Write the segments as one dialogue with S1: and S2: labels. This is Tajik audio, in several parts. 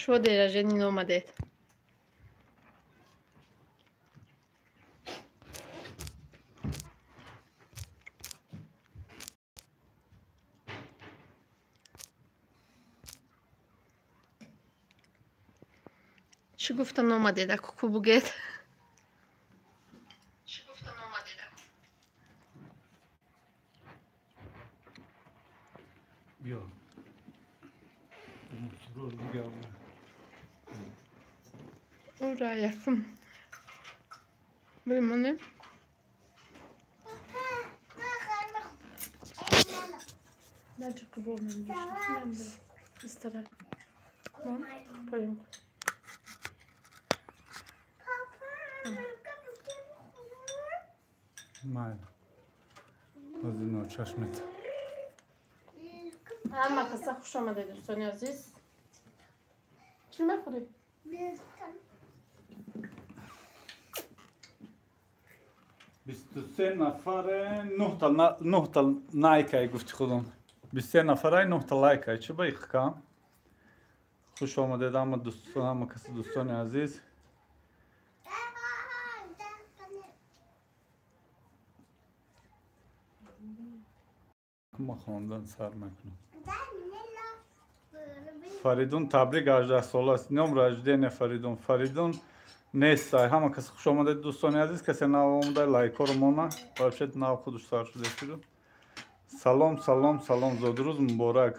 S1: شما در جنین آمدید. چی گفتن آمدید کوکو بگید؟
S2: بیا
S1: او را یکم بمانه. نه جو که با من بیشتر استرا پایین
S2: من از اینو چشمت
S1: همه قصه خوش آمده دوستان عزیز. چی میخوری؟
S2: 23 نفره 9 تا نایکای گفتی خودم 23 نفره 9 تا لایکای چه باید کم خوش آمدید همه دوستان همه کسی دوستان عزیز ما خواندن سر میکنم فریدون تبریک 18 ساله است نام رجدین فریدون فریدون نیست همه کسی خوش آمدید دوستان عزیز کسی نو آمده لایک رو مونه باشید نو خودش سر شده شده سلام سلام سلام زودروز مبارک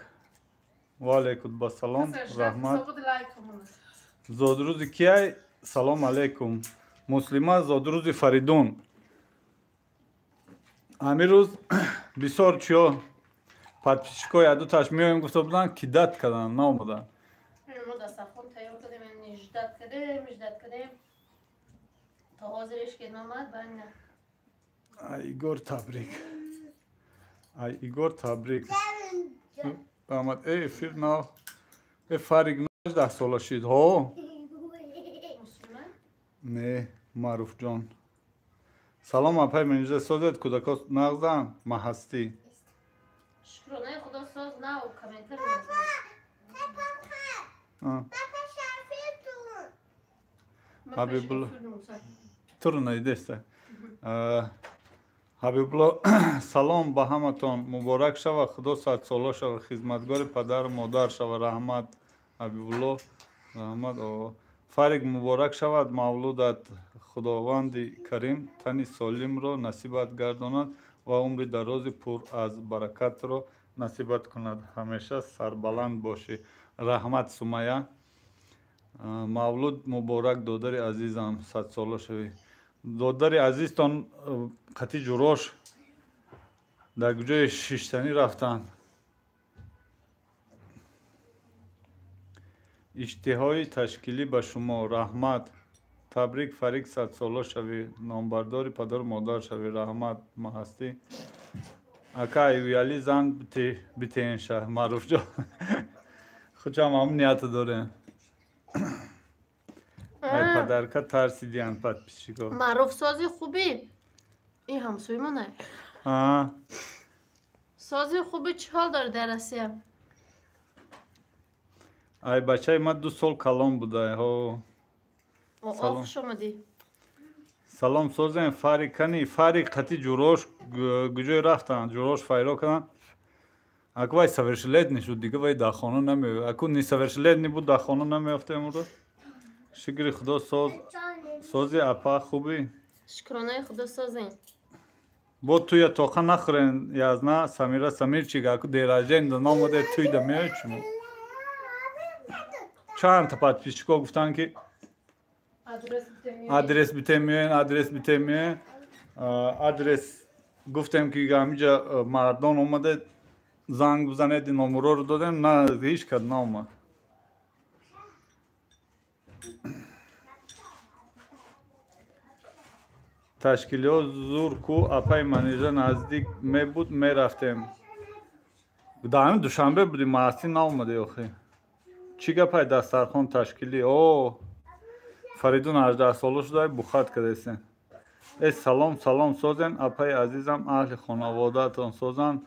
S2: و علیکم با سلام رحمت زودروز کیای سلام علیکم مسلمه زودروز فریدون همین روز بسیار چیا подписчикои адуташ меоем гуфта буданд ки дат карданд наомаданд
S1: мо дастархон тайёр кардем ждат кардем то ҳозиреш ки номад бана
S2: ай игор табрик ай игор табрик амад эфир нав фарик 18 сола шид ҳо не маъруфҷон салом апай менижа созед кӯдакос нағзан ма ҳастӣ
S1: شکرانه خدا ساز نه و کامنتر
S2: حبیبالله ترونه ایدسته حبیبالله سلام به همتون مبارک شوه خدا صد ساله شوه خدمتگار پدر و مادر شوه رحمت حبیبالله رحمت فرق مبارک شود مولودت خداوند کریم تنی سالم رو نصیبت گرداند و عمر دراز پر از برکت رو نصیبت کند همیشه سربلند باشی رحمت سمیه مولود مبارک دادر عزیزم 100 ساله شوی دادر عزیزتان قطی جوراش در کجای شیشتنی رفتن اشتهای تشکیلی به شما رحمت تبریک فریق 100 ساله شوی نامبردار پدر مادر شوی رحمت ما هستی اکا ایویالی زن بیتین شه معروف جا خودم هم نیت داره ای پدرکا ترسیدین پد پیشیگاه
S1: معروف سازی خوبی این همسوی منه سازی خوبی چه حال داره در اسیه
S2: ای بچه ما 2 سال کلام بوده ها
S1: آخ شمدی
S2: سلام سازن فاری کنی فاری قطی جوروش گجای رفتن جوروش فایرو کنن اکو وای совершеннолетний شد دیگه وای در خانه نمی اکو نی совершеннолетний بود در خانه نمیافته امروز شکر خدا سازی اپا خوبی
S1: شکرانه خدا سازین
S2: با توی توخه نخورین یازنا سمیرا سمیر چیگه اکو دیراجین در نامده توی دمیه چمو چند تا подписчиков گفتن که آدرس بیتمیه آدرس گفتم که همینجا مردان اومده زنگ بزنه دی نمره رو دادن نه هیچ کد نامد تشکیلی ها زور کو اپای منیجه نزدیک می بود می رفتیم دائم دوشنبه بودیم محسی نامده آخه چی گپای دسترخوان تشکیلی فریدون 18 ساله شده بخات کردیسن ای سلام سازن اپای عزیزم اهل خانواده تان سازن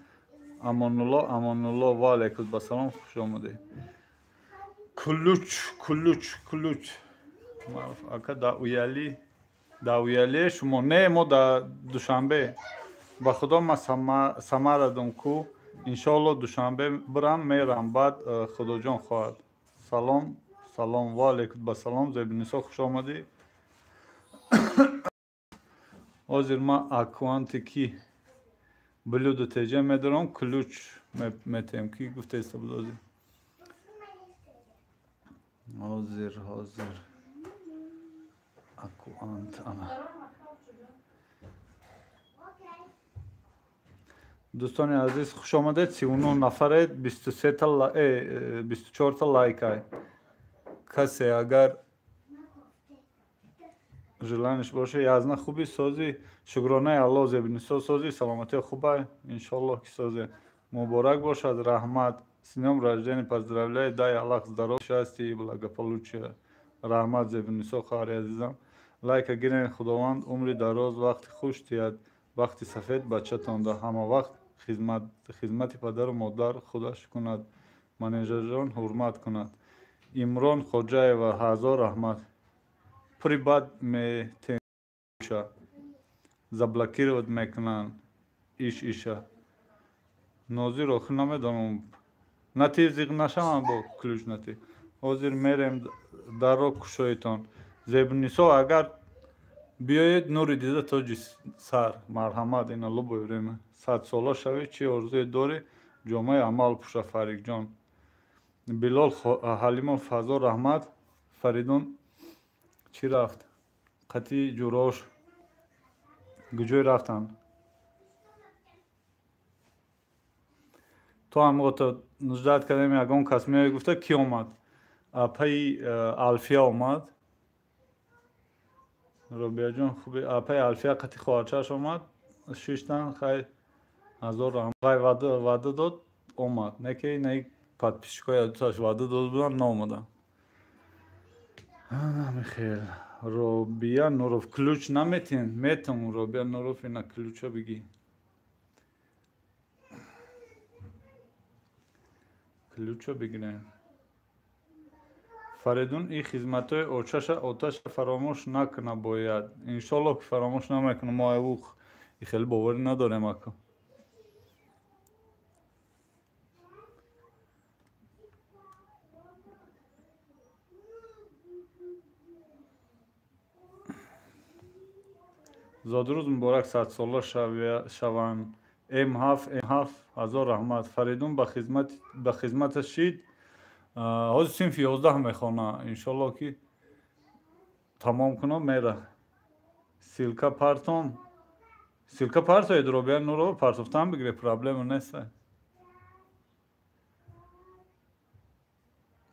S2: امان الله و علیکم با سلام خوش آمده کلوچ اکا داویالی شما نه ما در دوشنبه با خدا ما سمر دادم کو انشالله دوشنبه برم میرم بعد خدا جان خواهد سلام و علیکم با سلام زیبنیسا خوش آمدی حاضر ما اکوانتی کی بلود تجه میدارم کلوچ میتیم کی گفته است بلوزی حاضر اکوانت انا دوستان عزیز خوش آمدید 39 نفرید 24 تا لایک های کسی اگر желаниеш باشه язна خوبی سازی شکرانه الله زبنیسا سازی سلامتی خوبه انشالله که سازی مبارک باشد رحمت с днем рождения поздравляю дай Аллах здоровья счастья и благополучия رحمت زبنیسا خواهر عزیزم لایک گیرین خداوند عمری دراز وقت خوش تیاد وقت سفید بچه‌تان ده همه وقت خدمت پدر و مادر خودش کند منیجر جان حرمت کند عمران خوجاєва هزار رحمت прибад метемша заблокировать мекнан иша нозир охир намедонам нати зиқ нашавам бо ключ нати ҳозир мерем дарро кушоитон зебнисо агар биёед нури дида тоҷи сар марҳамат ин алло боёрема 100 сола шавӣ чӣ орзуе дорӣ ҷомаи амал пуша фарикҷон билол ҳалимов ҳазор раҳмат фаридун چی رفت؟ قطعی جوراش گجوی رفتن تو هم موقع نجات کردیم یکان کس میای گفته کی آمد؟ اپای الفیا آمد رابعه جان خوبی اپای الفیا قطعی خواهرچش آمد شیشتن خیلی هزار رحمت خیلی وعده داد آمد نه که نه پد پیشکای دوتاش وعده داد بودن نامدن Михаил, Робия Нуров, ключ наметин, метам Робия Нуров и на ключа беги. Ключа бегне. Фаридун и хизматой оташа фаромош накна бояд. Иншаллах фаромош намекна моя ух. И хел бовар надорем ака. زادروز مبارک 100 ساله شوند ام7 هزار رحمت فریدون به خدمت شید حاضر صنف 11 میخوانه انشالله که تمام کنم میره سیلکا پارتون ادرو بیان نورو پارتوفتان بگیره پرابلم نیست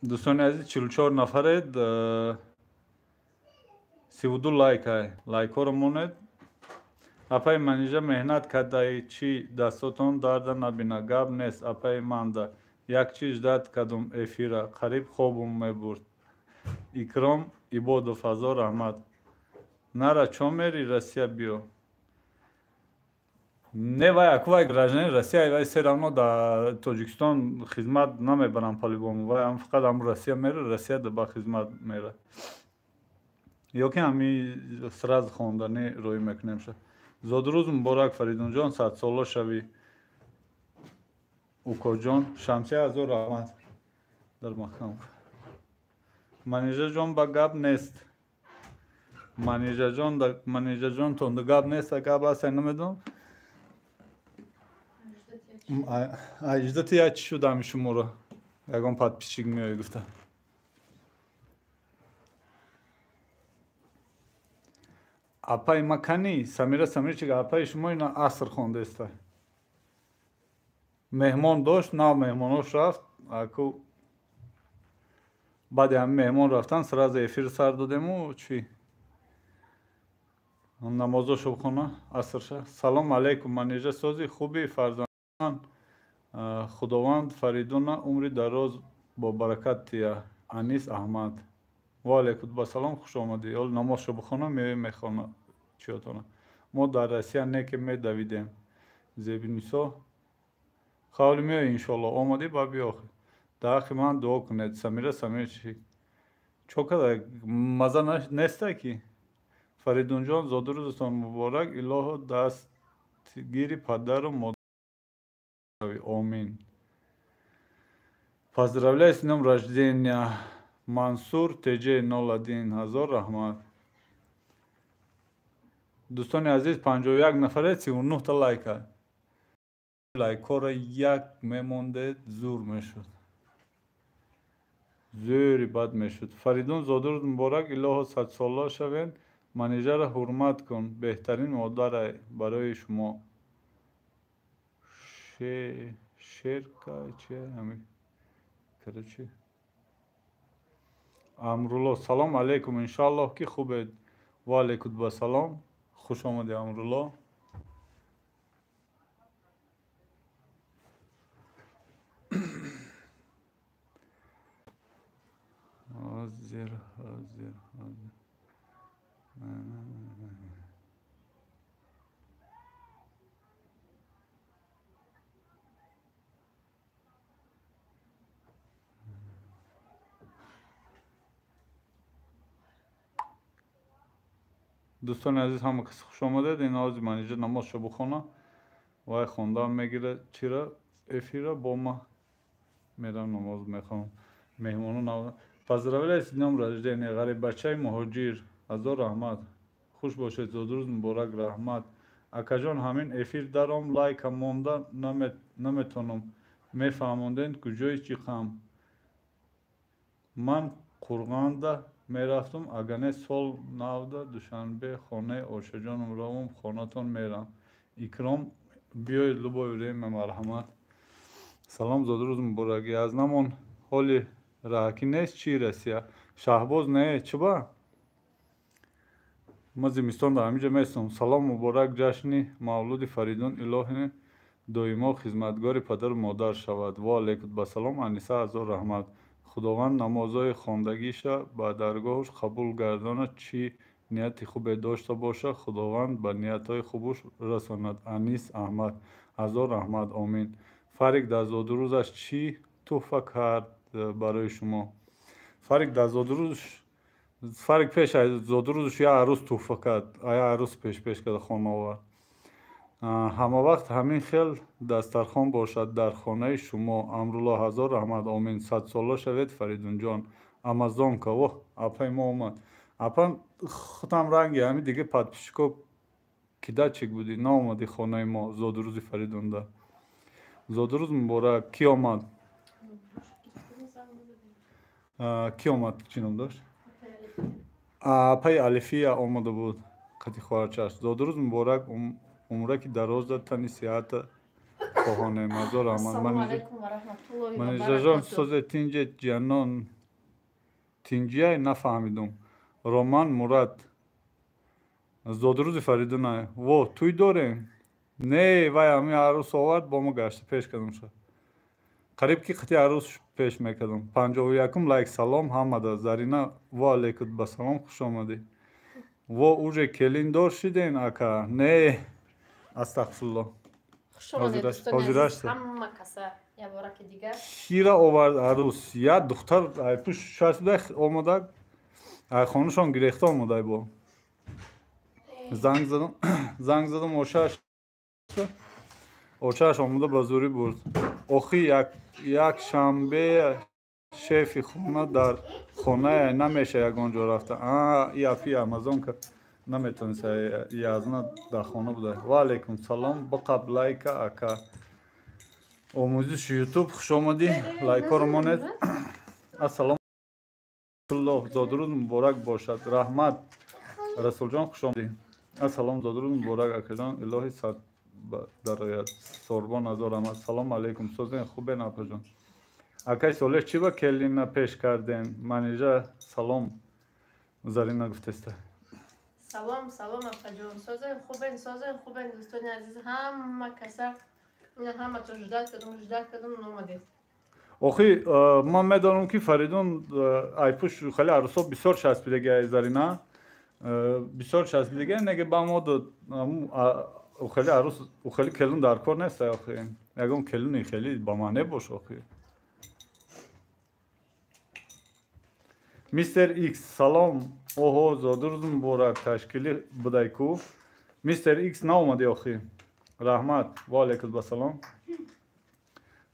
S2: دوستان عزیز 44 نفرید 32 لایک های لایک ها رو مونید اپای منیجه مهنت کردای چی دستاتون درد نبینه گاب نیست اپای منده یک چیز داد کدوم افیره قریب خوبم میبرد اکرام عباد و فضا رحمت نره چون میری رسیه بیو نه وای اکوای گراجنه رسیه وای سه равно در تاجیکستان خدمت نمیبرم پالیبوم وای هم فقط هم رسیه میره رسیه در با خدمت میره یا که همی سراز خوندنی روی میکنیم شد زادروز مبارک فریدون جان 100 ساله شوی اوکا جان شمسیه هزار رحمت در مکان منیجر جان با گاب نیست منیجر جان تون در گاب نیست گاب هست نمیدون اجدتی یا چی شد همی شما رو یکان پد پیچیگ میایی گفته اپای مکانی سمیره چیگه اپای شما اینا عصر خونده است مهمان داشت نه مهماناش رفت اکو بعد هم مهمان رفتن سراز افیر سر دادیم و چی نمازو شب خونه عصر شد سلام علیکم منیجه سازی خوبی فرزندان خداوند فریدون عمری دراز با برکت تیا انیس احمد و علیکم با سلام خوش آمدی اول نماز شب خونه میخوانه چیاتونه ما در روسیه نه که میدویدیم زبنیسا خواهی میای انشالله آمدی با بیا дахи ман дуо кунед. Самира Самирчи. Чокада маза неста ки? Фаридунҷон зодурӯзатон муборак. Илоҳо дастгири падару модарави. Омин. Поздравляю с днем рождения. Мансур ТЖ 01. Ҳазор раҳмат. Дӯстони азиз 51 нафаре 39 та лайка. Лайкора як мемонде зур мешуд. Зӯри бад мешуд. Фаридун зодурӯз муборак. Илоҳо садсола шавед. Манежара ҳурмат кун. Беҳтарин модарай барои шумо. Шерка чи ҳамин карачи. Амрулло салом алейкум. Иншаллоҳ ки хубед. Ва алейкум басалом. Хуш омадед Амрулло. Ҳозир. Дӯстони азиз ҳама каси хуш омадед. Ин ҳозир менеҷер намозшо бихона. Вай хондан мегира чира эфира бо ма мерам намоз мехонам. Меҳмонон поздравляю с днем рождения. Ғарибачаи муҳоҷир. Ҳазор раҳмат. Хуш бошед. Зодурӯз муборак. Раҳмат. Акаҷон ҳамин эфир даром лайка монда наметонам. Мефаҳмондед куҷои Чиқам. Ман Қурғанда мерафтум. Агане сол навда душанбе хонаи Ошаҷоном равам. Хонатон мерам. Икром биёед Лубови Рема марҳамат. Салом зодурӯз муборак. Язнамон ҳоли раҳакӣ нест чи Россия? Шаҳбоз не чиба? Ма зимистонда ҳамиҷа местам. Салом муборак. Ҷашни мавлуди Фаридун илоҳи доимо хизматгори падару модар шавад. Ва алейкум басалом. Аниса ҳазор раҳмат. Худованд намозҳои хондагиша ба даргоҳуш қабул гардонад. Чи нияти хубе дошта бошад. Худованд ба ниятҳои хубуш расонад. Анис Аҳмад. Ҳазор раҳмат. Омин. Фарик дар зодурӯзаш чӣ тӯҳфа кард барои шумо? Фарик дар зодурӯзш Фарик пеш аз зодурӯзш як арӯз тӯҳфа кард. Як арӯз пеш карда хона овард. ҳама вақт ҳамин хел дастархон бошад дар хонаи шумо. Амрулло ҳазор раҳмат. Омин. Садсола шавед Фаридунҷон. Амазонка. Воҳ апаи мо омад. Апа хутам ранги ҳамин дига подписчико кидачик будӣ. Наомадӣ хонаи мо зодурӯзи Фаридунда. Зодурӯз муборак. Ки омад? Ки омад? Чӣ ном дошт? Апаи Алифия омада буд. қати хоҳарчаш. Зодурӯз муборак. Умраки дароз дар тани сиҳата хоҳонем. Ҳазор раҳмат. Манежаҷон созе тинҷе ҷанон тинҷияй нафаҳмидум. Роман Мурад. Зодурӯзи Фаридунай. Во тӯй дорем? Не вай ҳамин арӯз овард бо мо гашта пеш кардам шуд. қариб ки қати арӯз пеш мекардам. 51 лайк. Салом ҳамада. Зарина. Ва алейкум басалом. хуш омадӣ. Во уже келин дор шиден ака? Не. Астағфирулло.
S1: Ҳама каса ябораки дигар.
S2: Кира овард арӯз? Як духтар айпуш шаҳсуда омада. Айхонушон гирехта омадай бо. Занг задам очааш омада ба зӯрӣ бурд. Охи якшанбе шефи хона дар хонае намеша ягон ҷо рафта. И апи амазонка наметавонист язна дар хона буда. Ва алейкум салом. Бақаб лайка ака. Омӯзиши ютуб хуш омадӣ. Лайкоро монед. Ассалому алейкум. Зодурӯз муборак бошад. Раҳмат Расулҷон хуш омадӣ. Ассалом. Зодурӯз муборак акаҷон. Илоҳи сад дарояд. Сорбон ҳазор раҳмат. Салом алейкум. Созен хубен апаҷон. Акай солеҳ чӣ ба келина пеш карден? Манежа салом. Зарина гуфтеста.
S1: Салом апаҷон. Созен хубен дӯстони азиз ҳама каса ҳаматон жудат кардам номадед.
S2: Охи ман медонам ки Фаридун айпуш хеле арӯсо бисёр часпидаги Зарина бисёр часпидаги неге ба мо хеле арӯс хеле келин дар кор нест. Ягон келини хеле ба ма небош. Охи Мистер Икс, салом. Оҳо, зодурӯз муборак. Ташкилӣ будай ку? Мистер Икс наомадӣ охӣ? Раҳмат. Ва алайкум ассалом.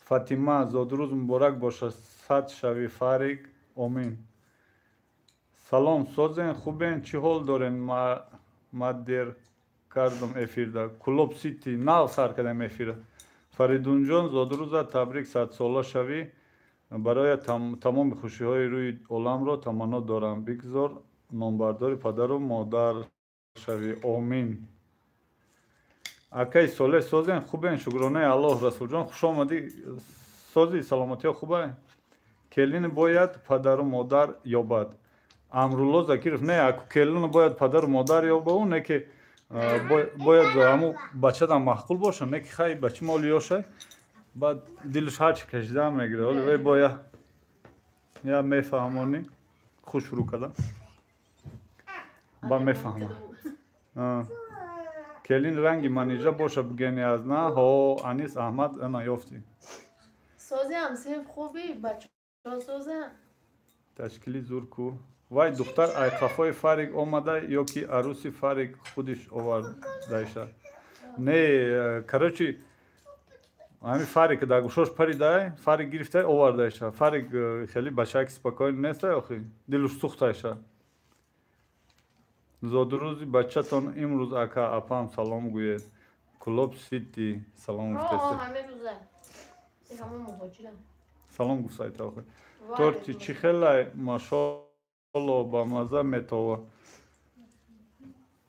S2: Фатима, зодурӯз муборак бошад. Сад шави Фарик. Омин. Салом, созен, хубен? Чӣ ҳол дорен? Маддер кардам эфирда. Клуб Сити нав сар кардам эфира. Фаридунҷон, зодурӯза табрик, садсола шавӣ. Барои тамоми хушиҳои рӯи оламро таманно дорам. Бигзор номбардори падару модар шавӣ. Омин. Акай Солеҳ, созен, хубен? Шукронаи Аллоҳ. Расулҷон, хуш омадӣ. Сози саломатиё хубай? Келин бояд падару модар ёбад. Амрулло Закиров, не, ако келин бояд падару модар ёбад, не ки бояд ҳамун бачадан маҳқул боша, не ки хай бачи моли ёшай. Баъд дилаш ҳарчи кашида мегирад. Оли вай боя я мефаҳмонӣ худ шурӯъ кардам. Ба мефаҳмам. Келин ранги манижа боша бигени аз на. Ҳо, Анис Аҳмад ана ёфтӣ.
S1: Сози ҳам сиф хуби бачаҳо созен.
S2: Ташкили зур ку. Вай духтар айқафои Фарик омада ё ки арӯси Фарик худиш овардаиша? Не, короче, ҳамин Фарик дар гӯшош паридай, Фарик гирифтай овардаиша. Фарик хеле бачаки спокойно нестай охи. Дилуш сӯхтаиша. Зодурӯзи бачатон имрӯз ака апам салом гӯед. Клуб Сити салом гуфтаиста. Салом гуфтаиста охи. Торти чӣ хелай машолло ба мазза метова.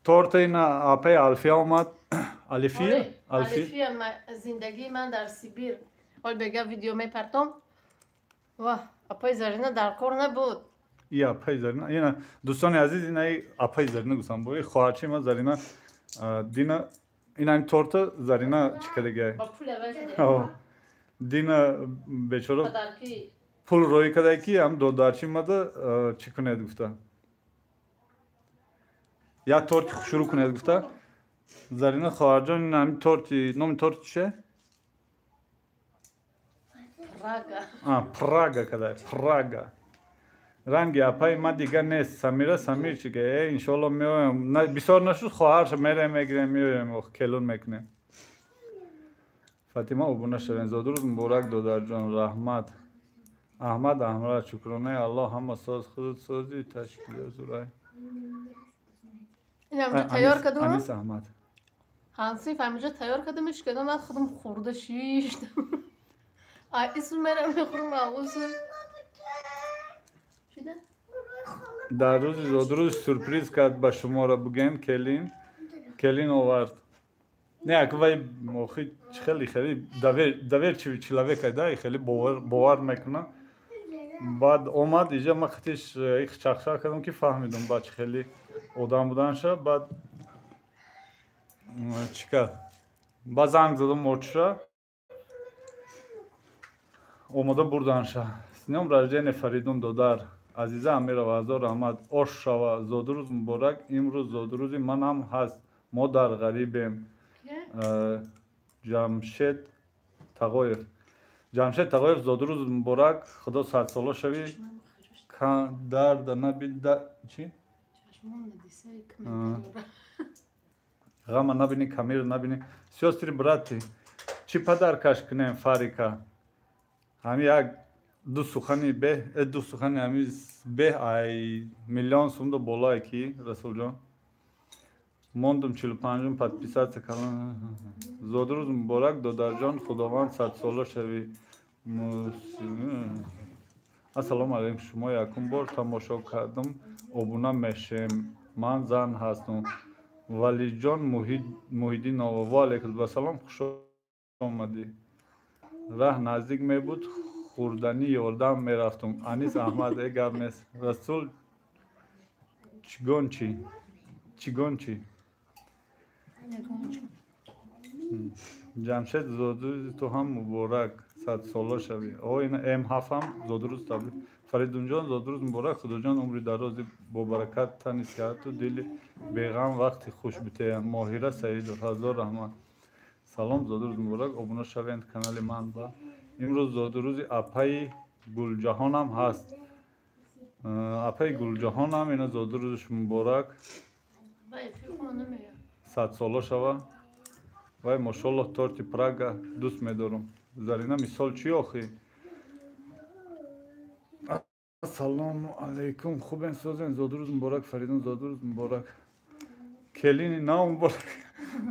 S2: Торта ина апаи Алфия омад. Алифия?
S1: Алифия зиндагии ман дар Сибир. Ҳол бега видео мепартом. Ва, апаи Зарина дар кор набуд.
S2: И апаи Зарина. Ина дӯстони азиз, ина апаи Зарина гуфтам. Бо хоҳарчи ман Зарина Дина ина торта Зарина чӣ кардагай?
S1: Ба пул авай.
S2: Дина бечора пул роӣ кадай ки ҳам додарчи мада чӣ кунед гуфта. Як торти шурӯъ кунед гуфта. Зарина хоҳарҷон ин ҳамин торти номи торти чише?
S1: Прага.
S2: Прага кадай. Прага. Ранги апаи ма дигар нест. Самира Самир чӣ га? Иншоалло меоям. Бисёр нашуд хоҳарша мерем мегирем меоям келун мекунем. Фатима обуна шавен. Зодурӯз муборак додарҷон. Раҳмат. Аҳмад Аҳмад, шукронаи Аллоҳ, ҳама соз худут сози ташкили зурай.
S1: Инамҷа тайёр кардум.
S2: Анис Аҳмад.
S1: Ҳансиф ҳаминҷа тайёр кардамш кардам, аз худам хӯрда шиштам. Ай исм мерам мехӯрам авузу. Чида?
S2: Дар рӯзи зодурӯз сюрприз кард ба шуморо бугем келин. Келин овард. Не, ако вай охи хеле давер человека да, хеле бовар мекуна. Баъд омад инҷа ма хатиш чахшах кардам ки фаҳмидам бача хеле одам буданша. Баъд чӣ кард? Баъд занг задам отиша. омада бурданша. С днём рождения Фаридун додар. Азиза Амирова, ҳазор раҳмат. Ош шава. Зодурӯз муборак. Имрӯз зодурӯзи манам ҳаст. Мо дар ғарибем. Ҷамшед Тағоев, зодурӯз муборак. Худо садсола шавӣ. Дарда набида чӣ? Ғама набини, камира набини. Сёстри брати, чӣ падар каш кунем Фарика? Ҳами як ду сухани ҳами беҳ ай миллион сумдо болае ки Расулҷон. Мондум 45 подписация кардам. Зодурӯз муборак додарҷон. Худованд садсола шавӣ. Ассалому алайкум. Шумо якум бор тамошо кардам. Обуна мешем. Ман зан ҳастам. Валиҷон Муҳиддинова. Ва алайкум ассалом. Хуш омадӣ. Раҳ наздик мебуд. хурданӣ ёрдам мерафтум. Анис Аҳмад гап нест. Расул чигончи ҷамшед зодурӯзи ту ҳам муборак. Садсола шавӣ. Ин М7 ҳам зодурӯз табрик. Фаридунҷон зодурӯз муборак. Худоҷон умри дарози бобаракат тани сиҳату дили беғам вақти хуш битеям. Моҳира Саидов, ҳазор раҳмат. Салом, зодурӯз муборак. обуна шавед канали ман ба. Имрӯз зодурӯзи апаи Гулҷаҳонам ҳаст. Apay Gulcahan هم اینا زاده روزش مبارک
S1: وای فیلم نمیاد
S2: 100 ساله شوه وای ماشاءالله تورتی پراگا دوست میدارم زرینا مثال چی آخی سلام علیکم خوبین سوزین زاده روز مبارک فریدون زاده روز مبارک کلینی نه مبارک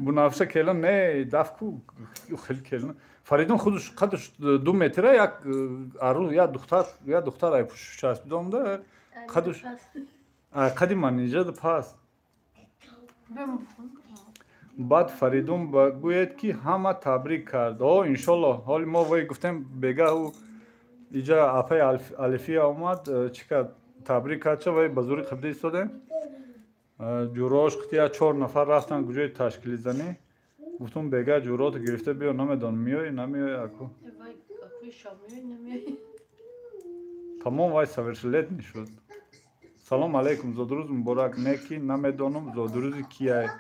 S2: بنفشه کلان نه دفکو خیلی کلان فریدون خودش 2 متره یک عروس یا دختر ای پوشش چسبیدم ده خودش قدی من اینجا پس بعد فریدون گوید که همه تبریک کرد انشالله حالی ما وای گفتیم بگه او اینجا اپای الفی آمد چیکار تبریک کرد چه وای بزرگی خبری ایستاده جوراش قطعه 4 نفر رفتن کجای تشکیل زنی گفتم بگه جورات گرفته بیا نمیدان میای نمیای اکو تمام وای سوورشلت نشد سلام علیکم زادروز مبارک نکی نمیدانم زادروزی کیه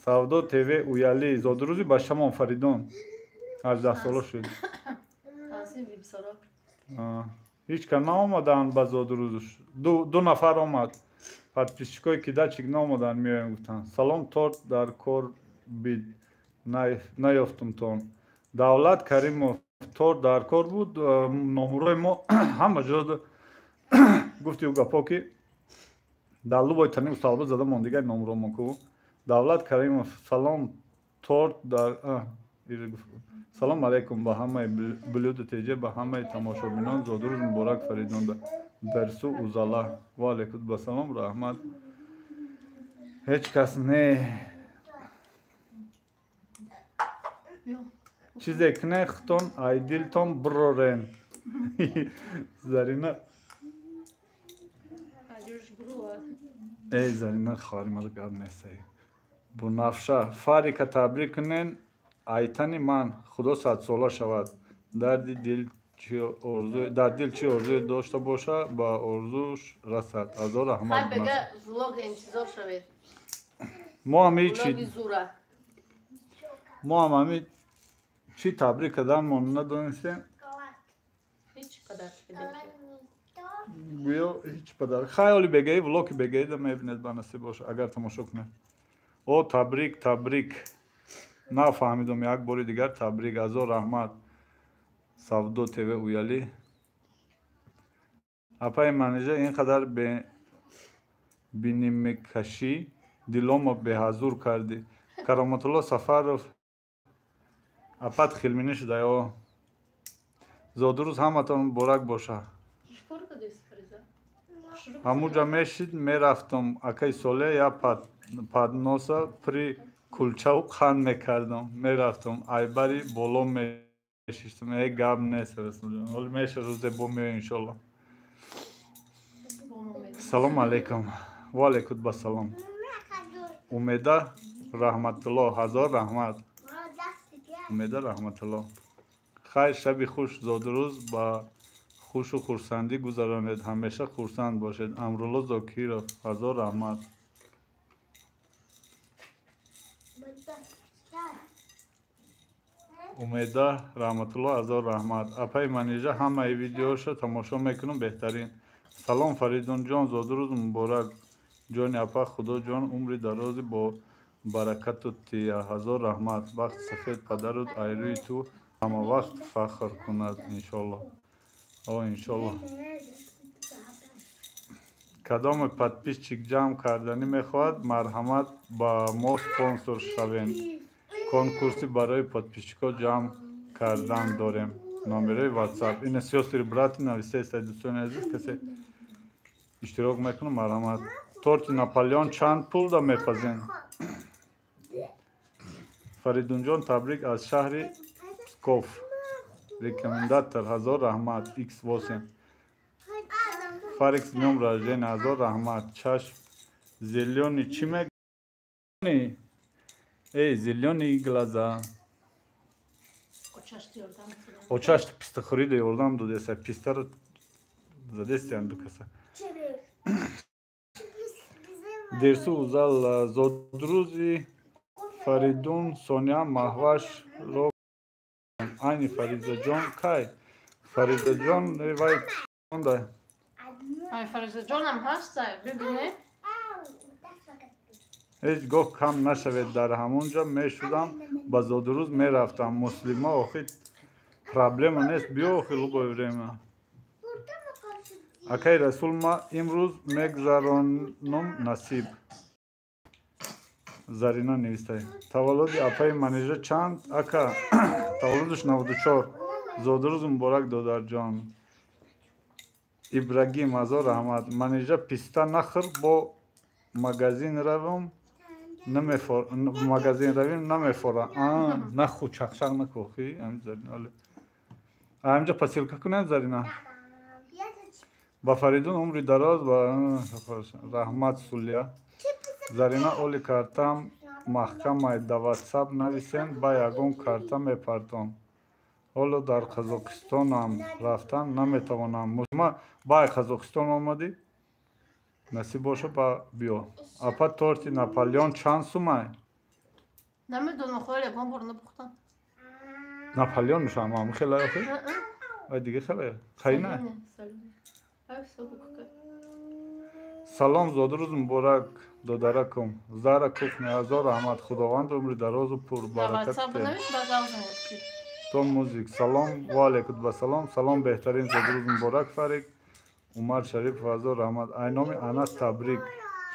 S2: سودا تیوی اویالی زادروزی با شما فریدون 18 ساله شد هیچ که نامدن با زادروزش دو نفر آمد подписчикой кидачик намодан меоям гуфтанд салом торт дар кор бид наёфтумтон давлат каримов торт дар кор буд номурои мо ҳама ҷо гуфтию гапо ки дар лубои таним салба зада мондигаи номуромо ку давлат каримов салом торт дар салом алейкум ба ҳамаи блюду теҷе ба ҳамаи тамошобинон зодурӯз муборак фаридонда берсу узала ва алейкум басалом раҳмат ҳеҷ кас не чизе кнехтон айдилтон брорен зарина эй зарина хоримада гап несаи бунафша фарика табрик кунен айтани ман худо 100 сола шавад дар дил чӣ орзуе дошта боша ба орзуш расад азо раҳмат мо ҳам ҳами чӣ табрик карданмон надонистем гӯё ҳеҷ падар хаёли бегаи влоги бегаида мебинед ба насиб боша агар тамошо кунед о табрик нафаҳмидам як бори дигар табрик азо раҳмат савдо тв уяли апаи менеҷер ин қадар бинимекашӣ диломо беҳазур кардӣ кароматулло сафаров апат хилминӣ шудаё зодурӯз ҳаматон муборак боша ҳамуҷа мешид мерафтам акаи соле я падноса при кулчаву қанд мекардам мерафтам айбари боло мешиштам гап нест ҳоли меша рӯзе бо меоя иншолло салому алейкум ва алейкум басалом умеда раҳматулло ҳазор раҳмат умеда раҳматулло хайр шаби хуш зодурӯз ба хушу хурсандӣ гузаронед ҳамеша хурсанд бошед амрулло зокиров ҳазор раҳмат умеда раҳматулло ҳазор раҳмат апаи менеҷер ҳамаи видеоша тамошо мекунам беҳтарин салом фаридунҷон зодурӯз муборак ҷони апа худо ҷон умри дарози бо баракату тия ҳазор раҳмат вақти сафед падарут айрӯи ту ҳамавақт фахр кунад иншолло иншолло кадоме подписчик ҷамъ карданӣ мехоҳад марҳамат ба мо спонсор шавем конкурси барои подписчикҳо ҷамъ кардан дорем номерои ватсап ина сиёсари брати нависаи дӯстони азиз касе иштирок мекунам марҳамат торти наполеон чанд пул да мепазем фаридунҷон табрик аз шаҳри псков рекомендатор ҳазор раҳмат x8 фарикс днём рождения ҳазор раҳмат чашм зелёни чӣ мегӯни зелёни глаза очашти пистахорида ёрдам додеса пистаро задестиан дукаса дерсу узал зодурӯзи фаридун соня маҳвашро айни фаризаҷон кай фаризаҷон вай
S1: ای فریزه جانم هست ببینه
S2: هیچ گاه کم نشود. در همونجا میشدم با روز میرفتم. مسلما آخی پرابلم نیست. بیا آخی لبای وریما. اکای رسول ما امروز میگذرانم نصیب. زرینا نویسته. تولد اپای منیجه چند؟ اکا تولدش 94. زودروز مبارک دادر جان. ابراهیم ازار احمد. منیجه پیستا نخور با مگازین روم نمیفور. مگازین رویم نمیفوره. نه خود چخشق نکوخی. همین زرینا. همینجا پسیلکا کنه زرینا. با فریدون عمری دراز و رحمت سولیا. زرینا اولی کارتم محکم در واتساپ نویسین با یگون کارتا میپردم. حالا در قزاقستان هم رفتن نمیتوانم. ما با قزاقستان آمدی؟ نصیب باشه با بیا. اپا تورتی ناپلیون چند سومه؟
S1: نمیدونم خیلی من برو نپختم
S2: ناپلیون میشه اما همه خیلی اخی؟ ای دیگه خیلی نه؟ سلام زادروز مبارک دادرکم. زارا کوکنی ازار احمد. خداوند عمر دراز و پر برکت ده. تو موزیک. سلام و علیکم السلام. سلام بهترین زادروز مبارک فرید. عمر شریف ازار احمد. اینامی انس تبریک.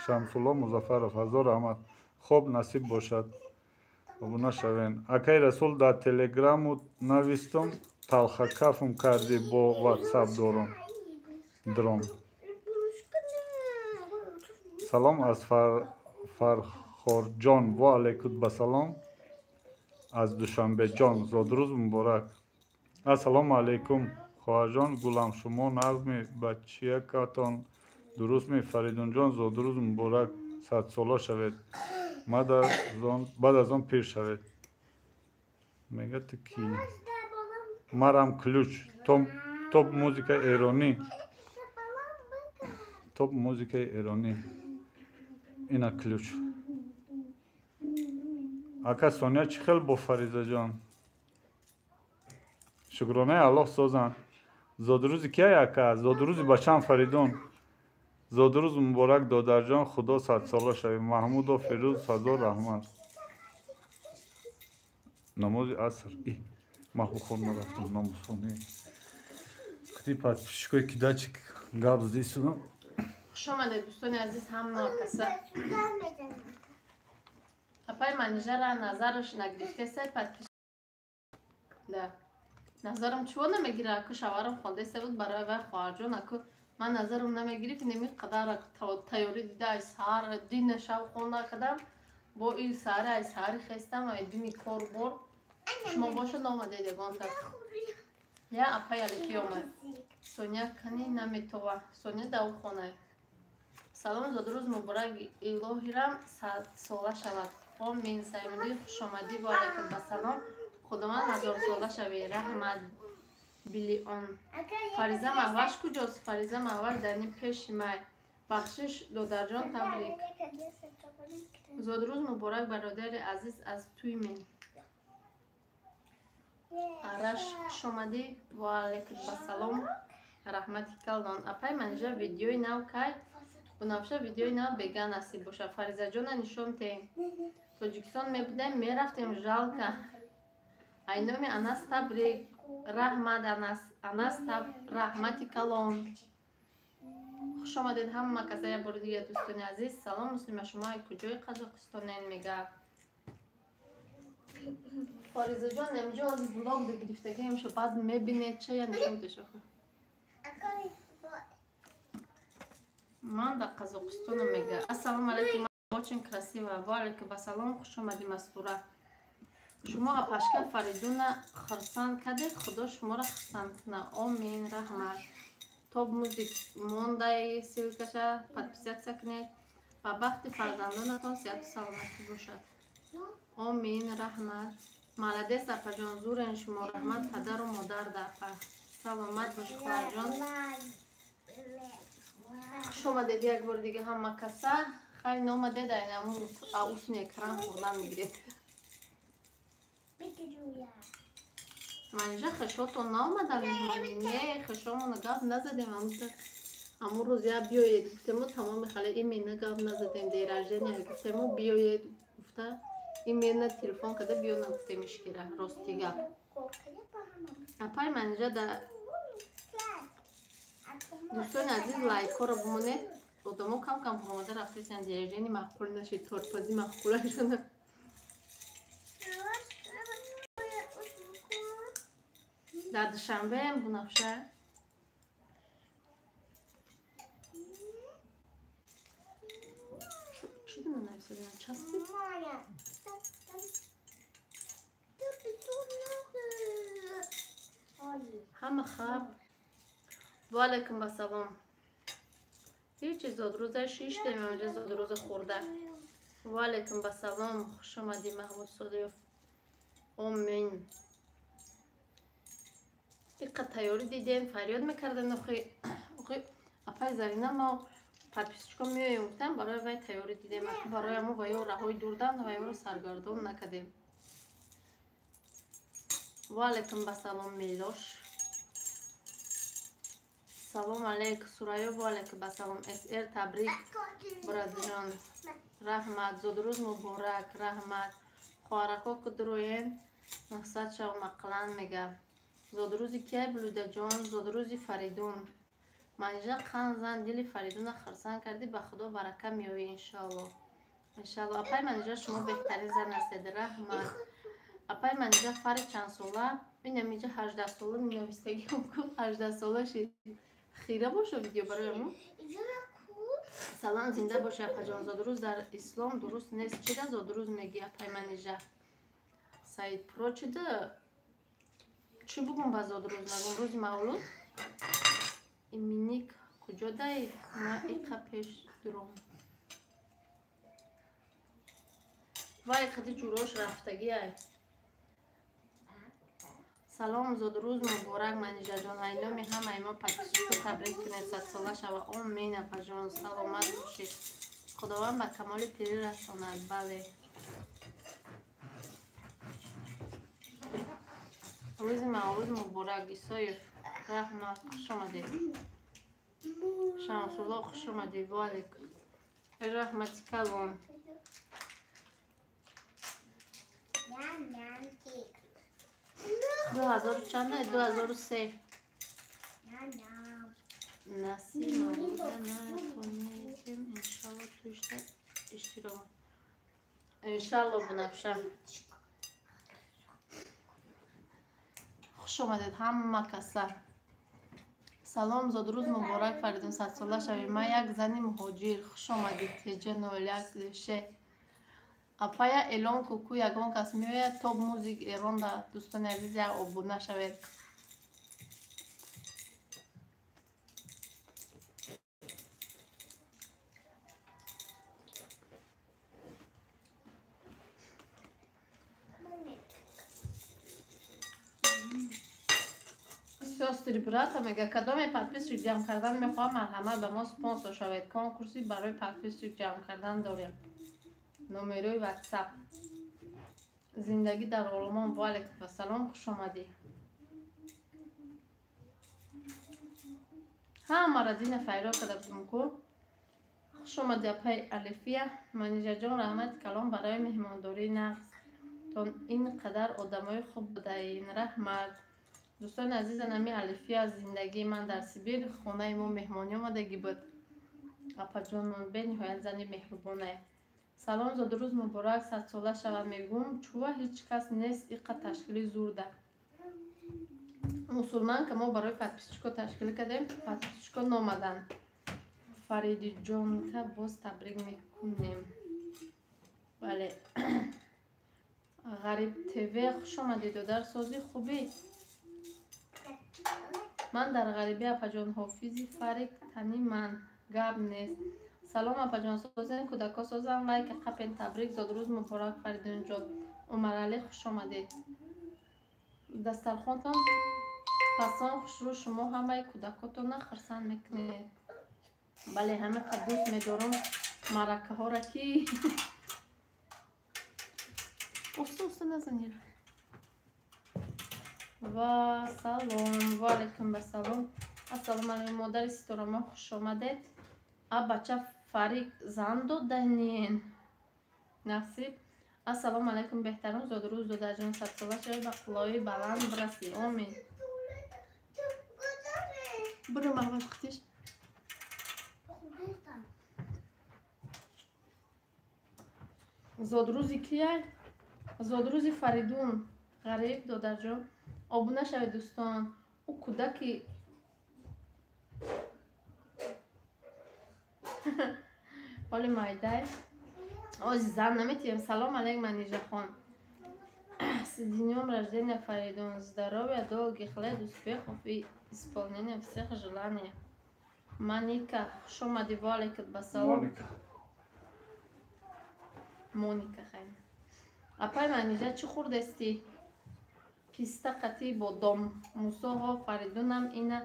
S2: شمس الله مظفرов ازار احمد. خوب نصیب باشد. ابونا شوین. اکای رسول در تلگرام نوشتم تلخ کفم کردی با واتساپ درم. سلام از فرخورجان و علیکم بسلام از دوشنبه جان. زادروز مبارک. السلام علیکم خواهرجان گلم شما نظم بچیکتان درست می؟ فریدون جان زادروز مبارک 100 ساله شوید. بعد از آن پیر شوید. میگه تو کی؟ مرام کلوچ. توپ موزیک ایرانی. توپ موزیک ایرانی. اینا کلوچ. اکا سونیا چی خیلی با فریزه جان؟ شکرانه الله سازن. زادروزی که اکا؟ زادروزی بچم فریدون. زادروز مبارک دادر جان. خدا 100 ساله شوی. محمود و فیروز هزار رحمت. نماز عصر. محبوب خون نرفتم نماز خونی. کتی پس پیشکوی کدا چی گابز دیسونم.
S1: خوش آمده دوستان عزیز هم ناکسه اپای منیجر نظرش نگرفته سه پد پیش ده نظرم چون نمیگیره اکو شوارم خونده سه بود برای وقت خواهرجان اکو من نظرم نمیگیره که نمی قدر تیاری دیده ای سهر دین شو خونده کدم با این سهر ای سهری خستم و دینی کار بر شما باشه نامده دیگان تا یا اپای علیکی آمد سونیا کنی نمیتوه سونیا دو خونه سلام زادروز مبارک الهیرم 100 ساله شود. آمین. سیمونی خوش آمدی و علیکم السلام. خداوند 1000 ساله شوی. رحمت بیلیون. فریزه محوش کجاست؟ فریزه محوش در این پیش مای. بخشش دادر جان تبریک. زادروز مبارک برادر عزیز از توی من. آرش خوش آمدی و علیکم السلام. رحمت کلدان. اپای منجا ویدیوی نو که بنابشه ویدیوی نه بگه نصیب باشه. فریزه جان نشون تیم تاجیکستان میبودیم میرفتیم جالکه اینامی انس تبریک رحمت انس رحمتی کلام. خوش آمدید همه کسای بار دیگه دوستان عزیز. سلام مسلم شما کجای قزاقستان میگه فریزه جان نمیجا از بلاگ بگرفته که همشه بعد میبینید چه یا نشون تشه من در قزاقستان میگه. السلام علیکم очень красиво و علیکم السلام. خوش آمدی مستوره. شما پشکه فریدون خرسان کردید خدا شما را خرسان کنه. آمین. رحمت توب موزیک مونده سیلکشه پدپیسیت سکنید و بخت فرزندانتان صحت و سلامتی باشد. آمین. رحمت مالدیس اپا جان زورین شما رحمت پدر و مادر در سلامت باش خواهر جان. خوش آمدید یک بار دیگه همه کسا. خیلی نامده در این همون اوسن اکران خوردن میگیرید. من اینجا خشاتون نامده میگیرید. نه خشامون نگاه نزدیم اما روز یا بیاید گفتم تمام خاله این مینه گفت نزدیم دیراجنی گفتم بیاید گفته این مینه تلفن کده بیا نگفتمش گیره راستی گفت اپای من اینجا در دوستان عزیز لایک ها رو بمونه آدمو کم کم آماده رفته سن دیراجنی مخبول نشید تورپازی مخبوله شده در دوشنبه بنفشه شده ننویسه دیدن چسبی؟ همه خواب و علیکم بسلام هیچی زاد روزه شیش دیم اونجا زاد روز خورده و علیکم بسلام خوش آمدی محمود صدیف آمین دقیقه تیاری دیدین فریاد میکردن اخی اپای زرینه ما پرپیسچکا میایم گفتم برای وی تیاری دیدیم برای ما ویو رهای دوردن ویو رو سرگردون نکدیم و علیکم بسلام میلوش سلام علیک سورایا و علیکم بسلام اس ار تبریک برادر جان رحمت زودروز مبارک رحمت خوارکا کدروین مقصد شو مقلن میگه زودروزی که بلوده جان زودروزی فریدون منجا خان زن دلی فریدون خرسان کردی به خدا برکه میوی انشالله انشالله اپای منجا شما بهترین زن هستید رحمت اپای منجا فرق چند ساله بینم اینجا 18 ساله می نویستگی کن 18 ساله شید خیره باشه ویدیو برای امون سلام زنده باشه اپا جان زادروز در اسلام درست نیست چی ده زادروز میگی اپای منجا سعید پرو چی ده چی بگم با زادروز نگم روز مولود ایمینیک کجا دایی نه ایقا پیش درم وای خدی جوروش رفتگی های سلام زادروز مبارک منیجا جان ایلامی هم ایما پاکیزشو تبریک کنید 100 ساله شوه آمین اپا جان سلامت باشید خداوند به کمال پیری رساند بله روز مولود مبارک ایسای رحمت خوش آمدید شمس الله خوش آمدید و علیکم رحمتی کلون 2000 چنده 2003 نسیم روزه نکنیدیم انشالله توش اشتراک انشالله بنفشم خوش آمدید همه کسر سلام زادروز مبارک فریدون 100 ساله شوی ما یک زنی مهاجر خوش آمدید تیجه نولیک لیشه اپایا اعلان کوکو یگان کس میوید توب موزیک ایران دا دوستان عزیز یک ابونه شوید سیاستری برات میگه کدام پادپیس رو جمع کردن میخوام مرحمت به ما سپانسر شوید کنکورسی برای پادپیس رو جمع کردن داریم نمره واتساپ زندگی در آلمان و علیکم سلام خوش آمدی همه را دین فیرا کده بودم کو خوش آمدی اپای الفیه منیجا جان رحمت کلام برای مهمانداری نقص تا اینقدر آدمای خوب بوده این رحمت دوستان عزیز نمی الفیه از زندگی من در سیبیر خونه ما مهمانی آمدگی بود اپا جان من به نهایت زنی مهربانه سلام زادروز مبارک 100 ساله شوه میگم چوه هیچ کس نیست ایقا تشکیلی زور ده مسلمان که ما برای پادپیسچکا تشکیل کردیم پادپیسچکا نامدن فریدی جان که باز تبریک میکنیم بله غریب تیوی خوش آمدید و در سازی خوبی من در غریبی اپا جان حافظی فرق تنی من گب نیست سلام اپا جان سازن کودکا سازن لایک قپین تبریک زادروز مبارک فریدون جان عمر علی خوش آمدید دسترخوانتان پسان خوش رو شما همه کودکاتون خرسن میکنید بله همه قدوس میدارم مرکه ها را کی اصلا نزنید و سلام و علیکم بسلام ассалому алайкум модари ситорамо хуш омадед. А бача фарик зан доданин насиб. ассалому алайкум беҳтарин зодрӯз додаҷон садсола шавӣ ба қулои баланд бираси омин. Буру маҳбат хутиш зодрӯзи кияй? зодрӯзи Фаридун ғариб додарҷон. Обуна шавед дӯстон. Ӯ кӯдаки ҳоли майдай ози зан наметием. Салом алейкум Анижахон. С днём рождения, Фаридун. Здоровья, долгих лет, успехов и исполнения всех желаний. Маника, шо мадиваликат басалом. Моника хайм. Апай Манижа чӣ хӯрдести? Писта қатӣ бодом. Мусоҳо Фаридунам ина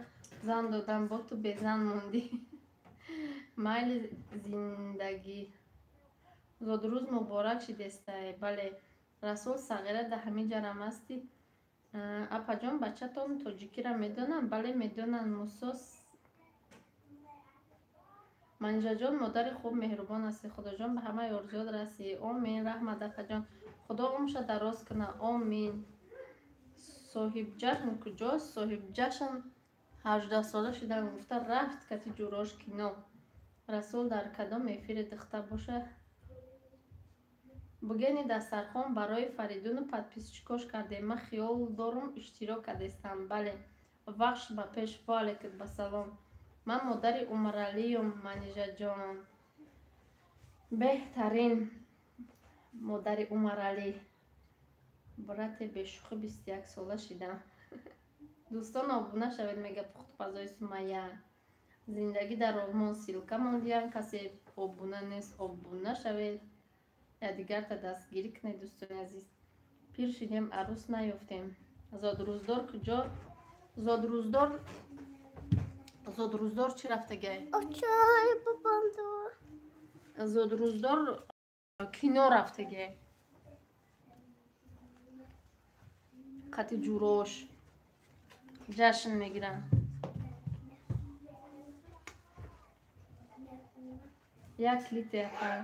S1: зан додам, бо ту безан монди. Майли зиндагӣ. Зодрӯз муборак шидестай. Бале Расул сағира да ҳами ҷарам асти. Апаҷон бачатон тоҷикира медонам? Бале медонам. Мусос Манижаҷон модари хуб меҳрубон асти. Худоҷон ба ҳамаи орзуёт раси. Омин. Раҳмат апаҷон. Худо умша дароз кана. Омин. Соҳибҷашн куҷост? Соҳибҷашн 18 сола шуда гуфта рафт кати ҷурош кино. Расул дар кадом эфири духта боша? Бугени дастархон барои Фаридуну подписчикош кардем. Ман хиёл дорум иштирок кардестам. Бале вахш ба пеш. Ваалейкум басалом. Ман модари Умаралиюм. Манижаҷон беҳтарин модари Умарали. Брате бешухи 21 сола шидам. Дӯстон обуна шавед, мега пухтупазои Сумайя. Зиндагӣ дар олмон силка мондиян. Касе обуна нест, обуна шавед. Я дигарта дастгирӣ кунед дӯстони азиз. Пир шидем, арӯс наёфтем. Зодрӯздор куҷо? Зодрӯздор чӣ рафтагай?
S3: Очай бабандо.
S1: Зодрӯздор кино рафтагай. Қати ҷурош ҷашн мегиранд. Як литр яфар.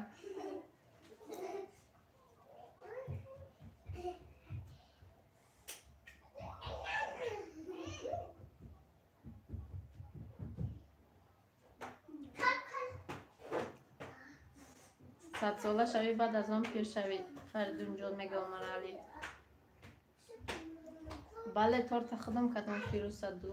S1: Садсола шавӣ, баъд аз он пир шавӣ. Фаридунҷон мега Умарали. Бале торта худам кадом фирӯсаду.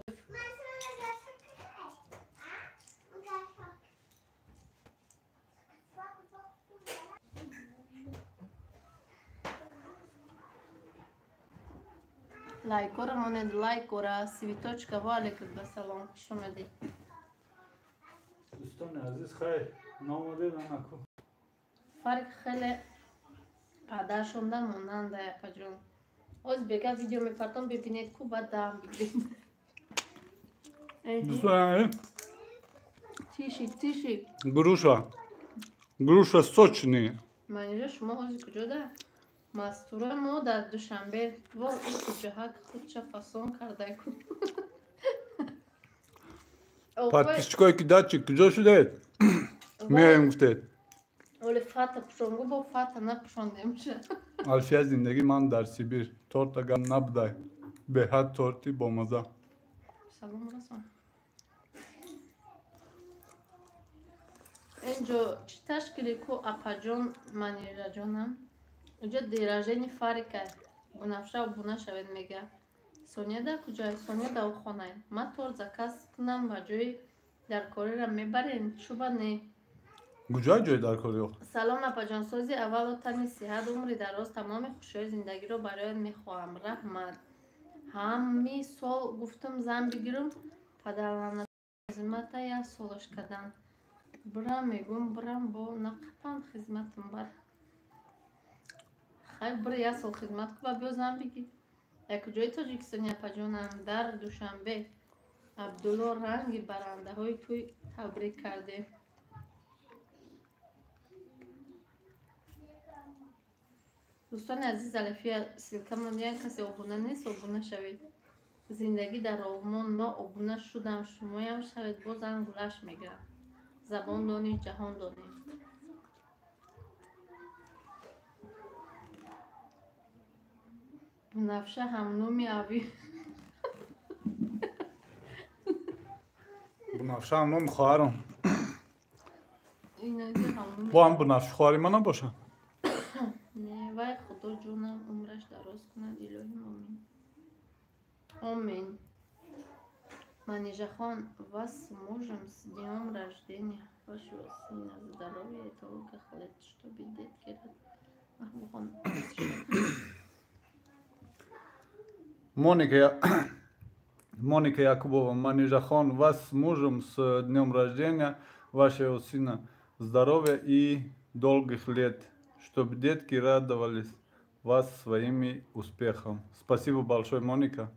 S1: Лайкора монед, лайкора. Свиточка, ваалейкум басалом. Хуш омадед.
S2: Дӯстони азиз хайр. Номадед анаку.
S1: Фарқ хеле падар шонда монанда япаҷон. Оз бега видео мепартон бибинед ку ба дам бигиред.
S2: Дӯстони
S1: Тиши.
S2: груша сочни.
S1: Манижа шумо ҳозир куҷода? Мастура мо дар Душанбе. Вол ин куҷаҳак худша фасон кардай кун.
S2: Подписчикои ки дачи куҷо шудед? Меоем гуфтед.
S1: Оли фата пушонгу бо фата напушондемша.
S2: Алфия зиндагӣ ман дар Сибир. Торта гам набудай. Беҳад торти бомаза.
S1: Салом расон. Инҷо чӣ ташкили ку апаҷон Манижаҷонам? Уҷа диражени фарика. Бунафша буна шавед мега. Сония дар куҷои? Сония дар хонае. Ман тор заказ кунам ва ҷои даркорира мебарем. Чуба не.
S2: Куҷои ҷои даркорӣ?
S1: Салом апаҷон. Сози аввалу тани сиҳат, умри дароз, тамоми хушиҳои зиндагиро барояд мехоҳам. Раҳмат. Ҳами сол гуфтам зан бигирам. Падарлана хизмата як солаш кадан. Бирам мегӯм бирам бо нақапам хизматам бар. Хай бир як сол хизмат куба биё зан бигир. Як куҷои Тоҷикистони апаҷонам? Дар Душанбе. Абдулло ранги барандаҳои тӯй табрик кардем. Дӯстони азиз, Алифия силка мондиян, касе обуна нест, обуна шавед. زندگی در آلمان ما آبونه شدم شما هم شوید بازم گلش میگیرم زبان دانی جهان دانی بنفشه همنومی آبی
S2: بنفشه همنوم خواهرم
S1: اینا که همنومی
S2: با هم بنفشه خواهری من نباشم
S1: نه وای خدا جونم عمرش دراز کند الهی آمین آمین Манижа хон вас мужем с днем рождения вашего сына здоровья и долгих лет, чтобы детки
S2: Моника Якубова, Манижахон, вас с мужем с днем рождения вашего сына здоровья и долгих лет, чтобы детки радовались вас своими успехами. Спасибо большое, Моника.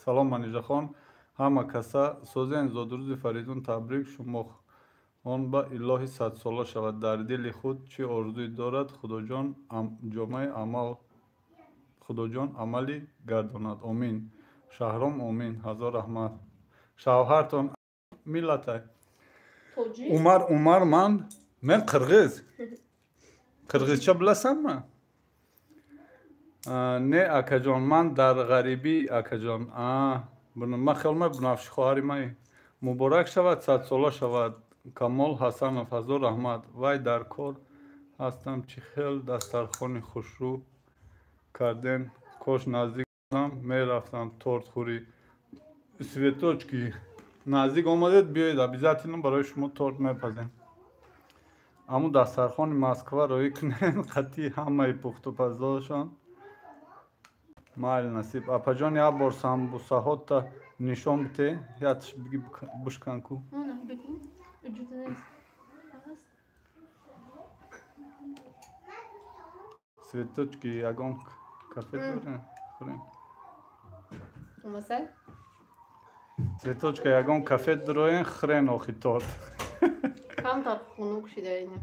S2: Салам, Манижахон. Ҳама каса созен зодрӯзи Фаридун табрик шумох. Он ба илоҳи садсола шавад. Дар дили худ чӣ орзуӣ дорад Худоҷон амалӣ гардонад. Омин. Шаҳром Омин. Ҳазор раҳмат. Шавҳартон миллатай. Умар мен қирғиз. Қирғизча биласанма? Не акаҷон, ман дар ғарибӣ акаҷон. من خیلی بنفش خواهری مایی مبارک شود 100 ساله شود کمال حسنов ҳазор раҳмат вай дар кор ҳастам чӣ хел дастархони хушрӯ карден кош наздик будам мерафтам торт хӯрӣ светочки наздик омадед биёед обязательно барои шумо торт мепазем аммо дастархони Москва роӣ кунед қатъи ҳамаи пухтупазошон майли насиб апаҷон як бор самбусаҳота нишон бите ятш биги бушканку светочки ягон кафе дорем хӯрем светочка ягон кафе дороен хӯрен охи торт
S1: камтар хунук шидаини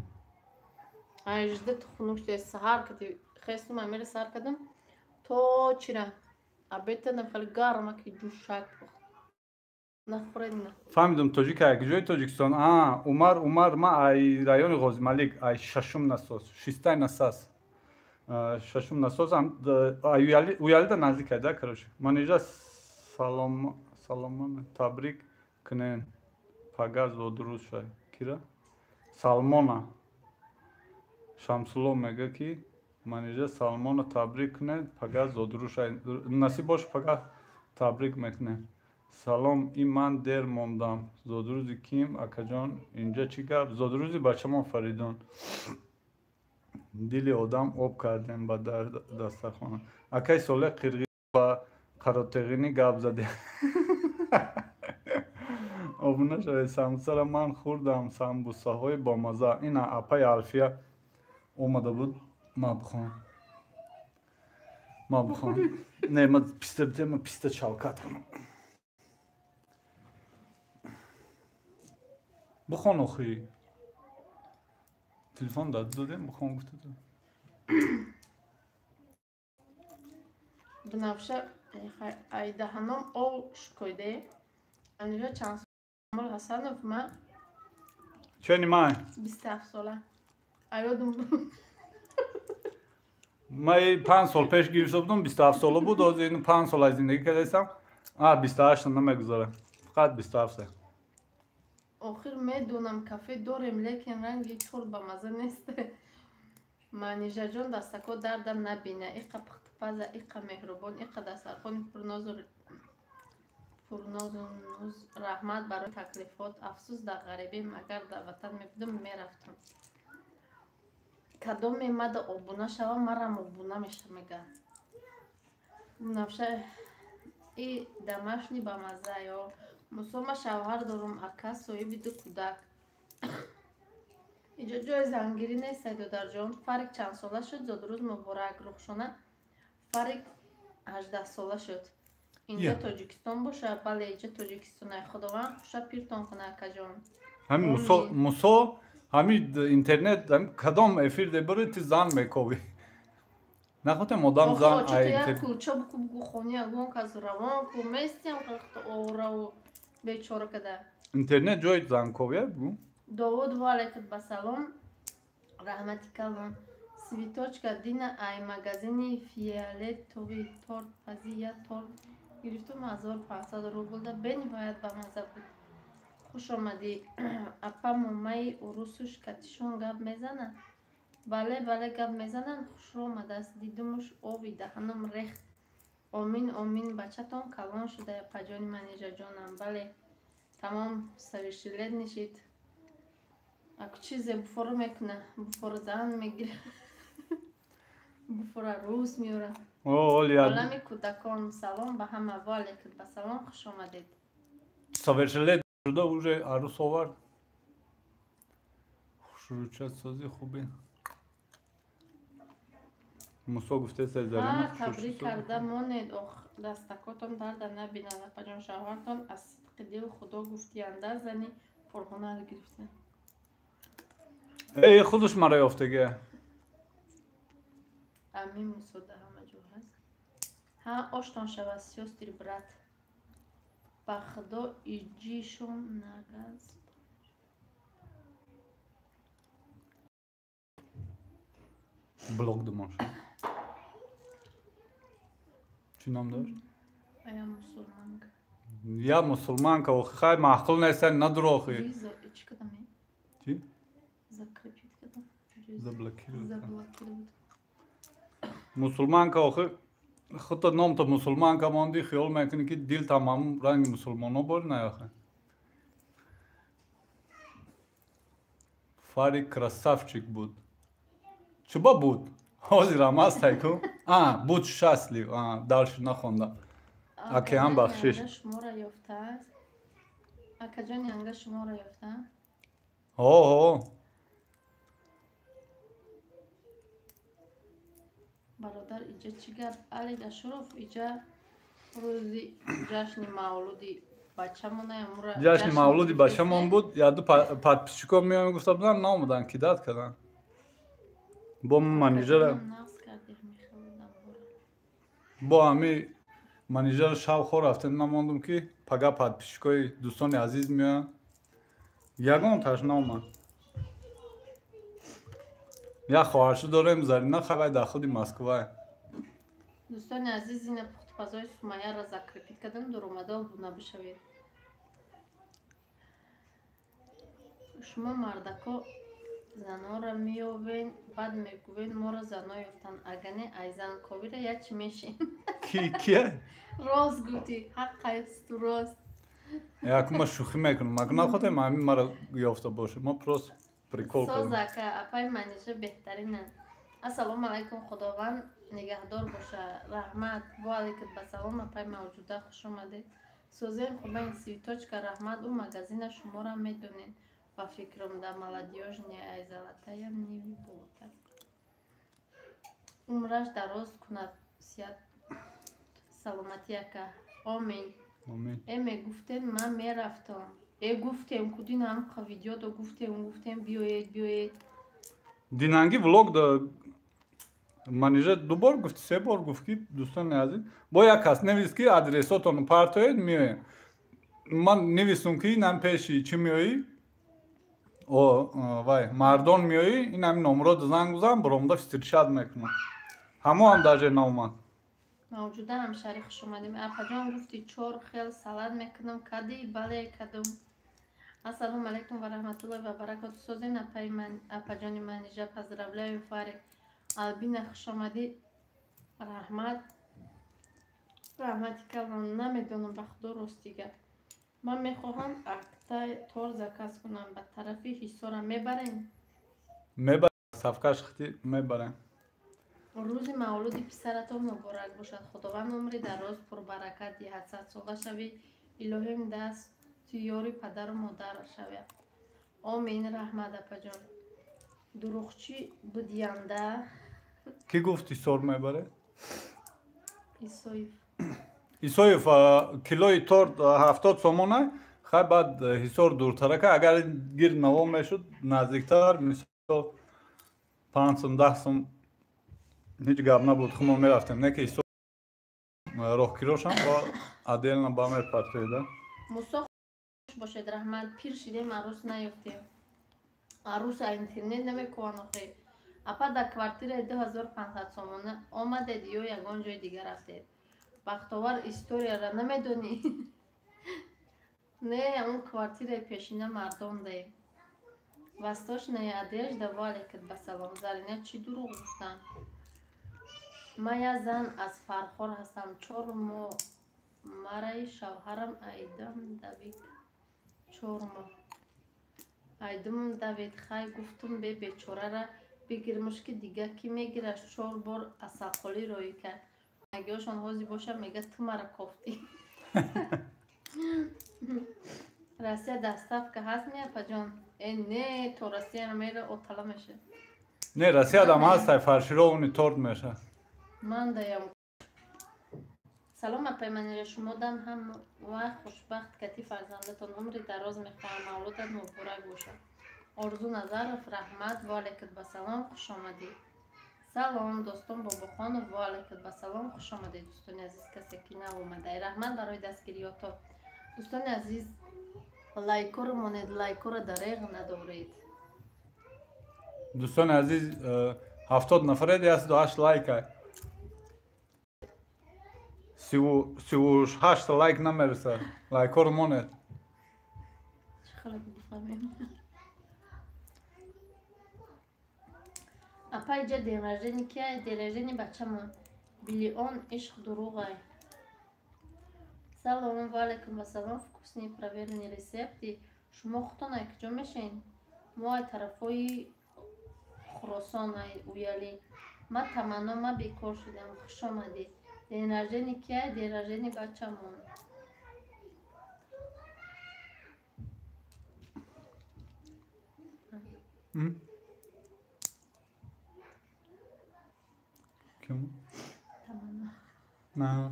S1: ажда хунук шида саҳар кати хестум амели саҳар кадам то чира обедам хали гарма ки ҷӯшак нахӯредна
S2: фаҳмидам тоҷик яки ҷои Тоҷикистон Умар ма ай райони Ғозималик ай шашум насос шистай насас шашум насосам уялида наздик айда карош манижа саломон табрик кунен пагар зодруз шай кира Салмона Шамсулло мега ки манижа Салмона табрик кунед пагар зодруз шай насиб бош пагар табрик мекунед салом и ман дер мондам зодрузи ким акаҷон инҷа чӣ гап зодрузи бачамон Фаридун дили одам об кардем ба дастархона акай соле қирғиз ба қаротеғинӣ гап задем обуна шавед самбусара ман хӯрдам самбусаҳои бомаза ина апаи Алфия омада буд ма бихом не ма писта бидем писта чавкат кунам бихон охи телефон дадем бихон гуфтад
S1: бинавша айдаҳаном ол шукоиде анижа чанд Камол Ҳасанов ма
S2: чени май
S1: 27 сола аёдум
S2: май 5 сол пеш гирифта будам 27 сола буд ҳозир 5 сола зиндагӣ кардастам 28 намегузорам фақат 27
S1: охир медонам кафе дорем лекин ранги чор ба маза нест манижаҷон дастако дардам набина иқа пухтупаза иқа меҳрубон иқа дастархони пурнозу нуз раҳмат барои таклифот афсӯс дар ғарибим агар дар ватан мебудам мерафтам кадом мемада обуна шавам марам обуна меша мега навша и домашний ба маза ё мусома шавҳар дорум ака соҳиби ду кӯдак иҷо ҷои зангирӣ нест сайдодарҷон фарик чанд сола шуд зодурӯз муборак рухшона фарик 18 сола шуд инҷа тоҷикистон боша бале иҷа тоҷикистонай худованд хуша пиртон куна акаҷон
S2: ҳамин мусо ҳамин интернет кадом эфир дебари ти зан мековӣ نخوتم آدم
S1: آخه
S2: زن
S1: چطور یک
S2: ای
S1: کلچه بگو خونی اگون که از روان که میستیم که او بیچاره کده
S2: اینترنت جای زن کویه بگو
S1: داود والکت بسلام رحمتی کلم سویتوچکا دینا ای مگزینی فیالت توی تورت پزیه تورت گرفتم 1500 روبل ده بینی باید به مزه بود خوش آمدی اپا مامی اروسوش کتیشون گب میزنن بله بله گب میزنن خوش آمده است دیدمش آبی دهنم ریخت آمین آمین بچه‌تان کلان شده پجانی منیجا جانم بله تمام سویشیلت نشید اکو چیزی بفور میکنه بفور زن میگیره بفور روز میوره
S2: اوه
S1: عالمی کودکان سلام به همه والکت به سلام خوش آمدید
S2: совершили شده уже عروس آورد شروع سازی خوبی موسا گفته سرزرین
S1: تبریک کرده مانید دستکاتون درد نبینه پجان شوهرتان از صدق دل خدا گفتینده زنی پرهنر گرفتن
S2: ای خودش مرا یافتگه
S1: امین مسوده همه جو هست ها آشتان شود سیاستیر برات با خدا ایجیشون نگز
S2: بلوک دماش چی نام داشت؟
S1: ایا مسلمان
S2: یا مسلمان که خیلی معقول نیستن ندروخی
S1: ریزا چی کدامه؟
S2: چی؟
S1: زکرپید کدام؟
S2: زبلکی
S1: زبلکی بود
S2: مسلمان که آخه خودت نام تو مسلمان که ماندی خیال میکنی که دل تمام رنگ مسلمان ها بود نه آخه فاری красавчик بود چوبا بود حاضر هم هست تایکو بود شسلی دالش نخونده اکی هم بخشش
S1: شما را یافته است اکا جان ینگه شما را یافته برادر اینجا چی گرد علی اشرف اینجا روزی جشن مولودی بچه‌مونه
S2: جشن مولودی بچه‌مون بود یادو подписчиков میام گفتم بودن نامودن کی داد کردن با منیجر با همی منیجر شب خور رفتن نماندم که پگا подписчикای دوستان عزیز میان یگان تاش نامد یا خواهرشو داریم زرینا خبر در خود مسکو
S1: دوستان عزیز این پخت پزای سمیه را زکرپید کردن در اومده بونه بشوید شما مردکا زنا را میابین بعد میگوین ما را زنا یافتن اگه ای زن کوی را یا چی میشین
S2: کیه؟
S1: راست گوتی حق است راست
S2: یک ما شوخی میکنم مگه نخواهیم همین مرا یافته باشه ما پروس پریکول کنیم
S1: سازکه اپای منیجه بهترینه السلام علیکم خداوند نگهدار باشه رحمت و علیکم بسلام اپای موجوده خوش آمده سوزین خوبه این سویتاچ که رحمت و مگزین شما را میدونین و فکرم در ملدیاج نیای زلطه یا نیوی بوده عمرش دراز کند سیاد سلامتی که آمین ایمه گفتین من میرفتم گفتیم کدین هم ویدیو دو گفتیم بیایید
S2: دینانگی ولوگ دا منیجر دو بار گفت سه بار گفت که دوستان عزیز با یک کس نویس که ادرساتون پارتوید میایه من نویسم که اینم پیشی چی میایی وای مردان میایی این همین نمرات زنگ بزن برامده فسترشاد میکنم همه هم در جای نامد
S1: موجوده هم شریخ شمادیم اپا جان گفتی چور خیل سلاد میکنم کدی بله کدوم السلام علیکم و رحمت الله و برکات سوزین اپا جانی منیجه پذربله و فارق البین خوش آمدی رحمتی کلان نمیدونم به خدا راستیگه من میخواهم اکتای تور زکست کنم به طرفی حسارم میبرین
S2: صفکش خطی میبرین
S1: روز مولودی پسرتون مبارک باشد خداوند عمری دراز پر برکت دهد 100 ساله شوی الهیم دست یاری پدر و مادر شوی آمین رحمت اپا جان دروغچی بودینده
S2: کی گفتی سور میبره؟
S1: ایسویف
S2: کیلوی تورت 70 سومونه خیلی بعد حسار دورتره که اگر گیر نوام میشد نزدیکتر مثل 5 سوم 10 سوم هیچ گپ نبود خودمون میرفتیم نه که ایسو راه کیروش هم با عدیل با می پرتویده
S1: موسی خوش باشد رحمت پیر شدیم عروس نیفتیم عروس اینترنت نمیکنه خیلی اپا در کوارتیر 2500 سومونه آمده دیو یگان جای دیگه رفتید بختاور استوریا را نمیدونی نه اون کوارتیر پیشینه مردم ده وستاش نیادیش دوالی کد به سلام زرینه چی دروغ گفتن من یه زن از فرخور هستم 4 ماه مرای شوهرم ایدم دوید 4 ماه ایدم دوید خواهی گفتم به بیچاره را بگیرمش که دیگه کی میگیرش 4 بار اصاقلی روی کرد اگهشان حوضی باشه میگه تو مرا کفتی راستی دستاف که هست میه پا جان این نه تو راستی هم میره اطلا میشه
S2: نه رسی آدم هست فرشی رو اونی تورد میشه
S1: من دایم سلام پیمانی شما دم هم و خوشبخت کتی فرزندتون عمری دراز میخواهم مولودت مبارک باشه آرزو نظرف رحمت و علیکت بسلام خوش آمدید سلام دوستان بابا خان و علیکت بسلام خوش آمدید دوستان عزیز کسی که نو اومده رحمت برای دستگیریاتو دوستان عزیز لایکو رو مونید لایکو رو دریغ ندارید
S2: دوستان عزیز 70 نفره دی است 28 لایک های 38 لایک نمیرسه لایکو رو مونید
S1: چه خلق بفهمیم اپا اینجا دیرجنی که دیرجنی بچه من بیلیون عشق دروغه سلام و علیکم السلام вкусные проверенные рецепты شما خودتان کجا میشین ما طرفای خراسان اویالی ما تمنا ما بیکار شدم خوش آمدید دیرجنی که دیرجنی بچه من
S2: کم
S1: تمنا
S2: نه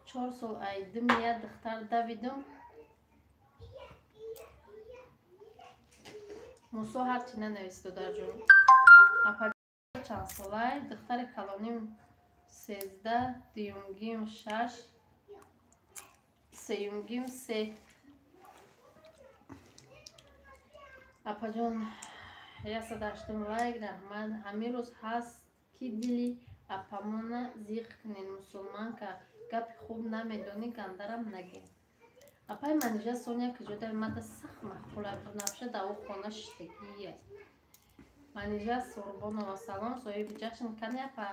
S1: 4 سال ایدم یه دختر دویدم موسا هرچی ننویسته در جون اپا چند ساله دختر کلانیم 13 دیونگیم 6 سیونگیم 3 اپا جون یه صداشتم لایک رحمت همین روز هست کی دلی اپامون زیخ کنین مسلمان که گپ خوب نمیدونی گندرم نگی اپای منیجه سونیا که جدا اومده سخت مخفوله بنفشه در او خانه شتگیه منیجه سوربان و سلام صاحب جشن کنی اپا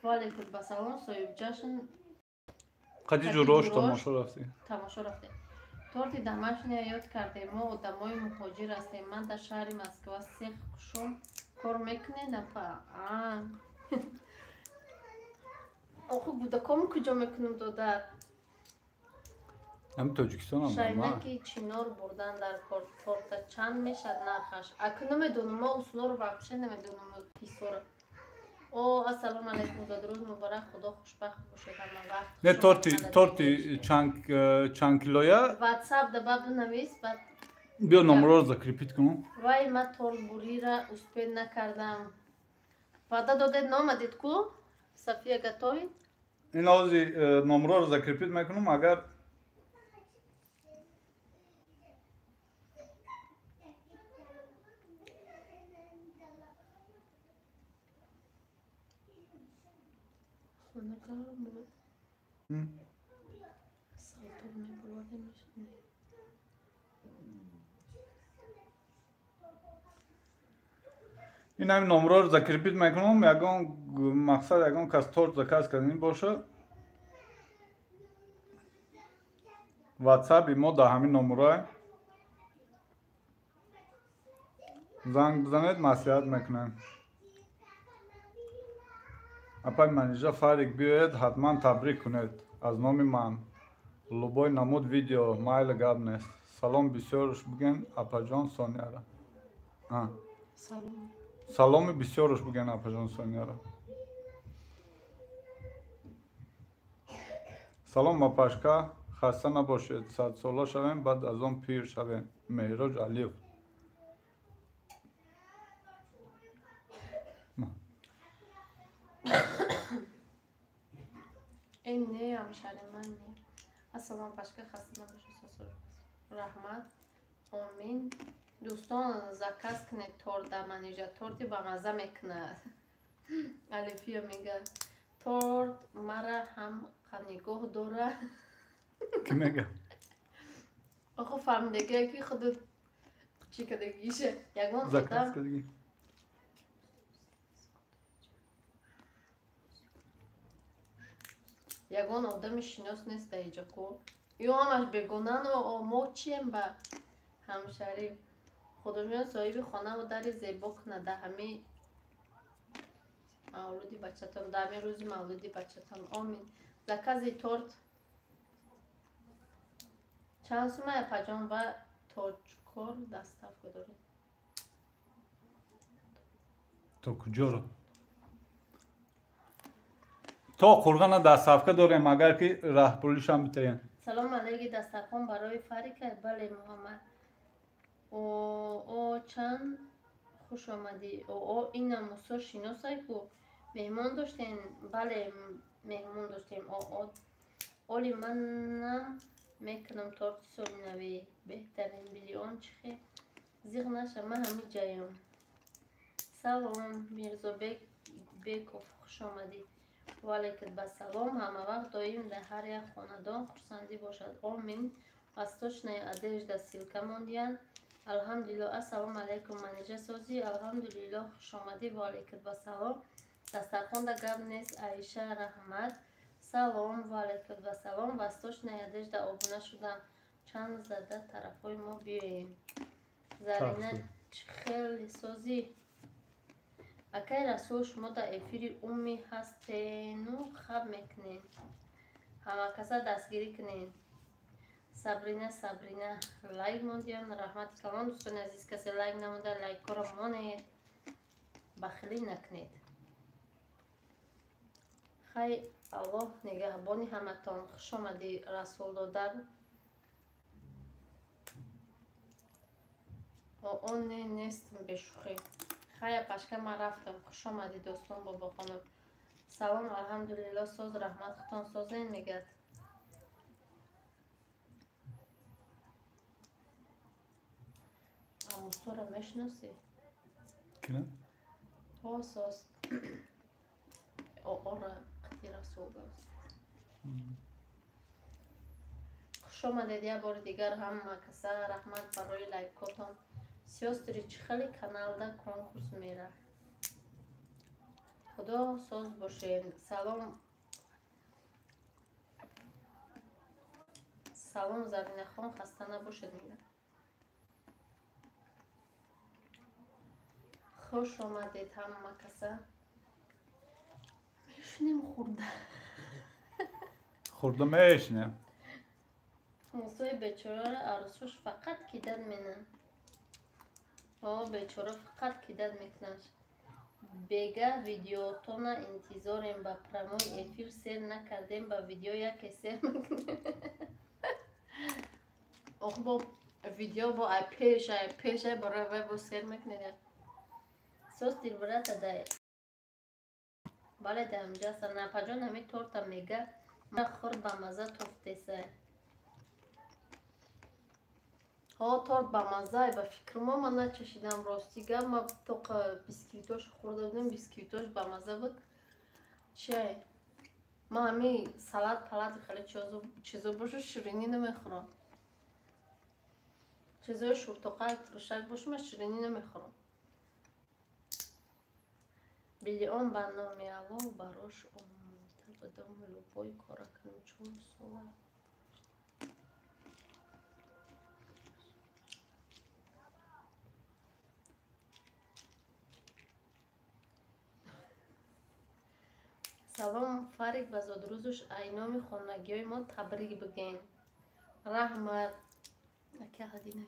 S1: والی کد با سلام صاحب جشن
S2: قدی جوروش تماشا
S1: رفته تورتی دمشنی یاد کرده ما و دمای مهاجر هستیم من در شهر مسکو سیخ کشم کار میکنه نپا آخه گودکام کجا میکنم دادر
S2: هم تاجیکستان هم
S1: شاینکی چینار بردن در کارت چند میشد نرخش اکنون نمیدونم ما اصلا رو بخشه نمیدونم پیسور او السلام علیکم درود مبارک خدا خوشبخت باشه
S2: نه تورتی چند کیلویا
S1: واتساپ دبا بنویس بعد
S2: بیا نمره رو زکریپیت کنم
S1: وای من توربوری را اسپید نکردم بعد داده نامدید کو صفیه گتوی
S2: این آوزی نمره رو زکریپیت میکنم اگر این همین نمره رو زکریپیت میکنم یکان مقصد یکان کس تورت زکاز کردنی باشه واتساپ ما در همین نمره زنگ بزنید مسیحت میکنم اپای منیجه فارق بیاید حتما تبریک کنید از نام من لوبای نمود ویدیو مایل گاب نیست سلام بسیارش بگین اپا جان سونیا را سلام بسیارش بگین اپا جان سونیا را سلام مپاشکا خسته نباشید 100 ساله شویم بعد از اون پیر شویم مهراج علیو
S1: این نه همشهری من نه. اصلا başka خسته نباشه. رحمت. آمین. دوستان زکاس کنه تورت منیجا تورتی با مزه میکنه. الفیا میگه تورت مرا هم نگاه داره.
S2: کی میگه؟
S1: آخه فهمیده که خودت چی کدگیشه. یگان
S2: زکات
S1: آدم
S2: کدگی.
S1: یگان آدم شناس نیست در اینجا کو. یا همش بگونن و ما چیم با همشهری. خودمیان صاحب خانه و در زیبا کنه ده همه مولودی بچه‌تان ده همه روز مولودی بچه‌تان آمین. زکازی تورت چند سومه پجام و تاجکار دستف داریم.
S2: تو کجا رو؟ تو قرغان دستافکه داریم اگر که راه پولیش هم بتاین.
S1: سلام علیکی دسترخوان برای فریق بله محمد. او چند خوش آمدی. او این موسا شناسایی که مهمان داشتین. بله مهمان داشتیم. اولی منم میکنم تورت سالی نوی بهترین بیلیون چخی زیغ نشه من همی جایم. سلام میرزا بیکوف خوش آمدی. وعلیکم السلام. همه وقت دایم در هر یک خاندان خورسندی باشد. آمین. از تشنه ادیش در سیلکه ماندین. الحمدلله. السلام علیکم منیجه سازی. الحمدلله خوش آمدی. وعلیکم السلام. دسترخوان در گب نیست. عایشه رحمت. سلام و علیکم و سلام. و از تشنه ادیش در آبونه شدم. چند زده طرفای ما بیاییم. زرینه خیلی سازی. اکی رسول شما در افیری امی هستین و خب میکنین. همه کسا دستگیری کنین. صبرینه لایک موندین. رحمت کلان دوستان عزیز کسی لایک نمونده لایک رو مانید. بخیلی نکنید. خیلی الله نگهبانی همه تان. خوش آمدی رسول دادن. اون نیستم بشوخی. خیلی پشکه من رفتم. خوش آمدی دوستان بابا خانم. سلام الحمدلله ساز رحمت خطان سازین میگد. اموسا رو میشناسی؟
S2: کنه؟
S1: ساز آقا را قطی رسول داشت. خوش آمدید یه بار دیگر هم کسا رحمت برای لایکاتان. سیاستری خیلی کانال دا کنکورس میره. خدا ساز باشین. سلام زرینه خان خسته نباشید میگه. خوش آمدید همه کسا. میشنیم
S2: خورده میشنیم.
S1: موسوی بیچاره عروسش فقط کیدن مینن. بیچاره فقط کیدن میکنن. بگه ویدیوتون انتظاریم با پراموی افیر سیر نکردیم با ویدیو یکی سیر میکنیم. آخه با ویدیو با ای پیش برای ویب سیر میکنیم. سوز دیر برات دای. بله ده همجا سر نپجان همی تورتا میگه من خورد با مزه توفته سه. تورت با مزه با فکر ما من نچشیدم راستیگه. ما توق بیسکویتاش خورده بودم. بیسکویتاش با مزه بود. چه؟ ما همی سلات پلات خیلی چیزا باشه شیرینی نمیخورم. چیزای شورتوقای ترشک باشه من شیرینی نمیخورم. بیلیون برنامه الله براش آموده بدم لوبای کارا کنم چون سوال. سلام فریق بزاد روزش اینامی خونگی های ما تبریک بگین. رحمت اکی هدینه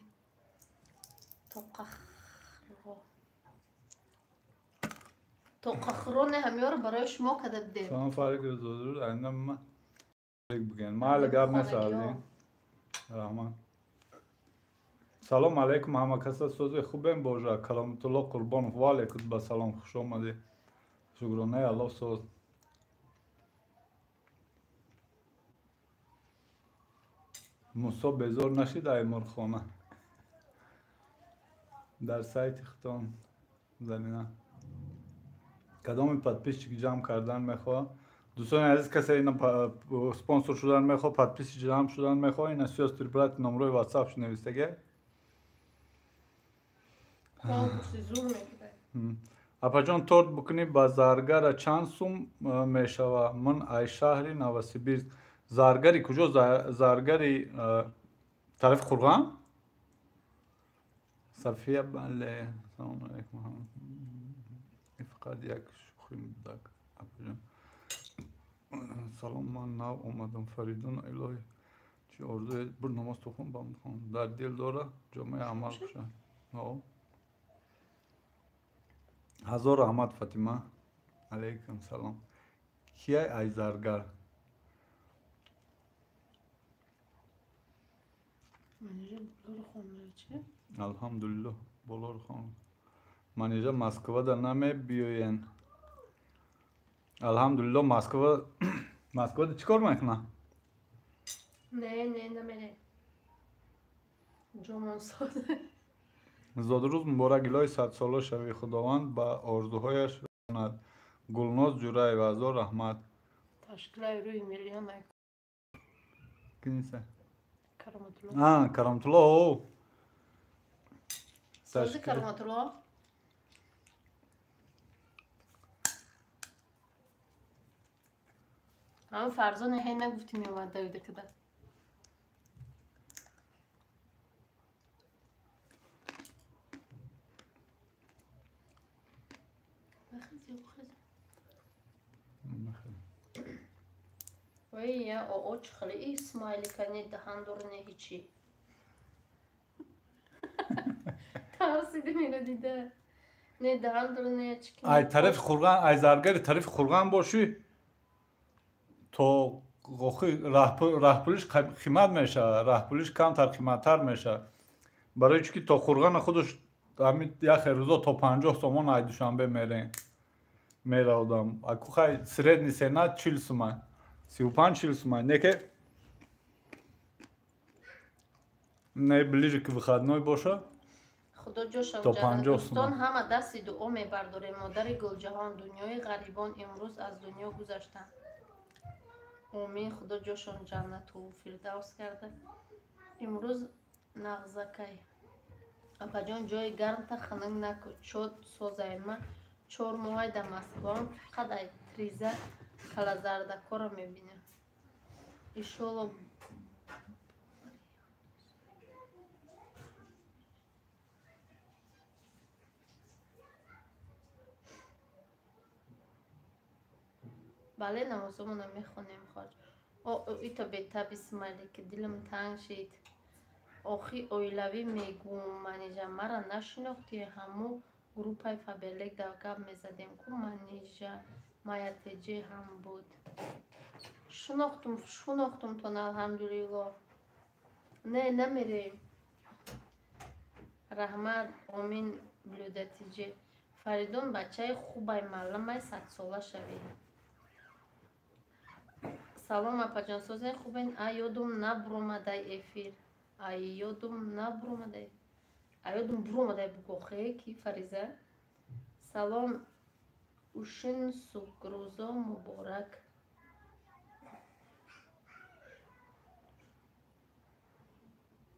S1: توقخرو نه همیار برای شما کده بدیم.
S2: سلام فریق بزاد اینم من بگین ما لگاب نسازیم. رحمت. سلام علیکم همه کسا سوز خوبیم باشه. کلامت الله قربان و علیکم با سلام خوش آمدید. شکرانه الله سوز موسا بزار نشید ایمار خانه در سایت ختام زمینه کدام подписчик جمع کردن میخواه دوستان عزیز کسی اینا سپانسر شدن میخواه подписчик جمع شدن میخواه این سیاس تریپلت نمره واتساپش نویسته اپا торт بکنی با زرگر چند سوم میشوه من ای شهری نوسیبیرس زرگری کجا زرگری طرف خورگان صفیه بله سلام علیکم فقط یک شوخی بودک سلام من نو اومدم فریدون الهی چی ارزوی بر نماز تخون با میخوام در دل داره جامعه عمل بشه هزار رحمت فاطمه علیکم سلام کیه ای زرگر الحمدلله بولار خان من اینجا مسکو در نمی بیاین الحمدلله مسکو مسکو چیکار میکنه
S1: نه نمیره جمعه ساده
S2: زادروز مبارک الهی 100 ساله شوی خداوند با آرزوهایش راند گلناز جورای و هزار رحمت
S1: تشکیل روی میلیون
S2: کی نیسته
S1: کرامت الله
S2: کرامت الله او
S1: سازی کرامت الله همه فرزان هی نگفتی میومد دویده کده وای یا او خیلی اسمایلی کنی دهان دور نه هیچی ترسیدی میره دیده نه دهان دور نه چیکار
S2: ای طرف خورگان ای زرگر طرف خورگان باشی تو رهپولیش قیمت میشه رهپولیش کمتر قیمتتر میشه برای چی که تا خورگان خودش همین یک روزا تا 50 تومان ای دوشنبه میره آدم اکو خیلی سردنی سنت 40 تومان 35 40 تومان نه که نه بلیجی که بخدنای باشه
S1: خدا جوشم
S2: تا
S1: جان
S2: 50
S1: دوستان
S2: تومان
S1: همه دستی دعا میبرداریم مادر گلجهان دنیای غریبان امروز از دنیا گذشتن آمین خدا جوشان جنت و فردوس کرده امروز نغزکای اپا جان جای گرم تا خننگ نکو چود سوزای ما 4 ماه در مسکو فقط ای تریزه کلا زردکو رو میبینیم ایشالله بله نمازمون رو میخونیم خواهد ایتا بیتا بسمالی که دلم تنگ شد آخی اویلوی میگوم منیجا مرا نشناختی همو گروپ های فبرلک در گب میزدیم که منیجا مایتجی هم بود شناختم تون الحمدلله نه نمیریم رحمت آمین بلودتیجی فریدون بچه خوبای معلم 100 ساله شوید سلام اپا جان سوزن خوبین ایادم نبرومده افیر ایادم نبرومده ایادم برومده بگو خیلی فریزه سلام اوشن سوگروزا مبارک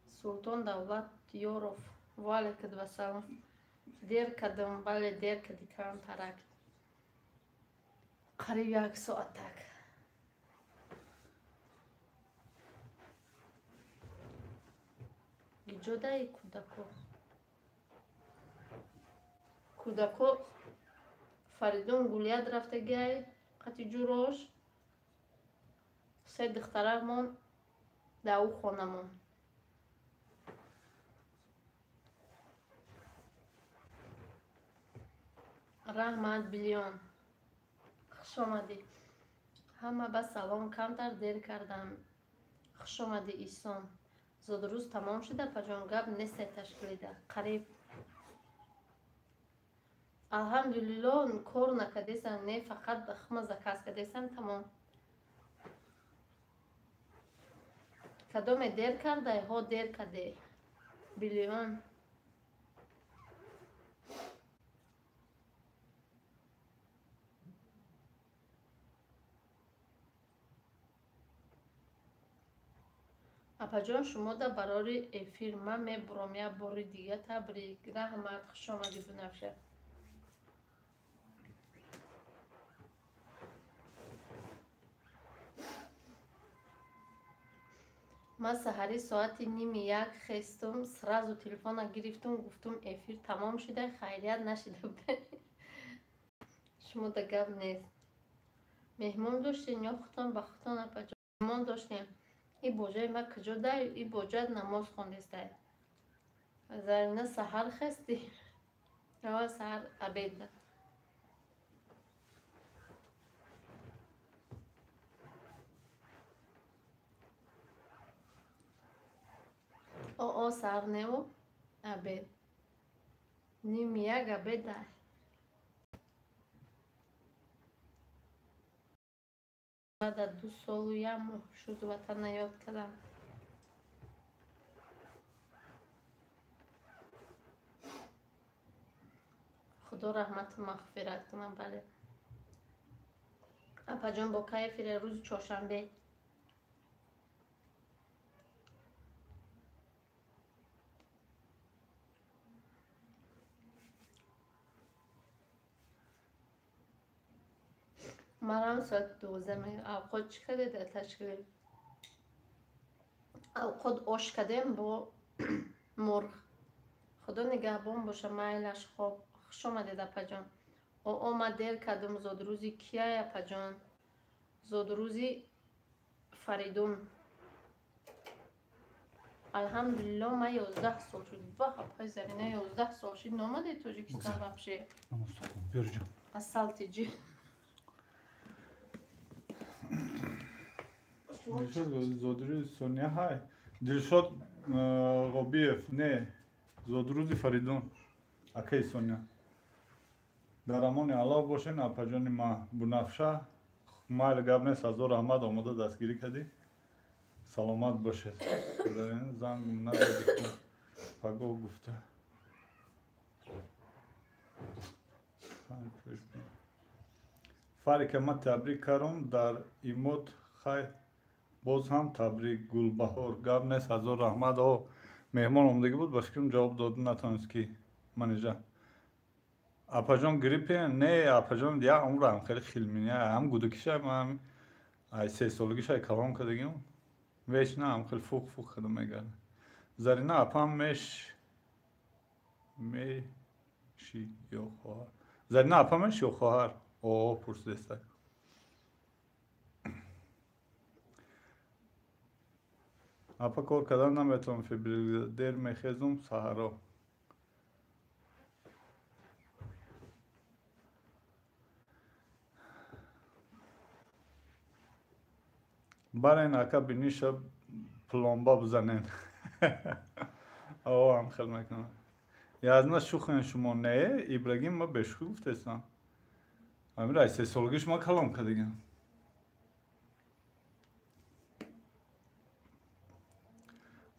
S1: سلطان دولت یوروف واله کد و سلام دیر کدم بله دیر کدی کم ترک قریب 1 ساعت تک جدای کودکو فریدون گولیت رفته گای قطی جوروش 3 دخترمون در او خونمون رحمت بیلیون خوش آمدی همه به سلام کمتر دیر کردم خوش آمدی ایسان زود روز تمام شده پجان گب نیست تشکیلیده قریب الحمدلله کار نکردیسم نه فقط دخمه زکاس کردیسم تمام کدام دیر کرده ها دیر کرده بیلیون اپا جان شما دا برای افیر من میبرم یک بار دیگه تبریک رحمت خوش آمدی بنفشه من سحری ساعت نیم یک خستم سرازو تلفن گرفتم گفتم افیر تمام شده خیریت نشده بوده شما دا گپ نیست مهمون داشتین یا خودتان با خودتان اپا جان مهمون داشتیم ای بوجه ما کجا ده ای بوجه نماز خوندسته زرینه سحر خستی یا سحر عبید ده او سحر نیو عبید نیم یک عبید ده بعد 2 سال و یک ماه شد وطن یاد کردم خدا رحمت و مغفرت کنم بله اپا جان با کیف روز چهارشنبه مرام ساعت 12 میگه اوقات چی کرده در تشکیل اوقات آش کردیم با مرغ خدا نگهبان باشه میلش خوب خوش آمدید اپا جان آمد دیر کردم زاد روزی کیه اپا جان زاد روزی فریدون الحمدلله من 11 سال شد با اپای زرینه 11 سال شد نامده تاجیکستان بخشه
S2: بیار
S1: از سالتی جی
S2: زودروز سونیا های دلشاد غابیف نه زودروزی فریدون اکی سونیا در امان الله باشین اپا جان ما بنفشه مایل گبنه سازور احمد آماده دستگیری کردی سلامت باشید زنگ ندادی پگاه گفته فاری که من تبریک کردم در ایموت خیر باز هم تبریک گلبهار گپ نیست هزار رحمت ها مهمان اومدگی بود با فکرم جواب داده نتونست که منیجا اپا جان گریپی نه اپا جان یا عمر هم خیلی خیلمینی هم گودکیش هم ای 3 سالگیش های کلام کردگیم ویش نه هم خیلی فوق فوق خدا میگرد زرینه اپا هم میشی یا خواهر زرینه اپا میشی یا خواهر اوه پرسیسته اپا کار کردن نمیتونم فبریل میخیزم سهرا برای این اکا بینیش پلomba بزنین اوه هم خیلی میکنم یا از نه شوخین شما نه ابراهیم ما بشخی گفتستم امیر ای 3 سالگیش ما کلام کردیم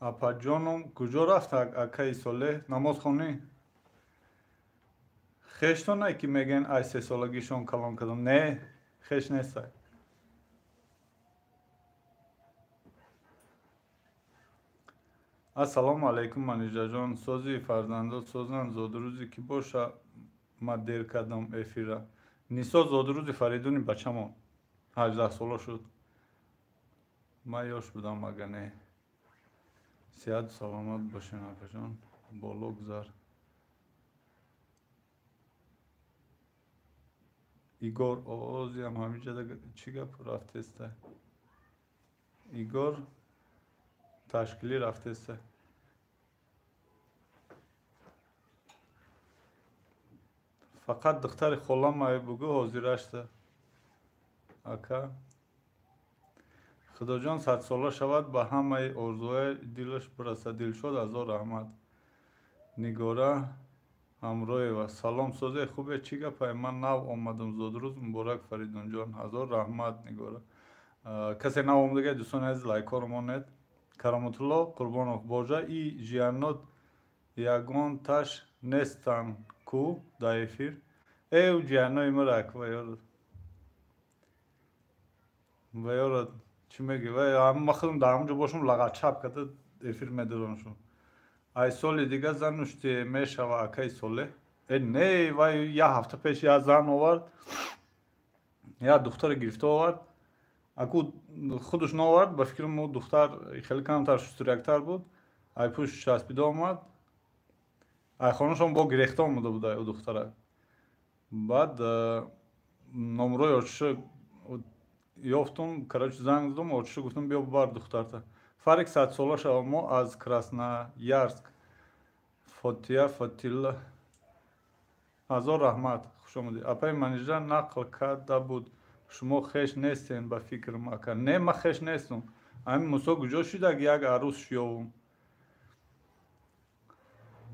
S2: اپا جانم کجا رفت اکای ساله نماز خونی خش تو نه که میگن ای 3 سالگیشون کلام کردم نه خش نیست السلام علیکم منیجا جان سوزی فرزندات سوزن زادروزی که باشه ما دیر کردم افیره نیسا زادروزی فریدونی بچمون 18 ساله شد ما یاش بودم مگه نه صحت سلامت باشین اپا جان بالا گذار ایگور آوازی هم همینجا چی گپ رفته است ایگور تشکیلی رفته است فقط دختر خالم مای بگو حاضرش ده اکا خدا جان 100 ساله شود به همه آرزوهای دلش برسه دلشاد هزار رحمت نگاره Амроева. Салом Созе, хубе чӣ гапай? Ман нав омадам. Зодрӯз муборак Фаридунҷон. Ҳазор раҳмат нигора. Касе нав омадага дӯстони азиз лайкҳоро монед. Караматулло Қурбонов. Божа и ҷиянот ягон таш нестанд ку дар эфир. Эу ҷиянои марак ва ёро чӣ меги? Ма худам дар ҳамонҷо бошам лагачаб карда эфир медароншум. Ай соли дига зан нушти мешава акаи соле. Не, вай я ҳафта пеш я зан овард. Я духтаро гирифта овард. Аку худаш наовард, ба фикрам ӯ духтар хеле камтар шустуряктар буд. Ай пӯш часпида омад. Ай хонашон бо гирехта омада буд ӯ духтара. Баъд номрои очиша ёфтум, карачи занг задам, очиша гуфтам биё бибар духтарта. Фарик 100 солаша мо аз Красноярск. Фотия Фатилла. Ҳазор раҳмат. Хуш омадед. Апаи менеҷер нақл карда буд. Шумо хеш нестен ба фикр мака. Не, ма хеш нестам. Ҳамин Мусо куҷо шудаг як арӯз ёвум.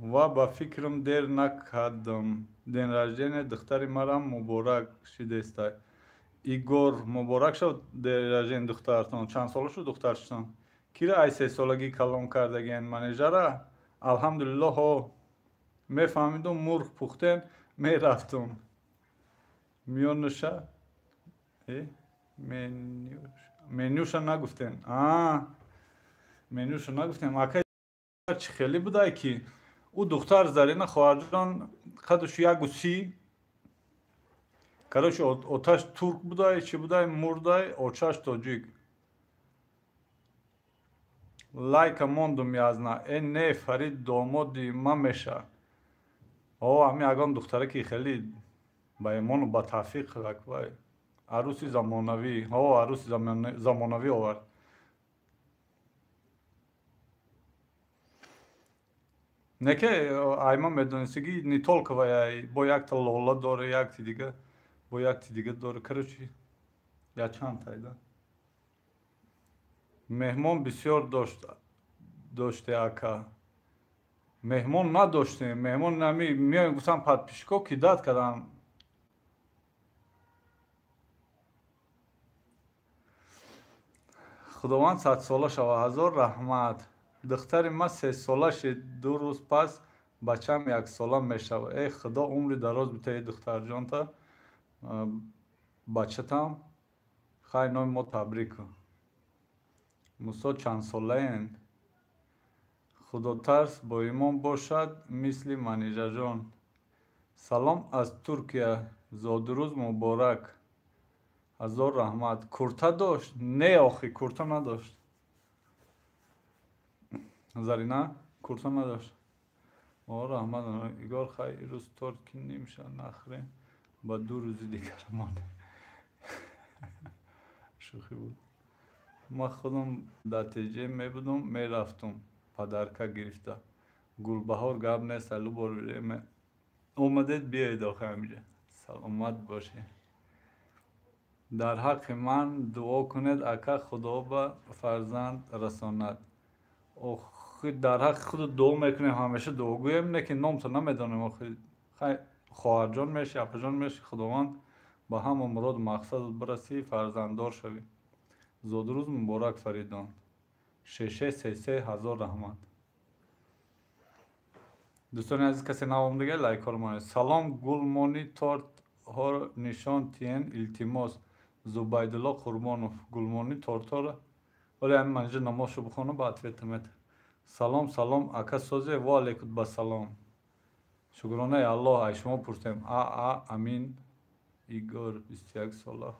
S2: Ва ба фикрам дер накардам. Ден раждения духтари марам муборак шидестай. Игор муборак шуд ден раждения духтартон. Чанд сола шуд духтарштон? Кира ай 3 солагӣ калом кардагиен менеҷера? Алҳамдулиллоҳ ҳо мефаҳмидум мурғ пухтен мерафтум. Миёнуша менюша нагуфтен. Менюша нагуфтем. Акай чӣ хеле будай ки ӯ духтар Зарина хоҳарҷон қадуш 130. Короче оташ турк будай, чӣ будай, мурдай, очаш тоҷик. Лайка мондум язна. Не Фарид домоди ма меша. Ҳамин ягон духтара ки хеле ба эмону ба тавфиқ вай. Арӯси замонавӣ. Арӯси замонавӣ овард. Неке айма медонистагӣ не толка вай бо якта лола дора, якти дига бо якти дига дора. Короче я чанд тайда. Меҳмон бисёр доште ака. Меҳмон надоштем. Меҳмон нами миёем гуфтам подписчикҳо кидат кардам. Худованд 100 сола шава. Ҳазор раҳмат. Духтари ма 3 солаши 2 рӯз пас бачам 1 сола мешава. Худо умри дароз битаи духтарҷонта. Бачатам хай номи мо табрик. Мусо чанд солаен? Худотарс бо имон бошад мисли менеҷерҷон. Салом аз Туркия. Зодрӯз муборак. Ҳазор раҳмат. Курта дошт? Не охи курта надошт. Зарина курта надошт. Раҳмат. Игор хай рӯз торт ки нимша нахре ба 2 рӯзи дигар монde. Шӯхӣ буд. Ма худам дар теҷе мебудам, мерафтум падарка гирифта. Гулбаҳор гап нест. Любор омадед биёед охир ҳамиҷа. Саломат бошед. Дар ҳаққи ман дуо кунед ака худо ба фарзанд расонад. Дар ҳаққи худат дуо мекунем, ҳамеша дуогӯем, не ки номто намедонем. хоҳарҷон меши, апаҷон меши. Худованд ба ҳама муроду мақсадат бирасӣ, фарзанддор шавӣ. Зодрӯз муборак Фаридон. 6633 ҳазор раҳмат. дӯстони азиз, касе нав омадага лайкҳоро монед. Салом гулмони тортҳо нишон тиен илтимос. Зубайдулло Қурбонов. Гулмони тортҳоро оле ҳамин менеҷер намозшо бихона ба ответа мета. Салом салом ака созе. Ва алейкум басалом. Шукронаи Аллоҳ. Ай шумо пурсем. Амин Игор 21 сола.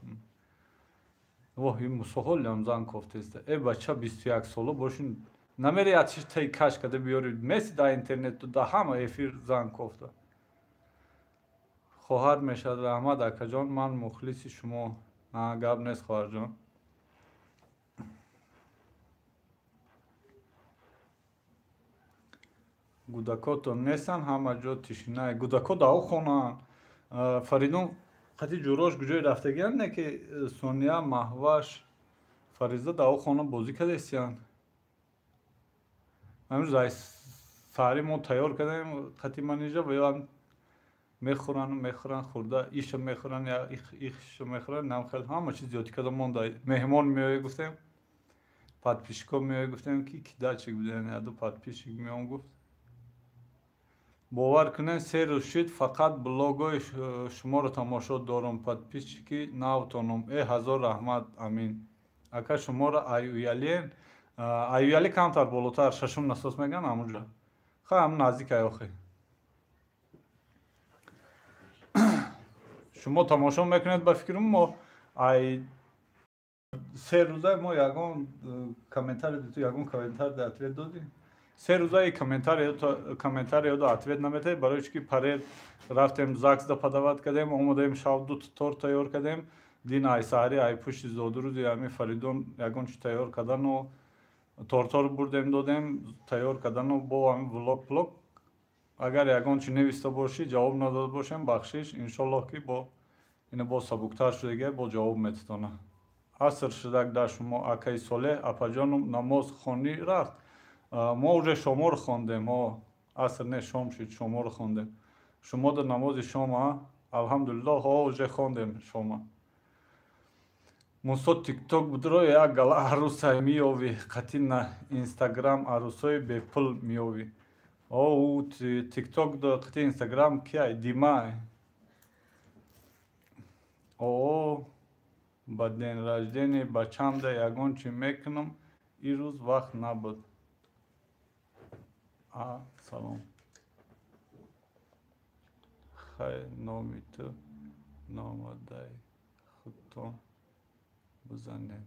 S2: این مسحول هم زن کافته است. بچه 21 ساله باشین نمیری اتش تای کش کده بیارید مثل در اینترنت تو در همه افیر زن کافته. خواهر میشد رحمت اکا جان من مخلصی شما. گب نیست خواهر جان. گودکات هم نیستن همه جا تشینه. گودکات داو خونن. فریدون خطی جوراش کجای رفتگیان نه که سونیا محوش فریزه داو خانه بازی کرده استیان. امروز رئیس ساری ما تیار کردیم خطی منیجا و یا мехӯран хӯрда иша мехӯран я иша мехӯран нам хел ҳама чиз зиёд када монда меҳмон меоя гуфтем подписчикҳо меоя гуфтем ки кидачик биден яду подписчик меом гуфт бовар кунед 3 рӯз шуд фақат блогои шуморо тамошо дорам подписчики навтонам ҳазор раҳмат амин ака шуморо аюялен аюялӣ камтар болотар шашум насос меган амуҷа ха ам наздик аёхе шумо тамошо мекунед ба фикрим мо ай 3 рӯза мо ягон комментарий диту ягон комментарий ответ додим 3 рӯзаи комментариёдо ответ наметаҳед барои чунки паред рафтем загс да падават кардем омодаем шав 2 торт тайёр кардем дин ай саҳари ай пушти зодурӯзи ами фаридон ягон чи тайёр кардану торторо бурдем додем тайёр кардану бо ами влог агар ягон чи невиста бошӣ ҷавоб надода бошем бахшиш иншоллоҳ ки бо ина бо сабуктар шудагия бо ҷавоб метитона аср шудак дар шумо акаи солеҳ апаҷоном намоз хонӣ рафт мо уже шоморо хондем аср не шом шуд шоморо хондем шумо дар намози шома алҳамдулиллоҳ уже хондем шома мусо тикток будро як гала арусай миёвӣ қатъи на инстаграм арусои бепул миёвӣ тикток до қатъи инстаграм киай димай ба ден раждени бачамда ягон чи мекунам ирӯз вақт набуд салом хай номи ту номадай худтон бизанед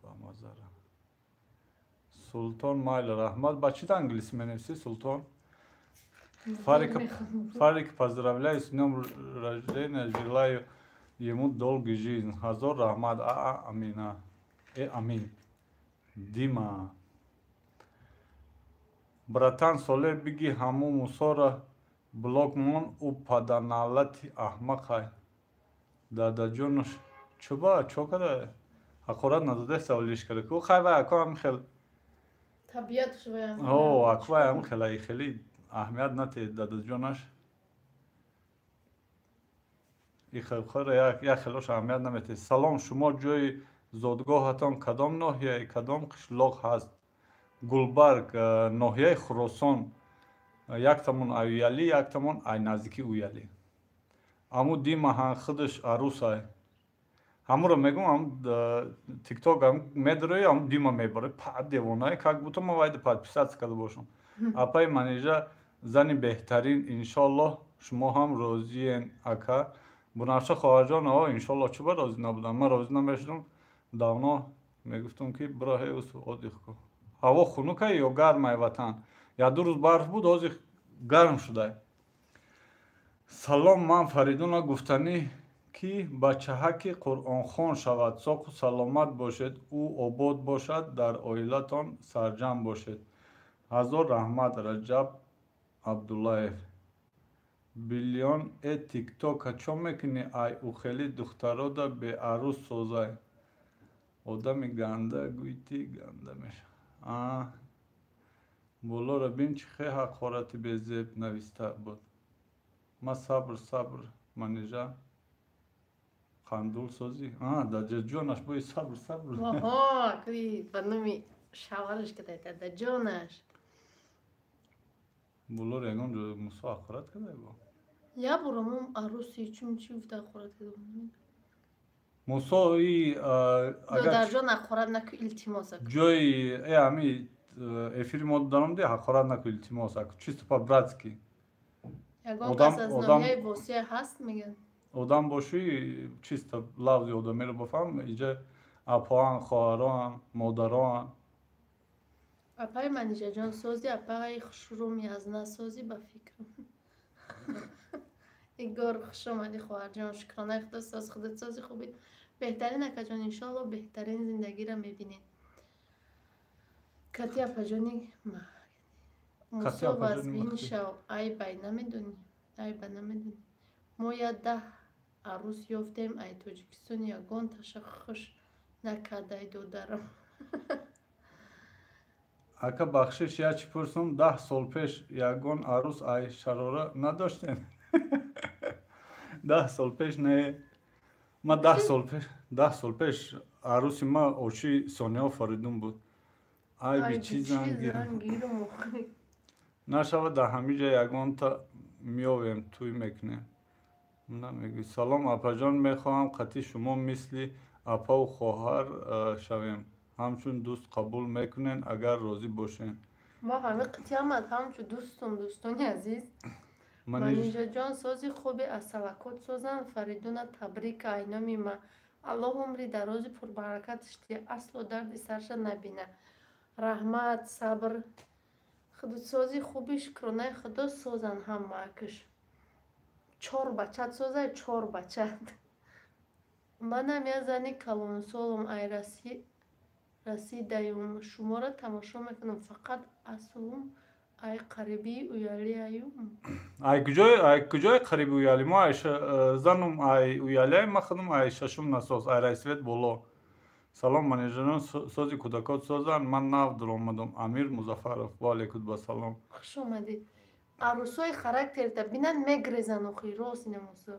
S2: бамазара султон майли раҳмат ба чида англиси менависӣ султон фарик поздравляю с днём рождения желаю ему долгий жизнь ҳазор раҳмат амина амин дима братан солеҳ биги ҳамун мусора блок мон ӯ паданалати аҳмақай дадаҷонаш чӯба чокада ҳақорат надода саволиш кара ку хайвай ако ам хел
S1: табиатш вая
S2: аквай ам хелай хели аҳамият нате дадаҷонаш ихелхора як хелош аҳамият намете салом шумо ҷои зодгоҳатон кадом ноҳияи кадом қишлоқ ҳаст гулбарг ноҳияи хуросон яктамон аюялӣ яктамон ай наздики уялӣ аму дима худаш арусай ҳамуро мегӯм ам тикток ам медарои ам дима мебаре девонае как будто ма вайда подписаться карда бошам апай манежа зани беҳтарин иншоллоҳ шумо ҳам розиен ака бунафша хоҳарҷон иншоллоҳ чӯба розӣ набудам ман розӣ намешудам давно мегуфтам ки биро ҳевус отдих кун ҳаво хунукай ё гармай ватан як ду рӯз барф буд ҳозир гарм шудай салом ман фаридуна гуфтанӣ ки бачаҳаки қуръонхон шавад соқу саломат бошед ӯ обод бошад дар оилатон сарҷам бошед ҳазор раҳмат раҷаб абдуллаев билён тиктока чо мекунӣ ай ӯ хели духтарода беарус созай одами ганда гӯйти ганда меша болора бин чи хе ҳақорати безеб нависта буд ма сабр манежа қандул созӣ дадаҷонаш бои сабр
S1: ба номи шавараш кадай дадаҷонаш
S2: болор ягон ҷо мусо ҳақорат кадай бо
S1: я борамон аруси чум чи гуфта ҳақорат кадам
S2: мусои
S1: дадаҷон ҳақорат наку илтимос
S2: ҷои ами эфири мо даром де ҳақорат наку илтимос чисто по-братски
S1: ягон кас аз ноҳияи восия ҳаст меган
S2: одам бошӣ чисто лавзи одамеро бофам иҷа апоан хоҳароан модароан
S1: апай манижаҷон созӣ апай хушрӯми аз насозӣ ба фикрам игор хушомадӣ хоҳарҷон шукронаи худо соз худат сози хуби беҳтарин акаҷон иншоллоҳ беҳтарин зиндагиро мебинед кати апаҷони мусо вазбин шав айба намедонӣ мо я 10 арус ёфтем ай тоҷикистон ягон ташаххуш накардай додарам
S2: ака бахшиш я чӣ пурсум 10 сол пеш ягон арӯс ай шарора надоштем 10 сол пеш не ма 10 сол пеш арӯси ма очи Сониҳо Фаридун буд ай бичи зангирум нашавад дар ҳами ҷо ягонта меовем тӯй мекунем намегӯй салом апаҷон мехоҳам қатъи шумо мисли апаву хоҳар шавем ҳамчун дӯст қабул мекунем агар розӣ бошем
S1: ва ҳами қитиамат ҳамчу дӯстони азиз манижаҷон сози хуби аз салакот созанд Фаридуна табрика айноми ма аллоҳ умри дарози пурбаракатш диҳ аслу дарди сарша набина раҳмат сабр худсози хуби шукронаи худо созанд ҳамаакш 4 бачат созай 4 бачат манам я зани калонсолум ай расидаюм шуморо тамошо мекунам фақат асулум ай қарибии уялиаюм
S2: ай куҷои қариби уяли мо занум ай уялиай ма худум ай шашум насос ай раисвет боло салом манежаҷон сози кӯдакот созанд ман нав дуромадам Амир Музаффаров ва алайкум салом
S1: хуш омадед арӯсои характерта бинан мегрезан охи рост инамусо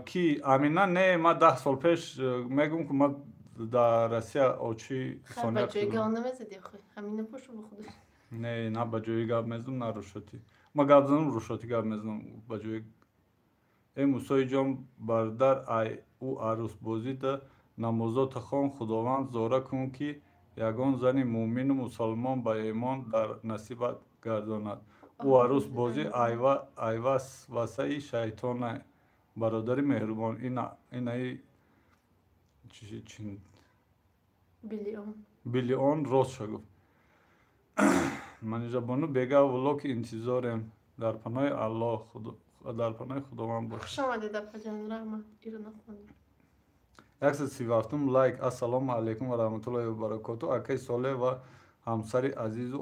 S2: ки Амина не ма 10 сол пеш мегум ки ма дар Россия очи Сониҳо
S1: баҷои гап намезади охи ҳамина пошу ба худаш
S2: не ба ҷои гап мезанам на рӯшотӣ ма гап занам рӯшотӣ гап мезанам ба ҷои мусои ҷон бардар ай ӯ арӯсбозида намозота хон худованд зора кун ки ягон зани муъмину мусалмон ба эмон дар насибат гардонад ӯ арӯсбозӣ айвасвасаи шайтона бародари меҳрубон инаи билион рост ша гуфт манижабону бега влоки интизорем дар паноҳи аллоҳ дар паноҳи худованд бош
S1: хуш омадед апаҷон раҳмат иро нахондам
S2: 137 лайк ассалому алайкум ва раҳматуллоҳи ва баракоту акаи солеҳ ва ҳамсари азизу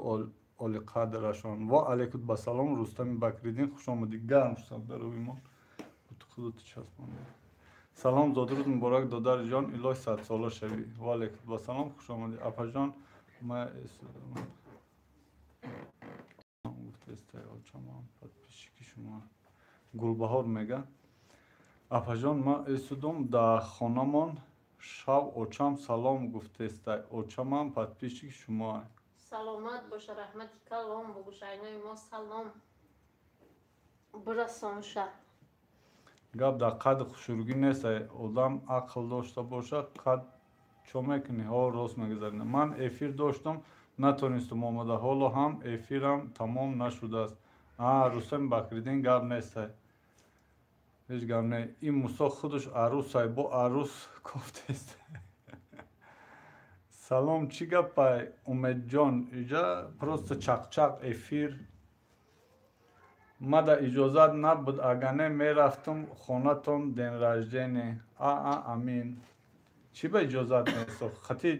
S2: олиқадрашон ва алайкум басалом Рустами Бакриддин хуш омадед гарм шудам дар рӯи худот часпон салом зодирӯз муборак додарҷон илоҳи садсола шавӣ ва алайкум басалом хуш омадед апаҷон ма гулбаҳор мега апаҷон ма эсудум дар хонамон шав очам салом гуфтестай очамам подписчик шумо
S1: саломат боша раҳмати калом бо гӯшаинои мо салом бирасонша
S2: гап дар қадр хушургӣ нест одам ақл дошта бошад қад чо мекунӣ ҳо рост мегузарӣ ман эфир доштам натонистум омада ҳоло ҳам эфирам тамом нашудааст Рустами Бакриддин гап нестай ҳеҷ гап не ин мусо худаш арӯсай бо арӯс кофтест салом чӣ гапай умедҷон иҷа просто чақчақ эфир ма да иҷозат набуд агане мерафтум хонатон денраждение амин чӣ ба иҷозат нест хати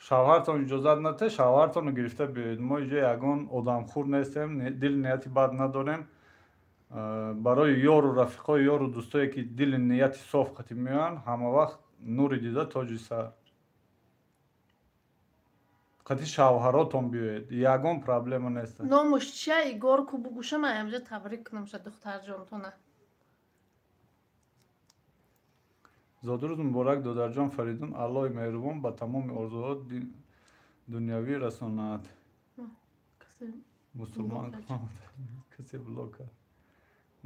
S2: шавҳартон иҷозат надоад шавҳартонро гирифта биёед мо иҷо ягон одамхӯр нестем дили нияти бад надорем барои ёру рафиқои ёру дӯстое ки дили нияти соф қати меоянд ҳама вақт нури дида тоҷи сар қати шавҳаротон биёед ягон проблема нест
S1: номуш чия игорку бугӯшама амҷа табрик кунамша духтарҷонтона
S2: зодирӯз муборак додарҷон Фаридун аллоҳи меҳрубон ба тамоми орзуҳои дунявӣ расонад мусулмон касе блок кард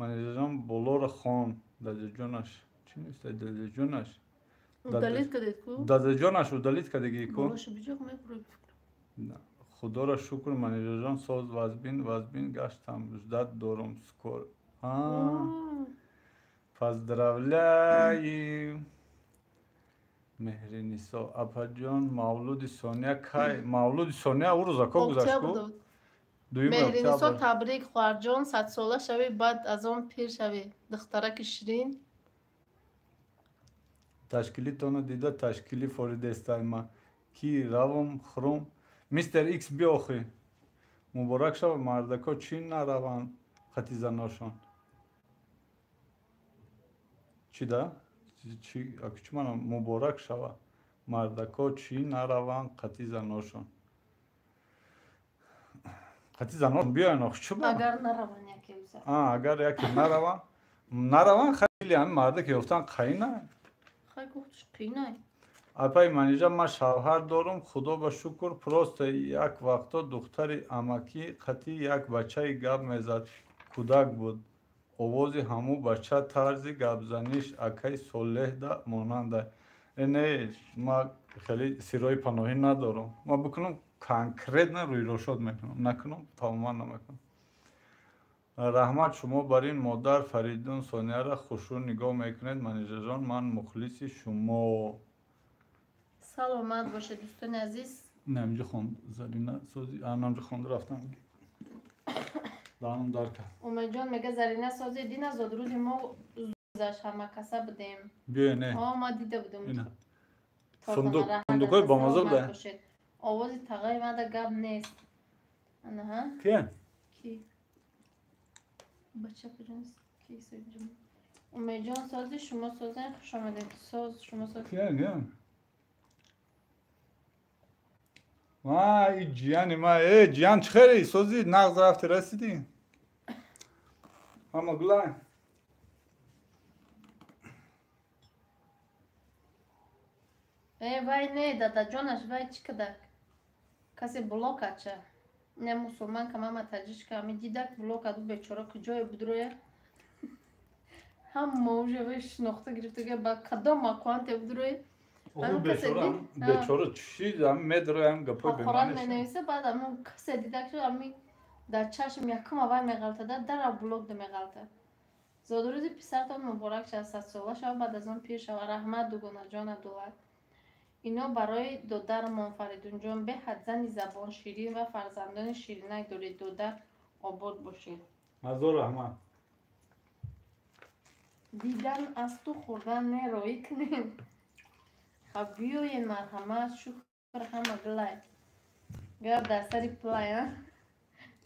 S2: манежаҷон болора хон дадаҷонаш чӣ невиста дадаҷонаш
S1: удалит кадед ку
S2: дадаҷонаш удалит кадагӣ ку
S1: болоша биҷоқ мепурад
S2: худоро шукр манежаҷон соз вазбин гаштам ждат дорум скор поздравляем меҳринисо апаҷон мавлуди сония кай мавлуди сония ӯ рӯза ко гузаштку
S1: меҳринисо табрик хоҳарҷон садсола шавӣ баъд аз он пир шавӣ духтараки ширин
S2: ташкилитону дида ташкили форидестай ма ки равум хурум мистер икс биохӣ муборак шава мардако чӣ нараванд қати заношон чида чӣ мана муборак шава мардако чӣ нараванд қати заношон خطی زنان بیاین آخ چه با
S1: اگر نروان یکی بزن
S2: اگر یکی نروان خیلی هم مرده که گفتن قی نه
S1: خیلی گفتش قینای
S2: اپای من اینجا من شوهر دارم خدا به شکر پروست یک وقتا دختر امکی خطی یک بچه گپ میزد کودک بود آواز همو بچه طرزی گپ زنیش اکی صلح ده ماننده نه ما خیلی سیرای پناهی ندارم ما بکنم کنکرت نه روی روشاد میکنم نکنم تماما نمیکنم رحمت شما بر این مادر فریدون سونیا را خوشرو نگاه میکنید منیجر جان من مخلص شما
S1: سلامت باشه دوستان عزیز
S2: نمیجا خوند زرینه سازی نمیجا خوند رفتم دانم دار کرد
S1: امید جان میگه زرینه سازی دی نزاد روزی ما زش همه کسا بدیم
S2: بیا نه
S1: ما دیده بودیم
S2: اینه
S1: فندق
S2: های با مزه بوده
S1: آواز تقای مده گب نیست نه ها
S2: کیه؟
S1: کی بچه پرنس کی سویجم امید جان سازی شما سازین خوش آمدید ساز شما ساز
S2: کیه نه وای جیانی ما ای جیان چخیری سازی نغز رفتی رسیدی اما گلای
S1: ای وای نه دادا جانش وای چی کدک کسی بلوک اچه نه مسلمان که ماما تجیش که همی دیدک بلوک ادو بیچاره کجای بود روی هم موجه وش نقطه گرفته که با کدام اکوانت بود روی
S2: او بیچاره چی دم مدر هم گپای
S1: قرآن
S2: بمانش
S1: می نویسه بعد همون کسی دیدک شد همی در چشم یکم اول میغلطه در بلوک ده میغلطه زاد روزی پسرتان مبارک شد 100 ساله شد بعد از اون پیر شد رحمت دوگانه جان عبدالله اینا برای دودرمان فریدون جان به حد زنی زبان شیرین و فرزندان شیرینک دارید دودر آباد باشید
S2: مزار رحمت
S1: دیدن از تو خوردن نه روی کنین خب بیاین مرحمت شکر همه گلای گرد در سری پلای ها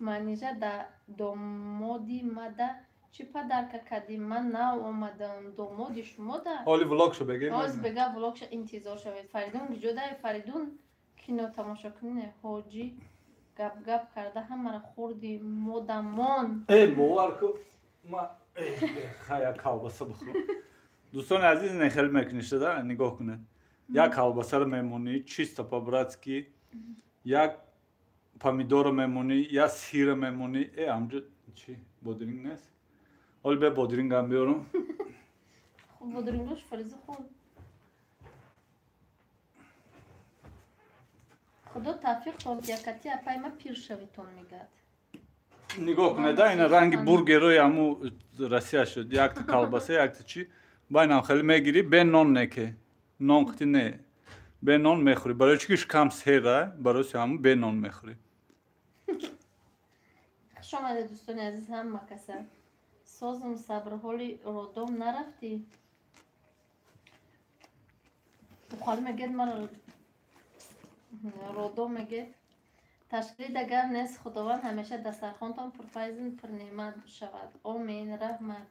S1: منیجه در دامادی مده چی پدر که کدی من نه اومدم دامادی شما ده
S2: حالی ولاگ شو بگیم
S1: آز بگه ولاگ شو انتظار شوید فریدون گجوده فریدون کینو تماشا کنه حاجی گپ گپ کرده همه را خوردی مدمان
S2: ای باور کو ما خیلی کالباسه بخورم دوستان عزیز نخیل میکنیشته ده نگاه کنه یک کالباسه رو میمونی چیستا پابراتسکی یک پامیدور رو میمونی یا سیر رو میمونی ای همجا چی بودرینگ نیست حالی به بودرینگ هم بیارم
S1: خود بودرینگوش فریزه خود خدا توفیق تان یکتی اپای ما پیر شویتون میگد
S2: نگاه کنه ده این رنگ برگر روی همو رسیه شد یک تا کالباسه یک تا چی باین هم خیلی میگیری به نان نکه نان قطی نه به نان میخوری برای چیش کم سیره برای همو به نان میخوری
S1: خوش آمده دوستان عزیز هم مکسه سازم صبر حالی رودم نرفتی خالی میگید من رودم میگید تشکیل دگر نیست خداوند همیشه دسترخوانتان پرفیزن پر نعمت شود آمین رحمت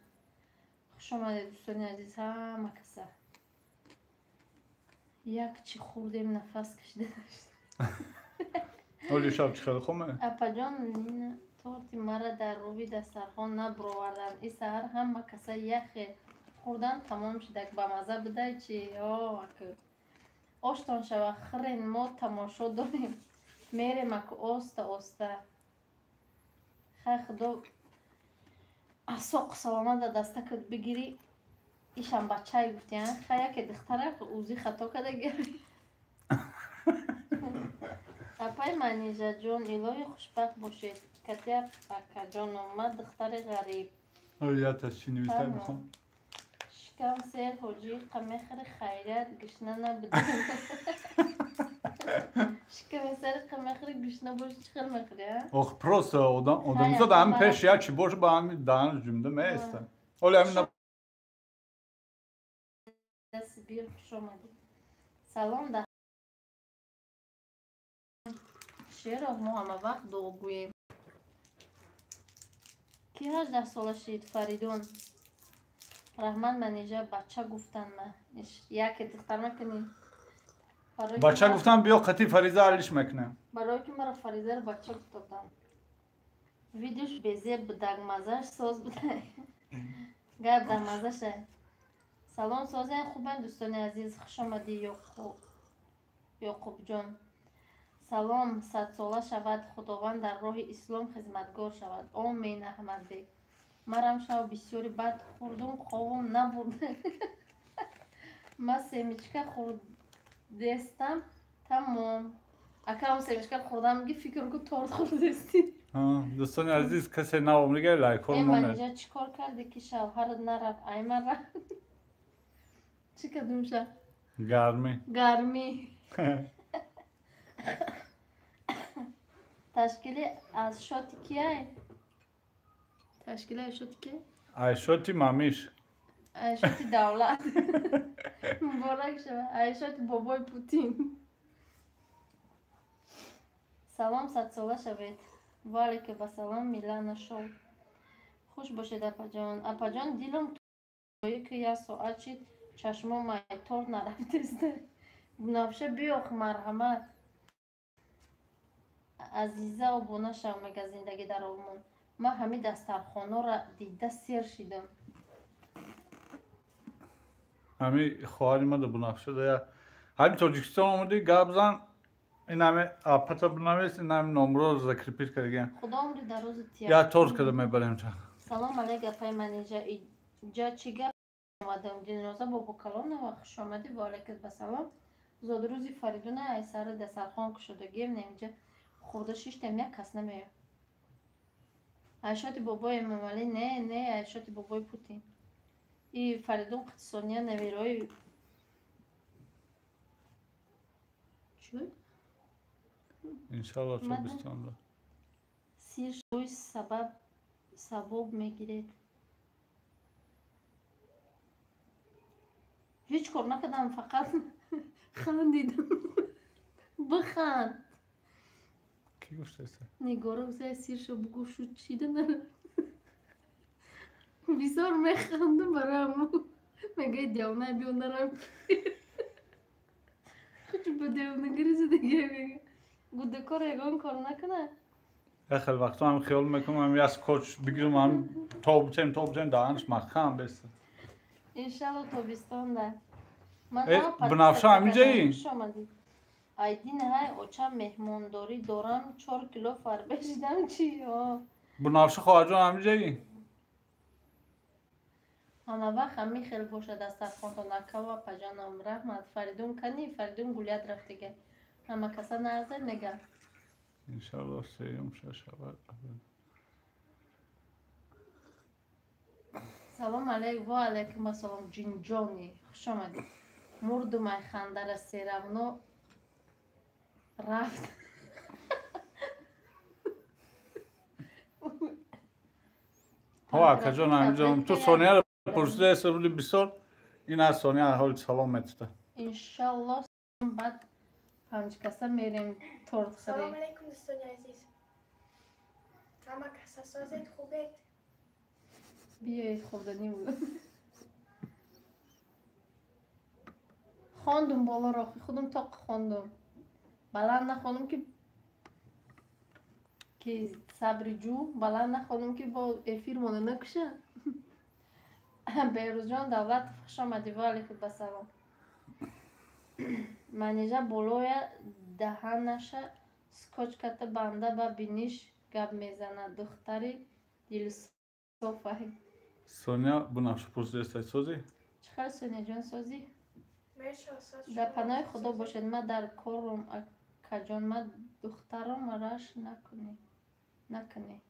S1: خوش آمده دوستان عزیز هم مکسه یک چی خوردیم نفس کشیده داشت
S2: حالی شب چی خیلی خومه
S1: اپا جان تورتی مرا در روی دسترخوان نبروردن این سهر هم کسا یخ خوردن تمام شده که بمزه بده چی آشتان شوه خرین ما تماشا داریم میریم اکو آسته خیلی خدا اصاق سلامت دسته کد بگیری ایشم بچه گفتی خیلی که دختره اوزی خطا کده گیری اپای منیجه جان الهی خوشبخت باشید کتیب اکا جان اومد دختر غریب
S2: حالی یا تا چی نویسته بخون
S1: شکم سیر حجی قمخر خیرت گشنه نبودیم شکم سیر قمخر گشنه باش چخر مخری
S2: آخ پروست آدم زد هم پیش یا چی باشه با همی دهن جمده میسته حالی همین
S1: دست بیر پیش آمدیم سلام ده شیر ما همه وقت دو گوییم کی 18 ساله شید فریدون رحمت منیجه بچه گفتن من یک دختر نکنی
S2: بچه گفتم بیا قطی فریزه حلش میکنه
S1: برای که مرا فریزه رو بچه گفتم ویدیوش بیزی بدگ مزش ساز بوده گرد در مزشه. سلام سازین خوبن دوستان عزیز، خوش آمدی یعقوب جان. سلام، 100 ساله شود خداوند در راه اسلام خدمتگار شود. آمین. احمد بیگ مرم شب بسیاری بد خوردم خوابم نبرده من سمیچکه خوردستم تمام. اکرم سمیچکه خوردم میگه فکر کو تورت خوردستی.
S2: دوستان عزیز کسی نوام دیگه لایک کن
S1: من
S2: مونه
S1: اینجا چیکار کردی که شوهرت نرفت؟ ایمن رفت. چی کردیم شب؟ گرمی تشکیل از شاتی کیه؟ تشکیل از شاتی کیه؟
S2: عیشاتی مامیش
S1: عیشاتی دولت مبارک شد. عیشاتی بابای پوتین. سلام، 100 ساله شوید. ولی که با سلام میلان شو. خوش باشید اپا جان. اپا جان دیلم توی که یه ساعت چید چشمم مایتور نرفتسته. بنافشه بیوخ مرحمت. عزیزه و بونه شو مگه زندگی در آلمان. ما همه دسترخانه را دیده سیر شدم.
S2: همی خواهری ما دو بنافشه ده همین تاجیکستان آمده گاب زن این همه آپتا بنویس این همه نمره رو ذکر پیر کردگیم
S1: خدا عمری در روز
S2: یا تورز کده میبریم چه
S1: سلام علیکم پای من اینجا چی گپ اومدم دینوزا با بکلام و خوش آمدی و علیکم بسلام. زاد روزی فریدونه ای سر دسترخوان کشیدگیم اینجا خورده شیشتم یک کس نمیه. عیشاتی بابای ممالی نه عیشاتی بابای پوتین. این فریدون قدسانیه نویرای چی؟
S2: انشالله تو بستان رو
S1: سیر شوی سبب میگیرید. هیچ کار نکردم فقط خندیدم. بخند.
S2: کی گوشت است؟
S1: نگاره وزای سیر شو بگو شو چیده نره. بسیار میخندم برای همو. میگه دیونه بیون نرم. خیلی با دیونه گریزه دیگه میگه. گوده کار یگان کار نکنه.
S2: خیلی وقتا هم خیال میکنم هم از کوچ بگیرم هم تا بچیم دانش مخم بست
S1: انشالله تابستان ده.
S2: بنافشه همیجایی؟
S1: ایدین های اوچه مهمانداری دارم 4 کیلو فربه شدم چی؟
S2: بنافشه خواهر جان همیجایی؟
S1: همه وقت همی خیلی باشه دسترخوان تا نکه و پجانم رحمت. فریدون کنی فریدون گولیت رفت دیگه همه کسا نرزه نگه
S2: انشالله سیم شود.
S1: سلام علیکم و علیکم السلام جینجانی خوش آمدید. مردم ای خنده را سیرمونو رفت.
S2: ها اکا جان همیجام تو سونیا رو پرسیده است بودی بسیار این از سونیا حال سلام میتده
S1: انشالله بعد 5 کسا میریم تورت
S3: سلام
S1: خریم.
S3: علیکم دوستان عزیز. همه کسا سازید خوبید؟
S1: بیایید خوردنی بود. خواندم بالا را خودم تا خواندم بلند نخوانم که صبر جو بلند نخوانم که با افیر مانه نکشه. بیروز جان دولت خوش آمدی و علیکم بسلام. منیجه بلوی دهنش سکوچ کته بنده با بینیش گب میزنه دختری دیل صوفه.
S2: سونیا بنافشه پرسیده است سازی؟
S1: چخیر سونیا جان سازی؟
S3: مرشا ساز
S1: در پناه خدا باشد من در کارم کجان من دخترم رش نکنی.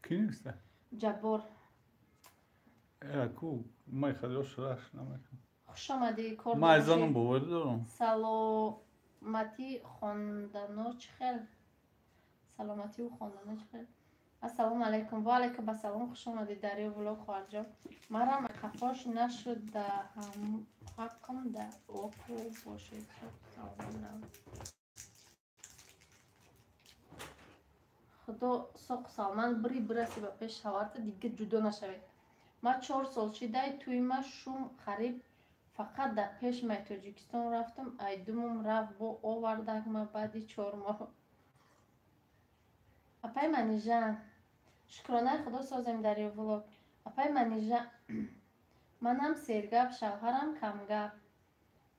S2: کی نیسته؟
S1: جبار
S2: کو ما خیلیش راش نمیکنم
S1: خوش آمدی کار
S2: ما از زنم باور دارم
S1: سلامتی خواندنو چخیر سلامتی و خواندنو چخیر. السلام علیکم و علیکم بسلام خوش آمدی دریا بلوک خواهر جان. مرم خفاش نشد در حقم در اوکو باشید. خدا ساق سالمند برسی به پیش شوارت دیگه جدا نشوید. ما 4 سال شده توی ما شوم خریب فقط در پیش ما تاجیکستان رفتم ایدومم رفت با آوردک ما بعدی 4 ماه. اپای منی جان شکرانه خدا سازم در یه ولوگ اپای منم سرگپ شوهرم کم گپ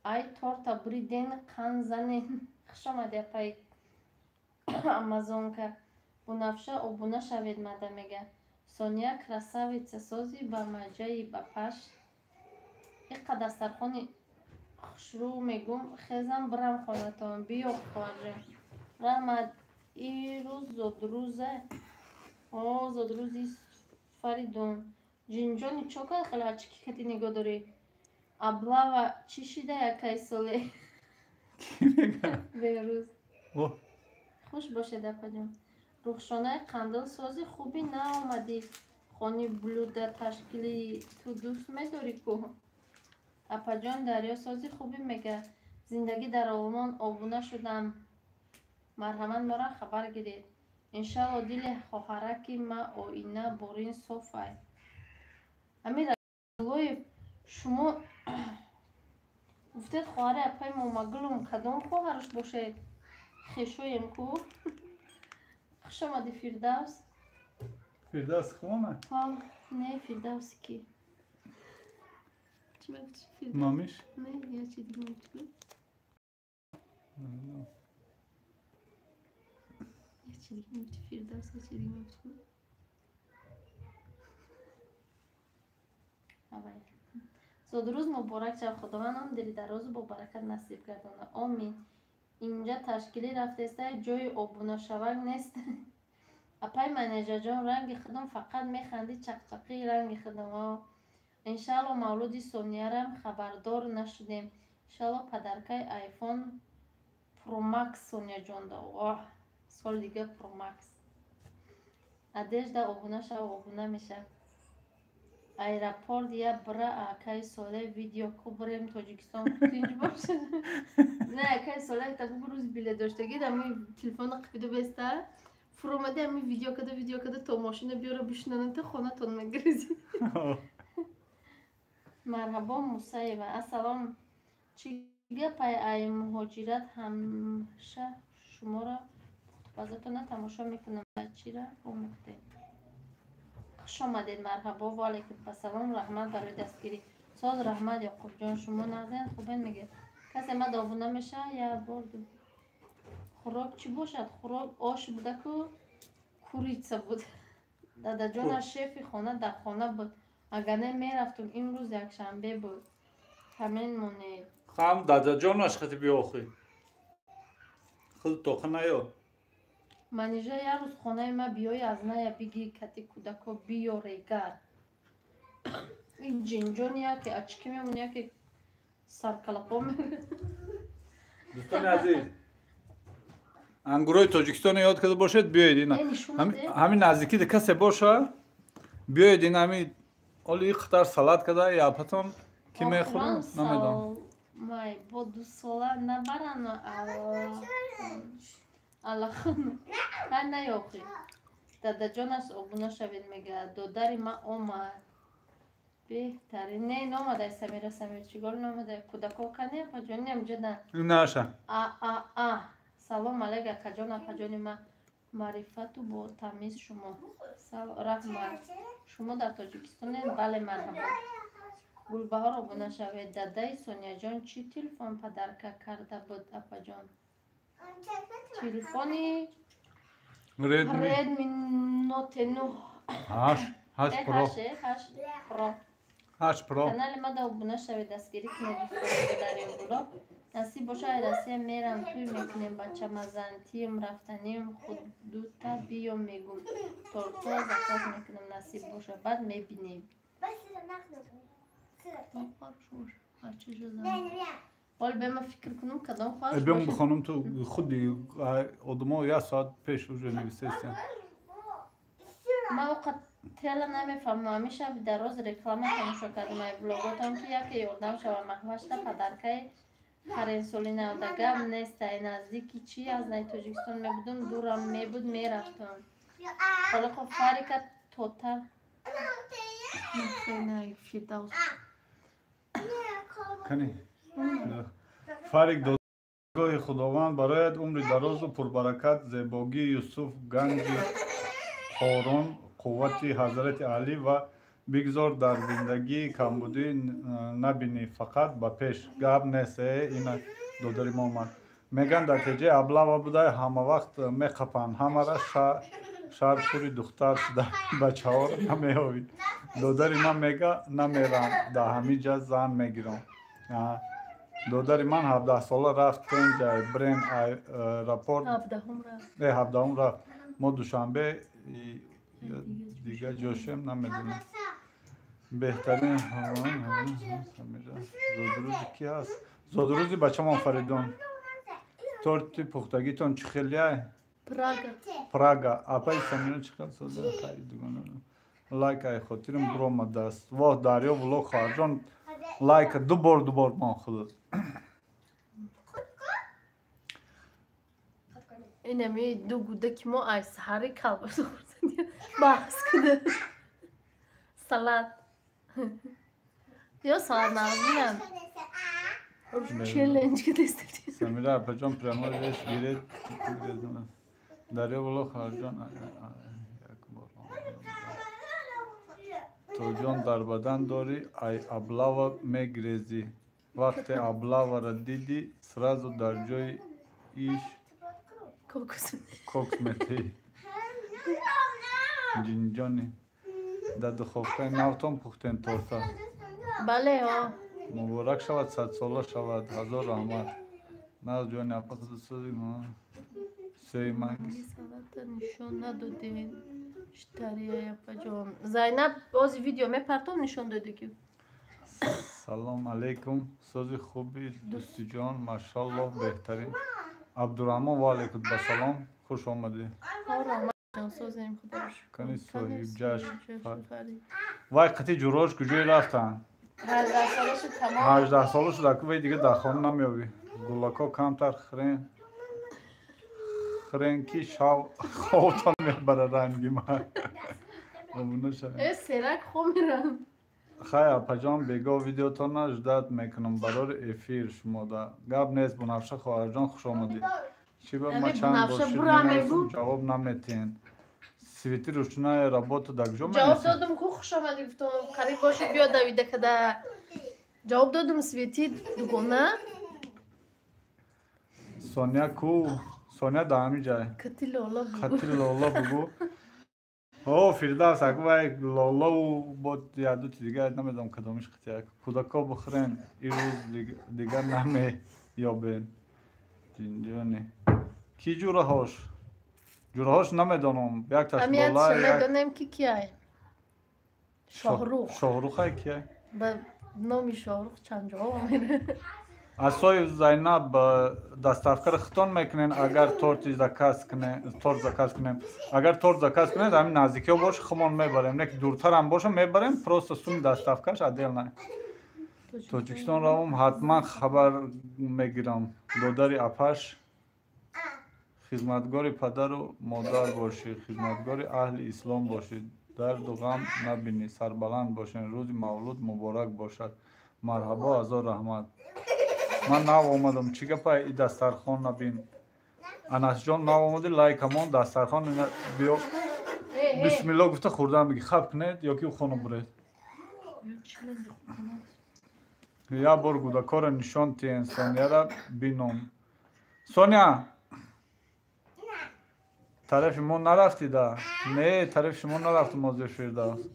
S1: ای تورتا بریدین قن زنین خوش آمده اپای امازون که بنفشه обуна شوید مده میگه سونیا красавица سازی با مجایی با پشت اینقدر دسترخوانی خوشرو میگم خیزم برم خانتان بیو خواهر رحمت ای روز زدروزه زدروزی فریدون جینجانی چوکا خیلی هرچی که کتی نگاه داری ابلا و چی شده یکی ساله بیروز خوش باشه دپا جون روخشانه قندل سازی خوبی نه آمدی خانی بلوده تشکیلی تو دوست میداری که اپا جان دریا سازی خوبی میگه زندگی در آلمان آبونه شدم مرحمت مرا خبر گیرید انشالله دیل خواهرکی ما آینه بارین صوفای امیر لوی شما گفتید خواهر اپای مومگلوم کدام خواهرش باشه خیشویم کو خوش آمدی فردوس
S2: فردوس خونه
S1: ها نه فردوس کی چی میگفتی فردوس
S2: نامیش
S1: نه یا چی دیگه میگفتی یا چی دیگه میگفتی فردوس یا چی دیگه میگفتی زود روز مبارک شب خداوندم دلی دراز با برکت نصیب گردانه آمین اینجا تشکیلی رفته است جای آبونا شوک نیست اپای منیجر جان رنگ خودم فقط میخندی چقچقی رنگ خودم ها انشالله مولودی سونیارم خبردار نشدیم انشالله پدرکای آیفون پرو مکس سونیا جان دا واه سال دیگه پرو مکس ادش دا آبونا شو آبونا میشه ایرپورت یا برا اکای ساله ویدیو کو بریم تاجیکستان کتینج باشه نه اکای ساله تا روز بیله داشتگی دمی تلفن قفیده بسته فرومده همی ویدیو کده تا ماشین بیاره بشننه تا خانه تون مگریزی مرحبا موسیبه السلام چیگه پای ای مهاجرت همشه شما را بازتون تماشا میکنم چی را اومده خوش آمدید مرحبا و علیکم السلام رحمت برای دستگیری ساز رحمت یعقوب جان شما نردین خوبین میگه کسی ما دابونه میشه یا بردو خوراک چی باشد خوراک آش بوده که کوریچه بود دادا جان شیف خانه در خانه بود اگر نه میرفتم این روز یک شنبه بود همین مونه
S2: خام دادا جانش خیلی بیاخی خیلی توخه نیاد
S1: منیجه یه روز خانه ما بیای از نه بگی کتی کودکا بیاره گر این جنجانیه که اچکی میمونه که سرکلپا میره
S2: دوستان عزیز انگورای تاجیکستان یاد کرده باشید بیایید این همین نزدیکی کسی باشه بیایید این همین اولی خطر سلات کرده یا پتون کی میخورن نمیدونم
S1: مای با 2 ساله نبرن الله خون من نیاخی دادا جانش آبونا شوید میگه دادری ما اومد بهتری نه نامده سمیر چیگار نامده کودکا کنه پا جانی هم جدن
S2: نشه
S1: سلام علیکم کجان کجانی ما معرفت و با تمیز شما رحمت شما در تاجیکستان بله مرحبا گلبهار آبونا شوید دادای سونیا جان چی تلفن پدرکه کرده بود اپا جان تلفنی ردمی نوت 9
S2: 8 پرو
S1: کانال ما دا آبونا شوید دستگیری کنید در این بلوگ نصیب باشه ایرسی میرم توی میکنیم بچه مزنتیم رفتنیم خود دوتا بیام میگم تورتا زکاس میکنم نصیب باشه بعد میبینیم حال به ما فکر کنم کدام خواهش
S2: بیام
S1: باشه
S2: بخونم تو خودی آدما یک ساعت پیش وجه نویسته
S1: ما وقت تیلا نمیفهمم همیشه در روز رکلام تماشا کردم ای بلوگاتم که یکی یادم شوه محوشته پدرکای هر انسولی نودگم نیست ای نزدیکی چی از نای تاجیکستان میبودم دورم میبود میرفتم حالا خب فریکت توتر نه فردوس
S2: کنی فارق دادگاه خداوند برایت عمر دراز و پربرکت زیباگی یوسف گنج қуввати ҳазрати алӣ ва бигзор дар зиндагии камбудӣ набинӣ, фақат ба пеш. Гап нест, ина додари мо омад. Меган натиҷаи аблава будай ҳамавақт меқапанд. Ҳамара шарпури духтар шуда бачаҳоро намеёвӣ. Додари ман мега намерам, дар ҳамин ҷа зан мегирам. دوداری من 17 ساله رفت اینجا برین راپورت 17 رفت ما دوشنبه دیگه جوشم نمیدونم بهترین زودروزی کی هست زودروزی بچه ما فریدون تورتی پختگیتون چی خیلیه پراگا اپای سمیرون چی خیلی سوزه خیلی لایک ای خاطرم برام دست واه دریو بلو خارجان لایک دو بار ما خود
S1: اینمی دو گوده که ما ای سحری کلبش خوردن بحث کده سلات یا سلات نازمینم چلنج که دستیدیم
S2: سمیره اپجان پرمار ریش گیرید دریا بلو خارجان تو جان در بدن داری ای ابلاو میگریزی وقتی ابلاو را دیدی سرازو در جای ایش کوکس میتی جینجانی در دخوفه نوتون پختن تورتا
S1: بله ها
S2: مبارک شود 100 ساله شود هزار رحمت نه جانی اپا خود سوزی ما سی مانگی
S1: نشون ندادین اشتریه اپا جان زینب بازی ویدیو میپرتون نشون داده که
S2: سلام علیکم سوزی خوبی دوستی جان ماشاءالله بهترین عبدالرحمن و علیکم بسلام خوش آمدی
S1: رحمت جان سوزیم خدا رو شکر
S2: کنی صاحب جشن وای قطعی جوراش کجای رفتن
S1: 18 سالش تمام
S2: 18 سالش در که دیگه در خانه نمیابی گلکا کمتر خرین کی شاو خوتان میبره رنگی من
S1: سرک خو میرم
S2: خیلی اپجان بگو ویدیو تا نجدت میکنم برای افیر شما دا گب نیست بنفشه خواهر جان خوش آمدید چی با ما چند باشید جواب نمیتین سویتی روشنای رابط در کجا میرسید
S1: جواب دادم که خوش آمدید گفتم قریب باشید بیا دویده کده جواب دادم سویتی دوگونه
S2: سونیا کو سونیا دامی جای
S1: کتی
S2: لالا بگو او فردوس اگه لالا و با یادت دیگه نمیدونم کدومش قطعه کودکا بخورن این روز دیگر نمی یابین جنجانی کی جوره هاش نمیدونم یک تاش
S1: امیت
S2: بالا
S1: نمیدونم کی کیه
S2: شاهروخ های کیه
S1: به نامی شاهروخ چند جواب میره
S2: اسای زینب دستافکر ختون میکنین اگر تورت زکاس کنین اگر تورت زکاس کنین همین نزدیکی باشه خمون میبریم نه که دورتر هم باشه میبریم پروست سوم دستافکرش عدل نه توجیکستان را هم حتما خبر میگیرم دوداری اپاش خدمتگار پدر و مادر باشید خدمتگار اهل اسلام باشید درد و غم نبینی سربلند باشین روز مولود مبارک باشد مرحبا هزار رحمت من ناو آمدم چی گپه ای دسترخوان نبین انس جان ناو آمده لایک همون دسترخوان بیا بسم الله گفته خوردن بگی خب کنید یا که خانم برید یا بار گودکار نشان تین سونیا را بینم سونیا طرف ما نرفتی دا نه طرف شما نرفتم موضوع فردوس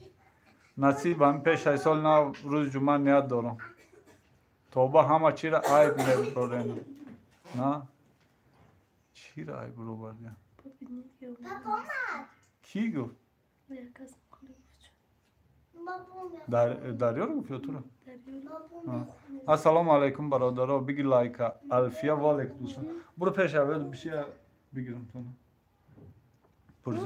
S2: نصیب هم پیش ای سال نه روز جمعه نیاد دارم توبه همه چی را عیب میبرین نه چی را عیب رو بردیم کی گفت دریا رو گفت یا تو را السلام علیکم برادرها بگی لایکا الفیا و علیکم دوستان برو پیش اول بشی بگیرم تو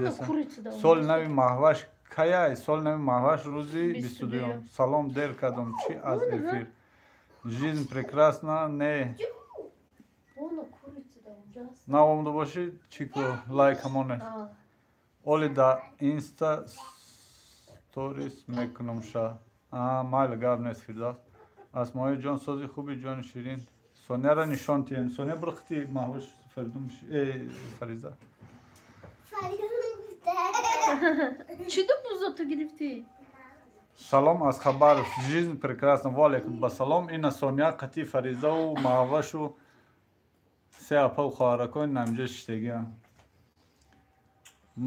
S2: سال نوی ماهوش کیا سال نوی ماهوش روزی 22 سلام دیر کردم چی از افیر жизнь прекрасна не навомда боши чико лайк ҳамоне оли да инста сторис мекунам ша майли гап нест фирдавс асмои ҷон сози хуби ҷони ширин сонияро нишон тиҳен сония бурхти маҳвуш фаридум фариза
S1: چی دو بوزاتو گرفتی؟
S2: سلام از خبر жизнь прекрасна валейкум ба салом ина сония қати фариза у маҳвашу се апа у хоҳаракои намҷа шиштагиам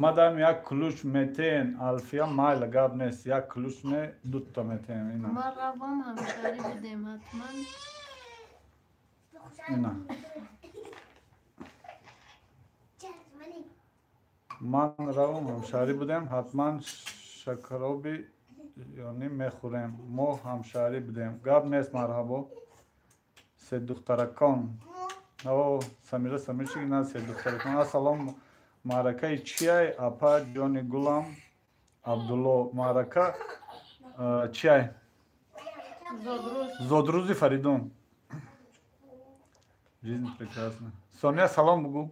S2: мадам як клуч метен алфия майла гап нест як клуч не дута метен ина
S1: ما روام همشاری بودیم حتما
S2: ина ман равам ҳамшарӣ будем ҳатман шакароби ёни мехӯрем мо ҳамшарӣ будем гап нест марҳабо се духтаракон самира самирчигина се духтаракон ассалом маъракаи чиай апа ҷони гулам абдулло маърака чиай зодрӯзи фаридун жизнь прекрасна сония салом бугӯ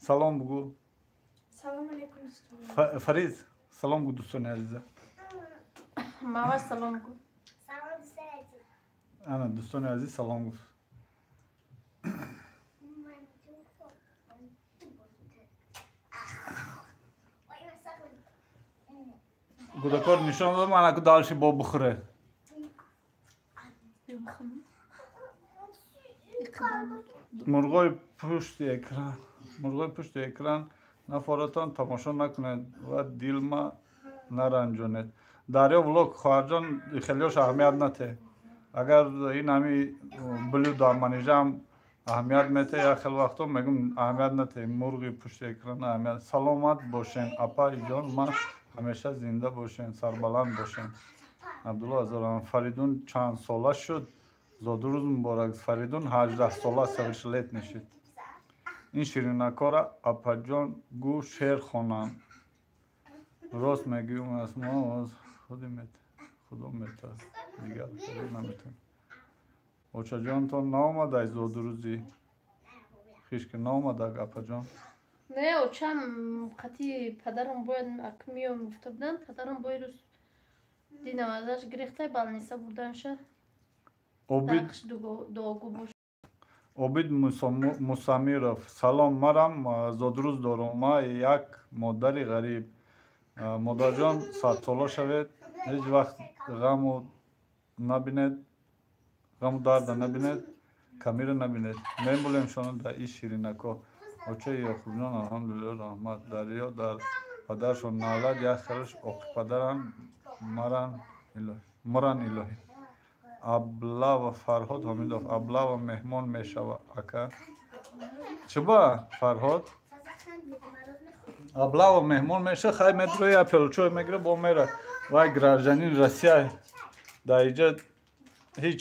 S2: салом бугӯ
S3: Salam alaikum.
S2: фариз салом гӯ дӯстони азиза
S1: ماواش سلام کو
S3: Salam Said.
S2: ана дӯстони азиз салом гуфт гудакор нишон дод манаку далши бо бихӯре мурғои пушти экран нафоратон тамошо накунед ва дилма наранҷонед дарё влог хоҳарҷон хелиёш аҳамият нате агар ин ҳами блюдо манижаам аҳамият мете я хел вақто мегум аҳамият нате мурғи пушти экран аҳамият саломат бошен апаи ҷон ма ҳамеша зинда бошен сарбаланд бошен абдулло азорам фаридун чанд сола шуд зодрӯз муборак фаридун 18 сола совершилетний шуд ин ширинакора апаҷон гӯ шеър хонанд рост мегӯям аз мо худо метад дигар наметавонам очаҷонтон наомадай зодрӯзи хишки наомадак апаҷон
S1: نه اوچم قطی پدرم باید اکمیو مفته بودن پدرم باید روز دیدم ازش گریخته بلنیسه بودنشه
S2: обид
S1: دقش دوگو باشه
S2: обид мусамиров салом марам зодрӯз дорум ма як модари ғариб модарҷон садсола шавед ҳеҷ вақт ғаму набинед ғаму дарда набинед камира набинед мебулем шонода ин ширинако очаи ёқубҷон алҳамдулилло раҳмат дарё дар падаршон навлад як хелаш оқипадаранд маран илоҳӣ аблава фарҳод ҳомидов аблава меҳмон мешава ака чӣ ба фарҳод аблава меҳмон меша хай метрои апелчой мегира бо мера вай гражданин россия дар иҷа ҳеҷ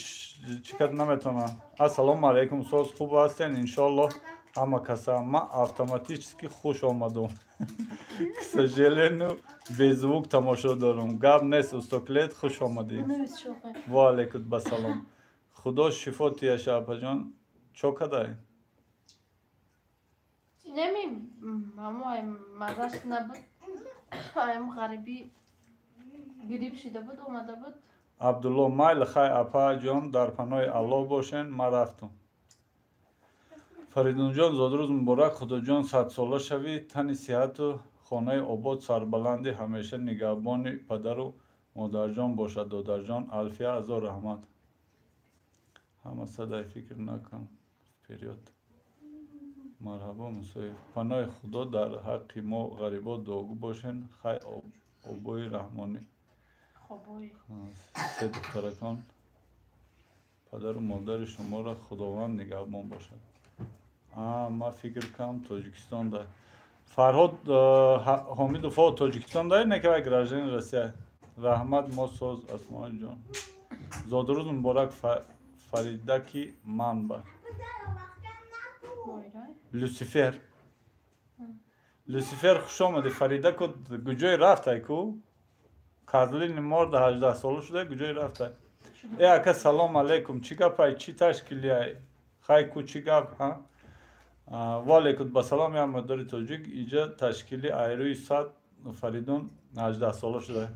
S2: чикар наметавонам ассалому алайкум соз хуб ҳастен иншоаллоҳ ҳама каса ман автоматически хуш омадам к сожалению беззвук тамошо дорум гап нест устоклет хуш омадед
S1: نویس شوخه
S2: ва алейкум басалом худо шифо тияша апаҷон чо кадай
S1: نمیم اما مزش نبود ایم غریبی گریب شده بود اومده بود
S2: абдулло майли хай апаҷон дар паноҳи аллоҳ бошен ман рафтум фаридунҷон зодрӯз муборак худоҷон садсола шавӣ тани сиҳату хонаи обод сарбаланди ҳамеша нигаҳбони падару модарҷон бошад додарҷон алфия азор раҳмат ҳама садай фикр накун вперёд марҳабо мусоиф паноҳи худо дар ҳаққи мо ғарибо дуогӯ бошен хай обои раҳмонӣ
S1: خوابوی
S2: се духтаракон падару модари шуморо худованд нигаҳбон бошад ман фикр кам тоҷикистонда фарҳод ҳомидов тоҷикистонда некавай гражданин россия раҳмат мо соз асмоиҷон зодрӯз муборак фаридаки манба люсифер люсифер хуш омадӣ фаридаку куҷое рафтай ку козлини морда 18 сола шуда куҷое рафтай ака салом алейкум чӣ гапай чӣ ташкилияй хай ку чӣ гап ва алейкум басалом я модари тоҷик иҷа ташкили айрӯи сад фаридун 18 сола шуда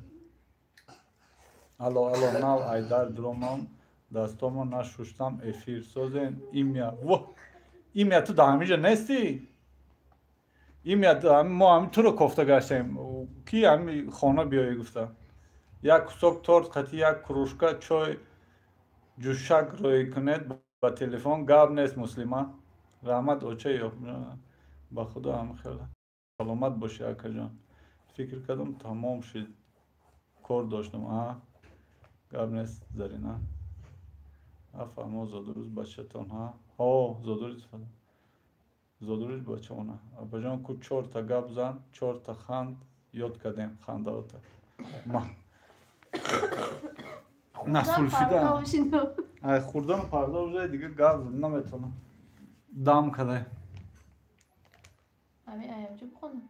S2: алло нав айдар дромам дастомо нашуштам эфир созен имя ту дар ҳамиҷа нестӣ این میاد ما هم تو رو کوفته گشتیم کی هم خانه بیایی گفته یک کسک تورت قطی یک کروشکا چای جوشک روی کنید با تلفن گاب نیست مسلمان رحمت اوچه یا با خدا هم خیلی سلامت باشه اکا جان فکر کردم تمام شد کار داشتم گاب نیست زرینا افهمو زادروز بچه‌تان زادروز بچه اونا ابا جان کو 4 تا گاب زن 4 تا خند یاد کردیم خنده اوتا ما نسولفیدم خوردن پرده بزای دیگه گاب نمیتونم دام کده
S1: همین ایامجا بخونم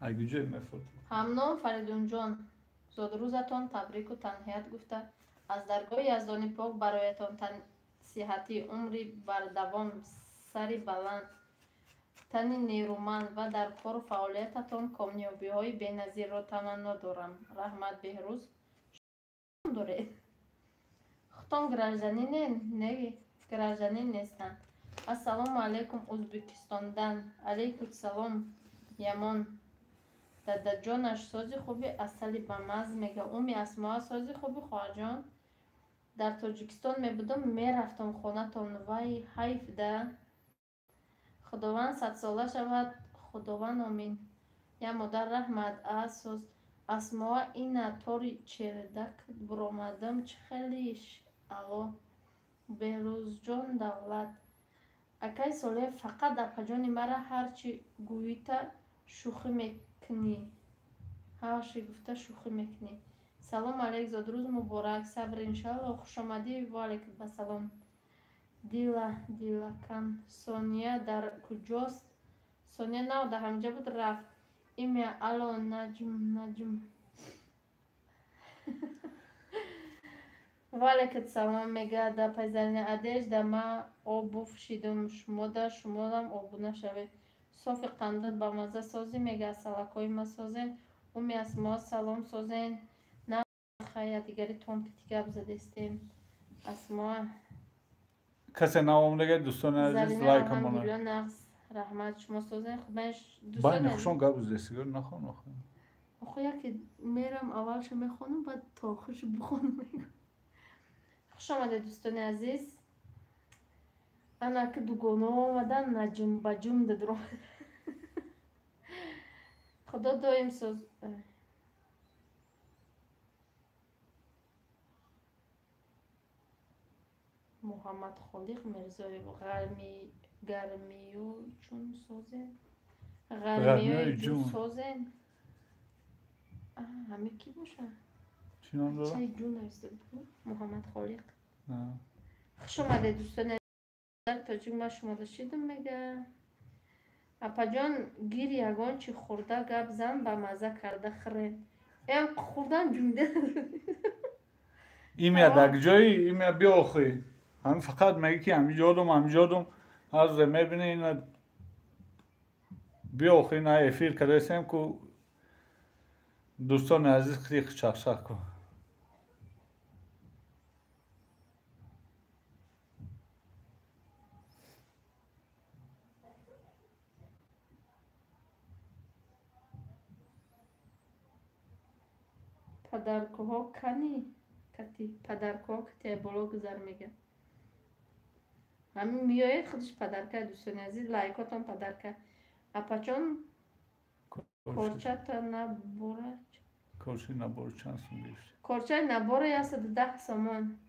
S2: اگه جای میفرد
S1: همنام فریدون جان زادروزتان تبریک و تنهیت گفته از درگاه یزدانی پاک برایتان صحتی عمری بردوام سری بلند تنی نیرومند و در کار و فعالیتتان کامیابی های بینظیر را تمنا دارم رحمت بهروز دارید خودتان گражданин نیستند السلام علیکم ازبکستاندن علیکم السلام یمان دادا جانش سازی خوبی اصلی به مز میگه اومی اسما سازی خوبی خواهر جان در تاجیکستان میبودم میرفتم خانه تان وای حیف ده خداوند 100 ساله شود خداوند آمین یا مادر رحمت اساس اسما این طوری چردک برآمدم چه خیلیش الو بهروز جان دولت اکای ساله فقط اپا جان مرا هرچی گوییتا شوخی میکنی هرچی گفته شوخی میکنی سلام علیک زادروز مبارک صبر انشالله خوش آمدی و علیکم بسلام دیلا کن سونیا در کجاست سونیا نو در همجا بود رفت ایمیا الو نجم و علیکم سلام میگه در پیزرین ادیش در ما آبوف شیدم شما در شما هم آبونه شوید صافی قندت با مزه سازی میگه سلکای ما سازین اومی از ما سلام سازین نه خیلی دیگری تون که دیگه بزدستیم از ما
S2: کسی نوام دیگه دوستان عزیز لایک هم
S1: بانه رحمت شما سازین خب منش
S2: باید نخشون گاب زدستیگر نخون
S1: آخه یکی میرم اولش میخونم بعد تا آخرش بخونم خوش آمده دوستان عزیز انا که دوگانه آمدن نجم بجم دادرم خدا دایم ساز محمد خالق مرزای گرمیو چون سازن گرمیو جون سازن همه کی باشه
S2: چی نام داره؟
S1: چه جون هست محمد خالق خوش آمده دوستان تاجیک ما شما داشتیدم میگه اپا جان گیر یگان چی خورده گب زن با مزه کرده خره این خوردن جونده
S2: این میاد اگه جایی این میاد بیا آخی همین فقط میگه که همین جادم از میبینه این بیا آخی نه افیر کرده سیم که دوستان عزیز خیلی چخشخ کن
S1: پدرکوها کتی پدرکوها کتی بالا گذر میگه همین میاید خودش پدرکه دوستان عزیز لایکاتون پدرکه اپاچون کورچه نبوره
S2: کورچه نبوره چند سون گیشت
S1: کورچه نبوره یا 110 سامان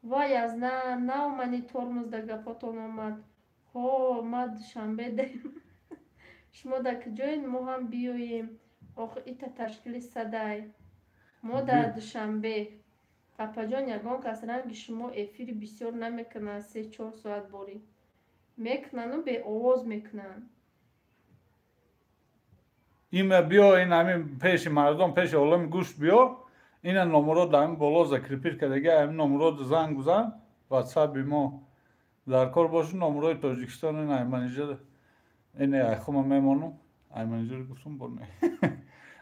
S1: وای از نه اومنی ترمز در گپاتون اومد ما شنبه داریم شما در کجایین ما هم بیاییم آخه ایتا تشکیل صدای ما در دوشنبه پاپا جان یگان کس رنگ شما افیر بسیار نمیکنن 3-4 ساعت باری میکنن و به آواز میکنن
S2: این بیا این همین پیش مردم پیش عالم گوشت بیا این نمرات همین بالا زکریپیر که دیگه همین نمرات زنگ بزن واتساپ ما در کار باشه نمرات تاجیکستان این ایمانیجر این ایخوم میمانم ایمانیجر گفتم برنه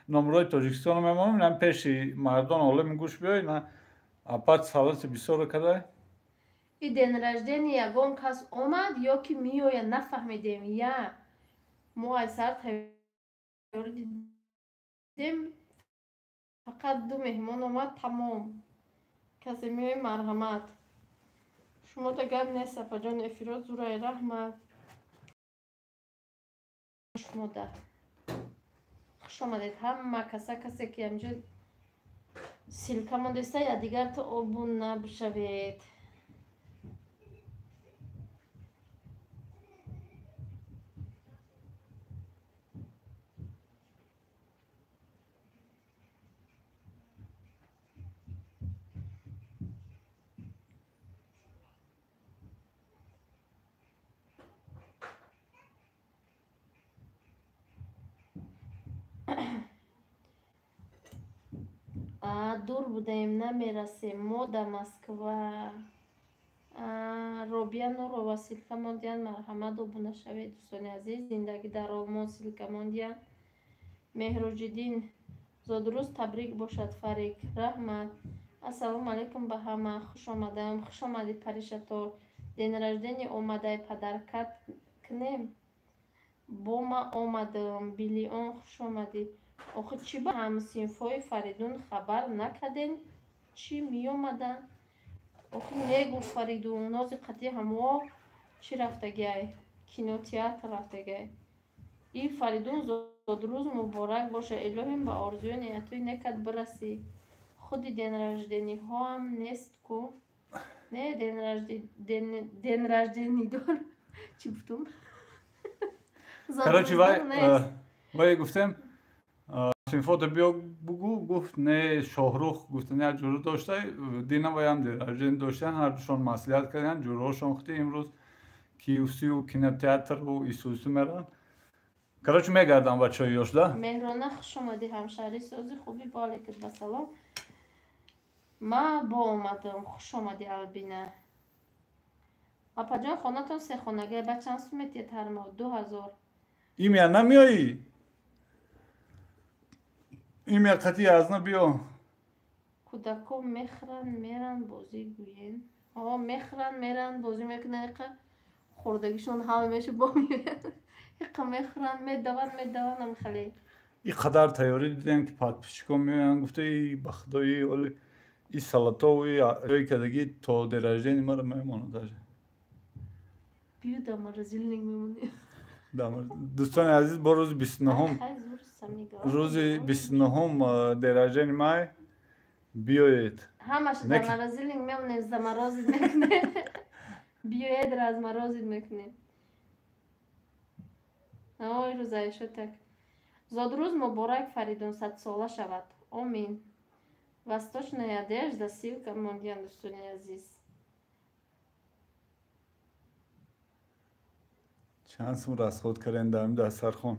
S2: نمرات تاجیکستان میمانم این پیش مردم عالم گوشت بیا این اپات سالت بسیار کده
S1: این دن رجدنی یگان کس آمد یا که میآید نفهمیدیم یا ما از سر تیاری دیدیم فقط دو مهمان آمد تمام کسی میای مرحمت شما تا گب نیست سپا جان افیراد زورای رحمت شما در خوش آمدید همه کسی که همجا سیلکه ماندسته یا دیگر تا آبون نبشوید دور بودیم نمیرسیم ما در مسکو روبیا نورو و سیلکه ماندیان مرحمت و بونه شوید دوستان عزیز زندگی در آلمان سیلکه ماندیان مهروجدین زادروز تبریک باشد فریق رحمت السلام علیکم به همه خوش آمدم خوش آمدید پریشتو دن رجدنی اومده پدرکت کنیم با ما آمدم بیلیون خوش آمدید آخه چی با هم سینفای فریدون خبر نکردین چی می اومدن آخه نگو فریدون ناز قطعی هموا چی رفته گای کینو تیاتر رفته گای این فریدون زادروز مبارک باشه الهیم به آرزوی نیتوی نکد برسی خودی دن رجدنی ها هم نیست کو نه دن رجدنی دار چی بودم
S2: کراچی وای گفتم سینفوت بیا بگو گفت نه شاهروخ گفت نه جورو داشته دینا ویم در داشتن هر دوشان مسئولیت کردن جوروشان خودی امروز کیوسی و کینوتئاتر و ایسوسی میرن کراچی میگردم بچه های یاشده
S1: مهرانه خوش آمدی همشهری سازی خوبی باله کد به سلام ما با اومدم خوش آمدی البینه اپا جان خانتون سه خانگه بچه هست میتید هر ماه 2000
S2: ایمیا نمیایی ایمیا قطعی از نبیا
S1: کودکو میخرن میرن بازی گوین آقا میخرن میرن بازی میکنن خوردگیشون همه میشه با میرن یقا میخرن میدون هم خیلی
S2: این قدر تیاری دیدن که پاد پیشکو میان گفته ای بخدایی ولی این سلاتا و این کدگی تا درجه نیمه رو میماند
S1: بیو دم رزیل نمیمونی
S2: دوستان عزیز با روز 29 روز 29 درجه نیمه بیایید
S1: همش در مرازیل میمونه از مرازید میکنه بیایید را از مرازید میکنه آی روزای شتک زادروز مبارک فریدون 100 ساله شود آمین Восточная одежда, силка мондиан دوستان عزیز
S2: چند سوم رسخود کردن داریم در سرخون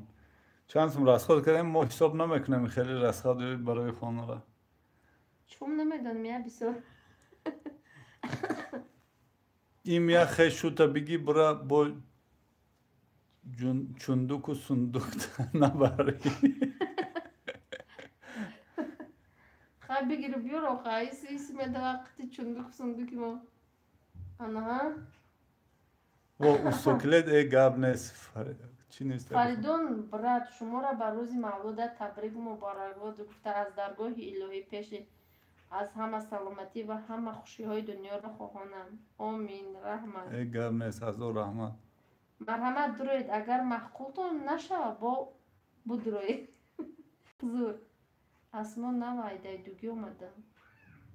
S2: چند سوم رسخود کردن ما حساب نمیکنم خیلی رسخود برای خانه را
S1: چون نمیدونم یا بسیار
S2: این میا خیلی شوتا بگی برا با چندوک و صندوق نبری
S1: خواهی بگیر بیار آخه ایسی میده وقتی چندوک صندوقی ما آنها
S2: و اوستوکلت ای گاب نیست چی نیست
S1: فریدون برات شما را بر روز مولودت تبریک مبارک باد گفته از درگاه الهی پیش از همه سلامتی و همه خوشی های دنیا را خواهانم آمین رحمت
S2: ای گاب نیست از او رحمت
S1: مرحمت دروید اگر محقولتون نشه با بدروید زور اسما نوایده دوگی اومدم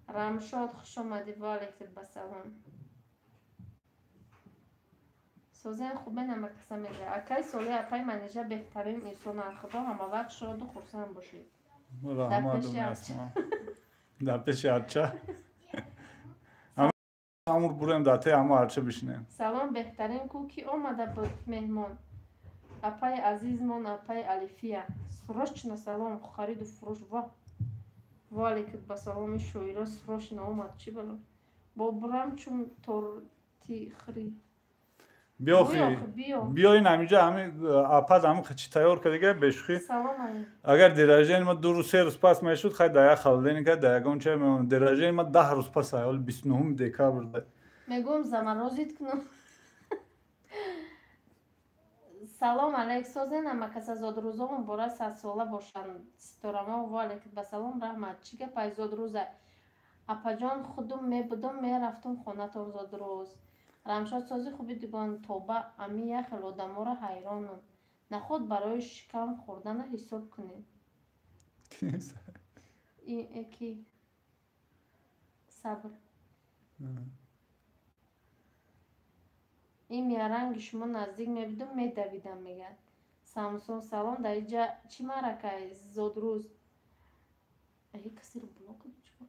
S1: رمشاد خوش آمدی والکتر بسلام سوزن خوبه نمک قسم میگه اکای سالی اپای منیجه بهترین انسان خدا همه وقت شاد و خورسان باشید
S2: رحمت و اسما در پیش هرچه همون بریم داته همه هرچه بشینیم
S1: سلام بهترین کوکی آمده بود مهمان اپای عزیزمون اپای الفیه سروشنا سلام خرید و فروش والی که با سلامی شویرا سروشنا اومد چی بلو با برام چون تورتی خری
S2: بیا خی بیا این همیجا همین اپاد همین خچی تیار کرده بشخی
S1: سلام علیکم
S2: اگر درجه ما 2 روز 3 روز پس میشد خیلی دایا خالدین که دایگون چه درجه ما 10 روز پس اول 29 دکبر
S1: میگم زمرازیت کنم. سلام علیک سازن اما کس از زاد روزامون برای 100 ساله باشن ستارما و والکت به سلام رحمت چی که پای زاد روزه اپا جان خودم میبودم میرفتم خونه تا زاد روز رمشاد سازی خوبی دیگان توبه امی یک آدم را حیرانم نخود برای شکم خوردن حساب کنیم این اکی صبر این میارنگ شما نزدیک میبودم میدویدم میگه سامسون سلام در اینجا چی مرکه زود روز ای کسی رو بلاک کنی چکار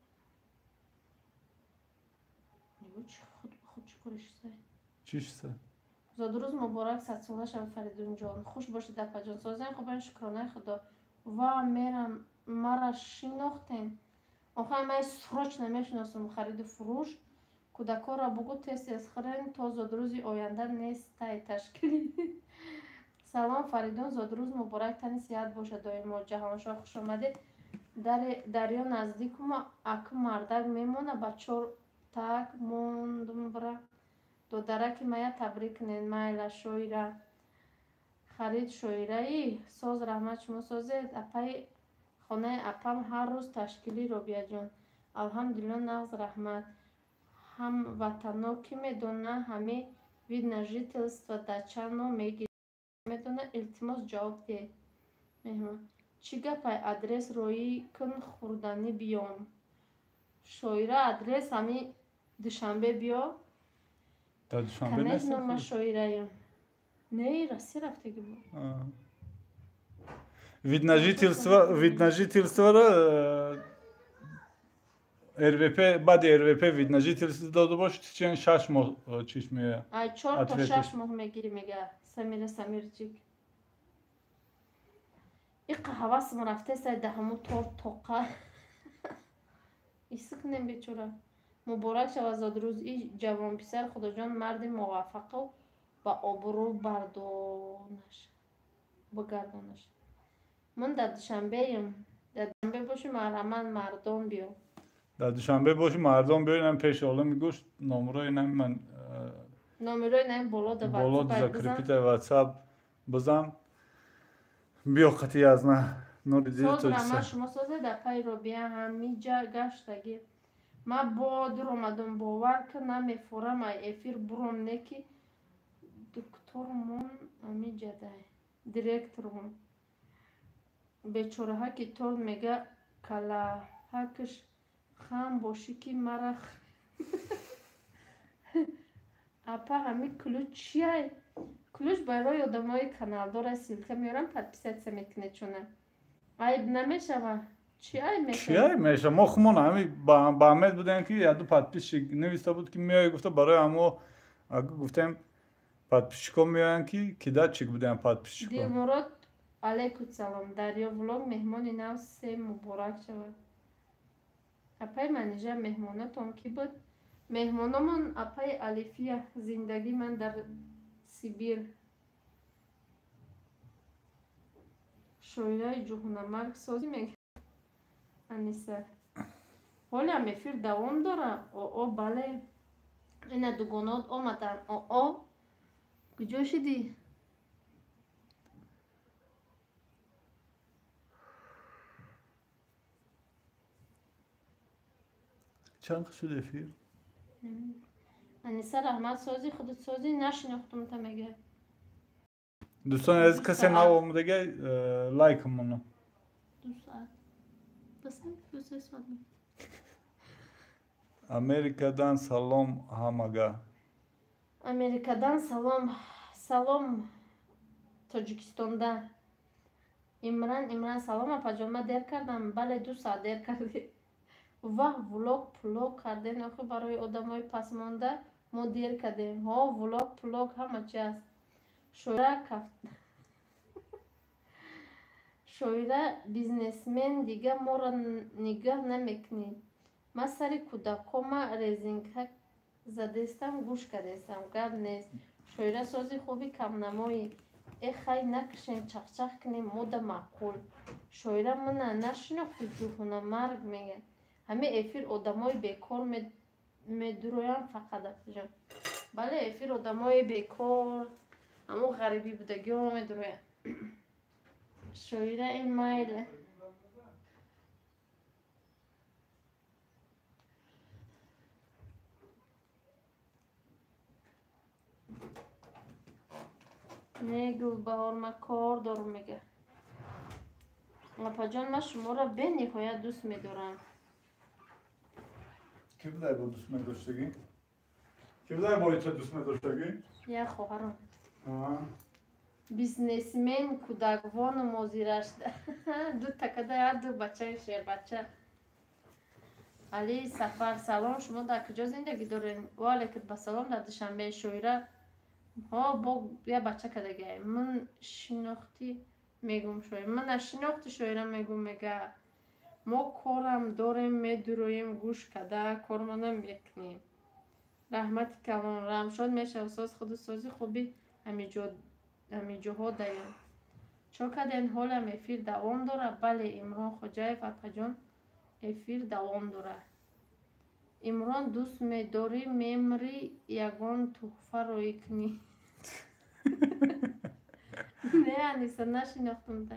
S1: نگو چی خود چکارش سای
S2: چیش سه
S1: زود روز مبارک 100 ساله شب فریدون جان خوش باشید دفعه جان سازن خب شکرانه خدا و میرم مرا شناختین آخه من سروچ نمیشناسم خرید و فروش کودکا را بگو تست از خرین تا زود روزی آینده نیست تای تشکیلی سلام فریدون زود روز مبارک تنی سیاد باشه دایم ما جهان شاه خوش آمدید دریا نزدیک ما اک مردک میمونه با چور تک موندم برا دو درک مایا تبریک نین مایل شویره خرید شویره ای ساز رحمت شما سازید اپای خانه اپم هر روز تشکیلی رو بیا جان الحمدلله نغز رحمت هم وطنو که میدونه همه وید نجیتلست و دچانو میگی میدونه التماس جواب ده مهمان چی گپای ادرس روی کن خوردنی بیام شویره ادرس همی دوشنبه بیا
S2: تا دوشنبه
S1: کنیز
S2: نیست
S1: نوما شویره یم نه راستی رفته گی بود
S2: Vidnajitelstva РВП بعد РВП vidnajitelstva داده باش چند 6 ماه چیش میه
S1: ای 4 تا
S2: اتویتش.
S1: 6 ماه میگیری میگه سمیرچیک این قهوه سم رفته سه دهمو تور توقع ایسک نیم بیچوره مبارک شو از روز این جوان پسر خدا جان مرد موفق و با آبرو بردانش بگردانش من در دوشنبه ایم در دوشنبه باشیم مرحمن مردم بیام
S2: در دوشنبه باشی مردم بیارن پیش حالا میگوش نمره من
S1: نامرای نیم بالا در
S2: بالا
S1: واتساپ
S2: закрепите
S1: بزن
S2: واتساپ بزن بیا قطعی از نه نور
S1: ساز
S2: دیدی
S1: رحمت
S2: تو
S1: شما سازه در پای رو بیا همیجا گشتگی ما با در اومدم باور که نمیفورم ای افیر بروم نکی دکترمون همیجا ده دیرکترمون بیچاره ها که طور میگه کلا حکش خم باشی که مرا اپا همی کلوچ چیه؟ کلوچ برای آدم های کانال داره سیلکه میارم پدپیست میکنه چونه عیب نمیشه چی عیب میشه؟
S2: چیه میشه ما خمون همی با امید بودن که یادو پادپیش نویسته بود که میای گفته برای همو اگه گفتم پادپیش کن میان که کدا چیک بودن پادپیش
S1: دیر
S2: کن
S1: مراد علیکم سلام دریا ولوگ مهمان نو سه مبارک شود اپای منیجر مهمانتون کی بود؟ مهمانمون اپای الفیه زندگی من در سیبیر شویره جهنمرگ سازی میگه انیسه حالا هم افیر دوام داره او بله این دوگانات آمدن او کجا شدی؟
S2: چند شده فیر
S1: انیسه رحمت سازی خودت سازی نشناختم تا میگه
S2: دوستان از کسی نو اومده لایک منو
S1: 2 ساعت بس 2 ساعت
S2: Amerika'dan salom hamaga.
S1: Amerika'dan salom Tacikiston'da İmran salom apacığıma der kardam bale 2 saat der kardi vah vlog kardin oku baroy odamoy pasmonda مدیر کردیم ها ولاگ همه چی هست شویره بیزنسمن دیگه ما را نگاه نمیکنی ما سری کودکوما ریزینگ زدستم گوش کردستم گرد نیست شویره سازی خوبی کم نمایی ای خیلی نکشین چخ کنیم مودا معقول شویره من نشناختی جوهونه مرگ میگه همه افیر آدمای بیکار медуроям фақат апаҷон. Бале эфир одамои бекор, ҳамон ғарибӣ будагиҳо медуроянд. Шоира ин майле. Не Гулбаҳор, ма кор дорум мега. Апаҷон, ман шуморо бениҳоят дӯст медорам.
S2: Ки будай бо дӯст медоштагӣ? Ки будай бо ича дӯст медоштагӣ?
S1: Як хоҳарам. Бизнесмен кӯдаквону мозираш. Ду такада як ду бачаи шербача. Али Сафар, салом, шумо дар куҷо зиндагӣ доред? Ва алайкум ассалом, дар Душанбеи Шоира. ҳо бо я бача кадагай. Ман шинохтӣ мегум шоира. Ман нашинохти шоира мегум мега. Мо корам дорем, медуроем гӯш када, корма намекунем. Раҳмати калон, рамшод мешав соз худу сози хуби ҳамиҷоҳо даён. Чо каден ҳолам эфир давом дора? Бале, Имрон Хоҷаев апаҷон, эфир давом дора. Имрон, дӯст медорӣ мемри ягон туҳфаро икунӣ. Не Аниса, нашинохтамта.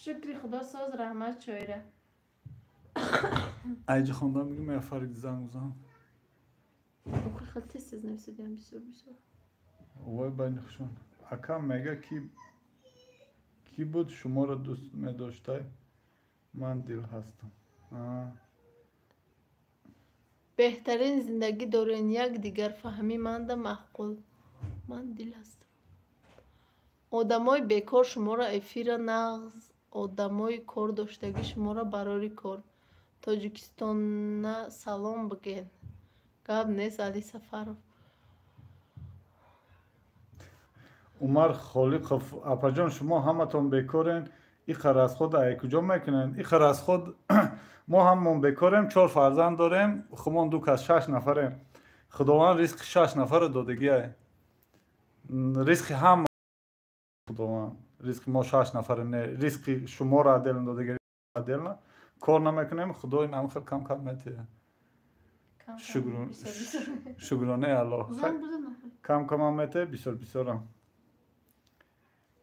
S1: Шукри Худо соз, раҳмат шоира.
S2: Айҷи хондан мегӯм я Фарид занг бизанам.
S1: Охир хел тез нависидам бисёр.
S2: Вой байнихшон. Акам мега ки буд шуморо дӯст медоштай? Ман дил ҳастам.
S1: Беҳтарин зиндагӣ дорен, якдигарфаҳмӣ манда маъқул. Ман дил ҳастам. Одамои бекор шуморо эфира нағз, одамои кордоштагӣ шуморо барори кор. Тоҷикистона салом биген. Гап нест, Али Сафаров.
S2: Умар Холиқов, апаҷон, шумо ҳаматон бекорен, ихар аз худ ай куҷо мекунен? Ихар аз худ мо ҳаммон бекорем, 4 фарзанд дорем, хумон ду кас 6 нафарем. Худованд ризқи 6 нафаро додагиай. Ризқи ҳама худованд. Ризқи мо 6 нафаре не, ризқи шуморо аделн додаги аделна. Кор намекунем, худо ин ҳам хел кам метия. Шукронаи Аллоҳ. Кам мете, бисёр.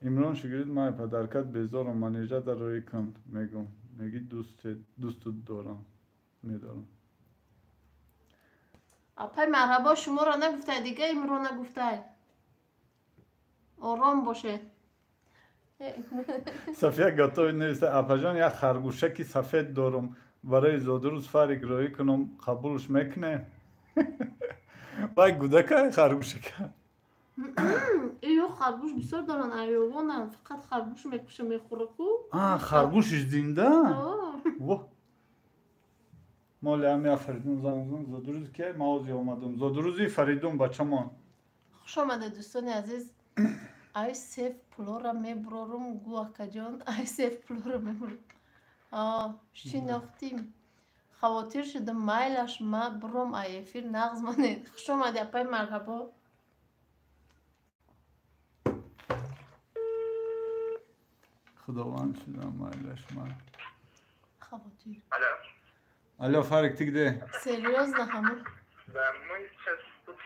S2: Имрон шигирид май падаркат безорам, манежа дарои кун мегум. Меги дӯсту дорам. Медорам.
S1: Апай марҳабо, шуморо нагуфтай дига, Имрон нагуфтай. Ором боше.
S2: София готовит нависта, апаҷон, як харгӯшаки сафед дорам. Барои зодирӯз Фарик роӣ кунам, қабулш мекунем? Вай гудакай харгӯшака.
S1: Ё харгӯш бисёр доран, айёвонам, фақат харгӯш мекуша мехӯраку.
S2: Харгӯшиш зинда? Моли ҳами Фаридун занг зодирӯз ки мағози омадам. Зодирӯзи Фаридун бачамон.
S1: Хуш омадед дӯстони азиз. Ай сеф пулора мебурорум гуакаҷон, ай сеф пулора мебурорум. Шинохтим. Хавотир шудам, майлаш ма буром ай эфир нағз манед. Хуш омади апай марҳабо.
S2: Худованд шудам, майлаш ма.
S1: Хавотир.
S2: Алло, Фарик, ты где?
S1: Серьезно, хаму?
S4: Да, мы сейчас тут с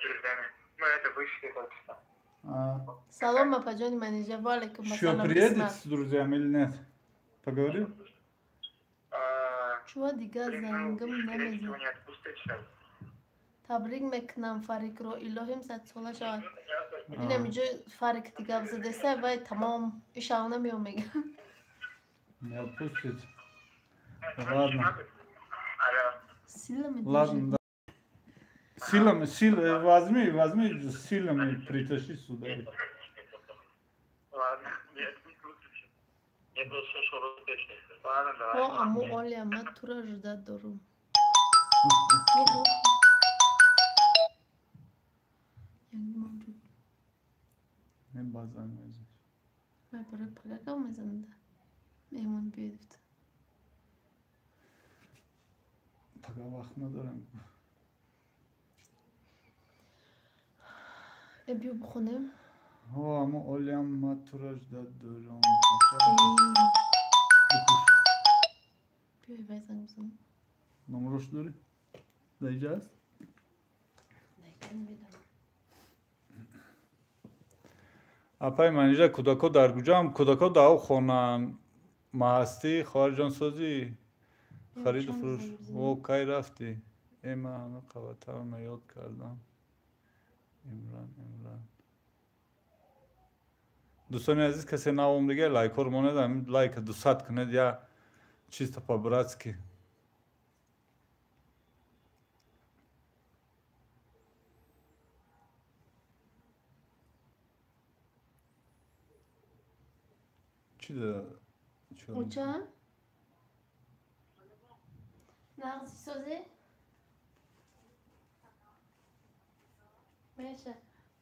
S4: друзьями. Мы это вышли только что.
S1: Салом, апаҷони манежа, ва алайкум
S2: Что, приедет с друзьями или нет? Поговорил?
S1: Чува дига зангим намезад.
S4: Его не отпустят сейчас.
S1: Табрик мекунам Фарикро, илоҳим 100 сола шавад. Бинам инҷо Фарик дига задеса, вай тамом ишал намеём мегам.
S2: Не отпустит. Ладно.
S1: Силами
S2: Ладно, да. Силами, возьми, силами притащи сюда.
S4: Ладно, нет, не выключи. Я просто шорот печень. Ладно, давай.
S1: О, аму Оля, ма тура ждать дорум.
S2: Не базан мезиш.
S1: Май барои пагакав мезанада. Меҳмон биёдифт.
S2: Пага вақт надорам.
S1: Биё бихонем.
S2: Аму Олям ма тура ждать дорам.
S1: Биёй вай занг бизанам.
S2: Номерош дорӣ? Diyeceğiz. Apay manija kudako dargujam kudako dao khonan mahasti kharjan sozi خرید و فروش او کی رفتی من همه قوطه رو یاد کردم امران دوستان عزیز کسی نوام دیگه لایک رو مونده لایک 200 کنید یا چیز تا по-братски چی ده
S1: اوچا نغزی سازی میشه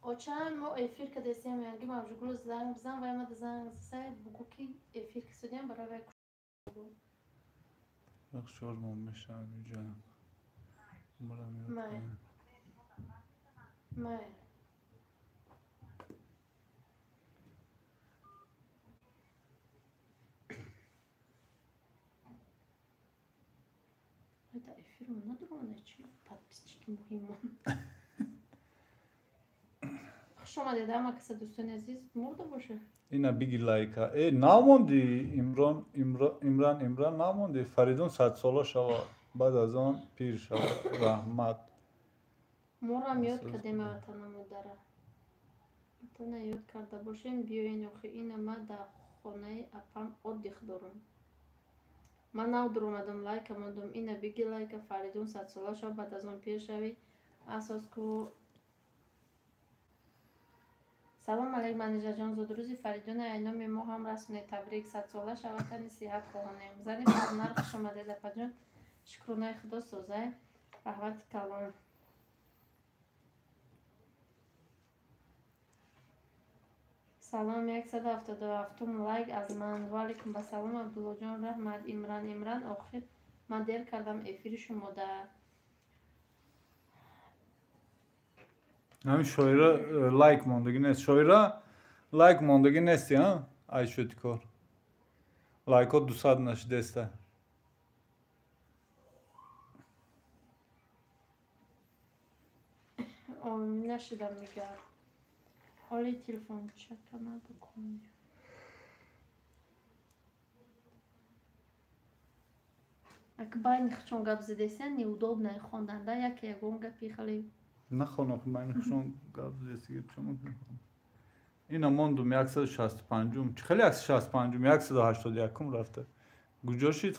S1: اوچا ما افیر که دستیم یعنی ما جگلو زنگ بزن و ما زنگ سعی بگو که افیر که سودیم برای
S2: شور میشم اینجا
S1: مای это эфир надо чуть подписчики муhim. خوش آمدید اما کسی دوستان عزیز مرده باشه
S2: اینا بگی لایکا ناموندی امران ناموندی فریدون 100 ساله شود بعد از آن پیر شود رحمت
S1: مورم یاد کردیم وطنمو داره تو یاد کرده باشیم بیاین اخی این ما در خانه اپم odдых دارم من نو در اومدم لایک ماندم اینه بگی لایک فریدون 100 ساله شد بعد از آن پیر شوی اساس که سلام علیکم منیجا جان زود روزی فریدون اینامی ما هم رسونه تبریک 100 ساله شود صحت خواهانیم زنی فرنر خوش آمده دفعه جان شکرونه خدا سوزه رحمت کلام سلام 177 لایک از من و علیکم به سلام عبدالله جان رحمت امران آخر من دیر کردم افیر شما در
S2: همین شویره لایک موندگی نیست شویره لایک موندگی نیستی ها ای شدی کار لایک ها 200 نشده است
S1: نشدم میگه حالی تلفن چکم بکنی اگه باید نخچون گپ زدیسن неудобно خوندن ده یکی یکون گپی خیلی
S2: نخونم من خشون گپ زدیسی چون اینا موندم 165 خیلی 165 181 رفته کجا شد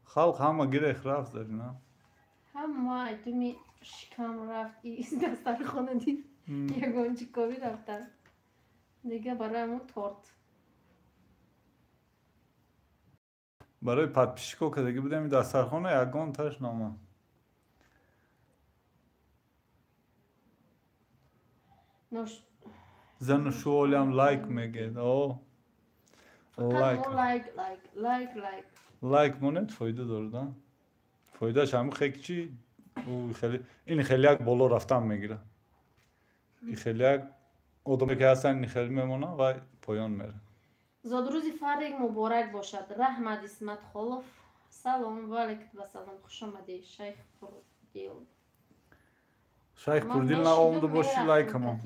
S2: خلق همه گیره رفت داری نه
S1: همه دومی شکم رفت ایست دستر خونه دید یکون چیکاوی رفتن دیگه برای همون تورت
S2: برای подписчиков که دیگه بودم دسترخوانه یکون تاش نامه زن شوالم لایک میگه او لایک مونت فایده داره فایدهش همون خیلی چی این خیلی یک بالا رفتن میگیره این خیلی یک آدمی که هستن این خیلی میمونه و پایان میره
S1: زادروزی فرق مبارک باشد رحمت اسمت خلف سلام و علیکم و سلام خوش آمدی شیخ پردیل
S2: نه آمده باشی لایک ما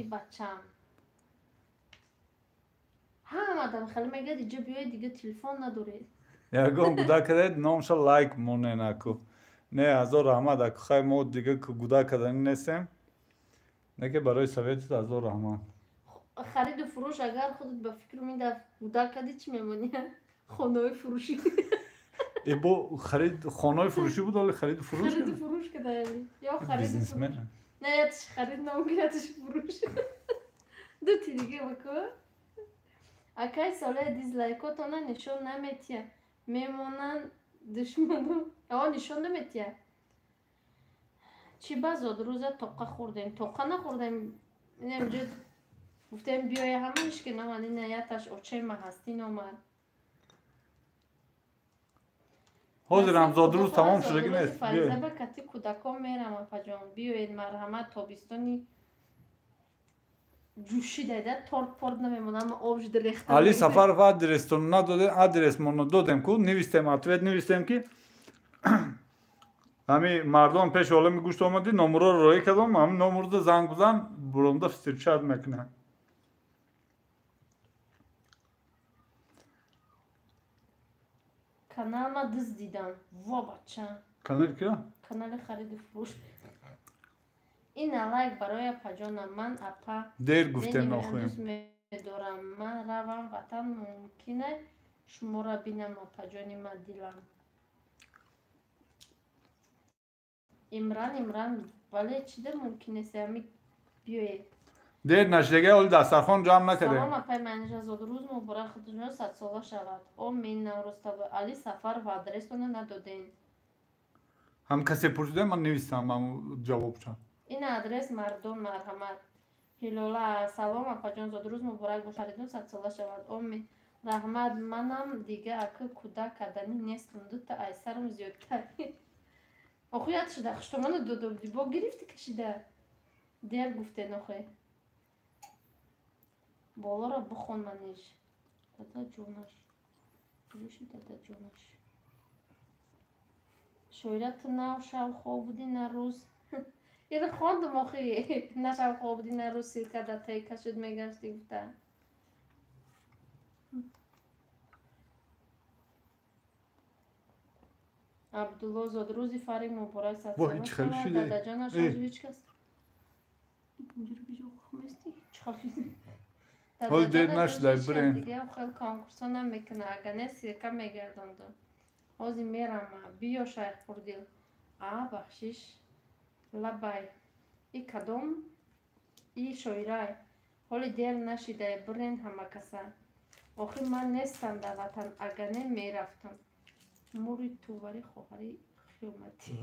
S1: همه آدم خیلی میگه دیگه بیاید دیگه تلفن ندارید
S2: یکون گودا کرد نامش لایک مونه نکو نه ازار رحمت اکو خیلی ما دیگه که گودا کردنی نیستیم نه که برای سویت ازار رحمت
S1: خرید و فروش اگر خودت به فکر میده گودا کردی چی میمونی؟ خانه فروشی
S2: ای با خرید خانه فروشی بود ولی خرید فروش
S1: خرید فروش کده یعنی یا خرید
S2: بیزنسمن
S1: نه یتش خرید نمونگی یتش فروش دو تی دیگه بکن اکای ساله دیزلایکاتانا نشون نمیتیه میمونن دشمنو یا نشون نمیتیه چی بازاد روزه توقع خوردیم توقع نخوردیم اینجا گفتم بیای همونش که نه ولی نیتش اوچه ما هستین اومد
S2: حاضر هم زاد روز تمام شده نیست
S1: فریزه بکتی کودکان میرم اپا جان بیاید مرحمت تابستانی جوشیده ده تورت پورت نمیمونم آبش درخته
S2: علی سفر و آدرستون نداده آدرس منو دادم کو نوشتم اتویت نوشتم که همی مردم پیش عالم گوشت آمدی نمره رو روی کردم همین نمره ده زنگ بزن برامده فسترچاد میکنه
S1: Kanal ما دز دیدم وا بچه
S2: کانال کیا؟
S1: کانال خرید فروش این لایک برای پجانم من اپا
S2: دیر گفتیم
S1: زنی
S2: نخویم
S1: دوست میدارم من روم وطن ممکنه شما را بینم اپا جانی من دیلم امران ولی چی ده ممکنه سیامی بیوی
S2: دیر نشدگه اول دسترخوان جمع
S1: سلام
S2: نکرده
S1: اپای منیجا زود روز مبارک خودتون 100 ساله شود امین نوروز تا علی سفر و آدرستون ندادین
S2: هم کسی پرسیده من نویستم من جواب چم
S1: این آدرس مردم مرحمت هیلولا سلام اپا جان زود روز مبارک باشید 100 ساله شود امین رحمت منم دیگه اکه کودک کردنی نیستم دو تا ایسرم زیادتر آخو یاد شده خشتمان دو بودی با گرفتی کشیده دیر گفته نخواه بالا را بخون منیش دادا جونش بروشی دادا جونش شویرت نو شب خواب بودی نه روز یه خواندم آخی نه شب خواب بودی نه روز سیرکه دتایی کشید میگشتی گفته عبدالله زاد روزی فریق مبارک 100
S2: وای،
S1: ساله
S2: چه خیلی
S1: شود
S2: شده.
S1: دادا جانش
S2: ای.
S1: از هیچ کس اینجوری بیجا خمیستی چه خیلی
S2: حال دیر نشده برین
S1: دیگه خیلی کانکورسا نمیکنه اگه نه سیرکه میگرداندم آزی میرم بیا شیخ پردیل بخشش لبای ای کدام ای شویرای حالی دیر نشده برین همه کسا آخی من نیستم در وطن اگه نه میرفتم موری توبری خواهری خیومتی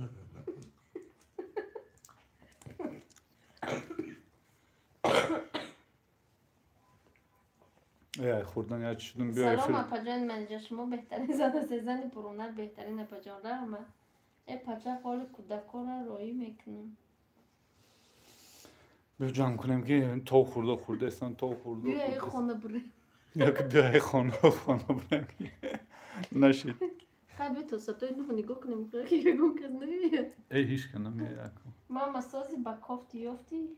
S2: ای خوردن یاد شدم بیا
S1: سلام
S2: فیلم
S1: اپا جان منجا شما بهترین زن سیزن پرونر بهترین اپا جان رحمه ای پچه حال کودکا را روی میکنم
S2: بیا جمع کنیم که تو خورده استان تو خورده
S1: بیا ای خونه بریم
S2: یا که بیا ای خانه بریم نشید
S1: خیلی تو ستای نو نگاه کنیم که یکم کس نمیاد
S2: ای هیچ که نمیاد
S1: ما مسازی با کافتی یافتی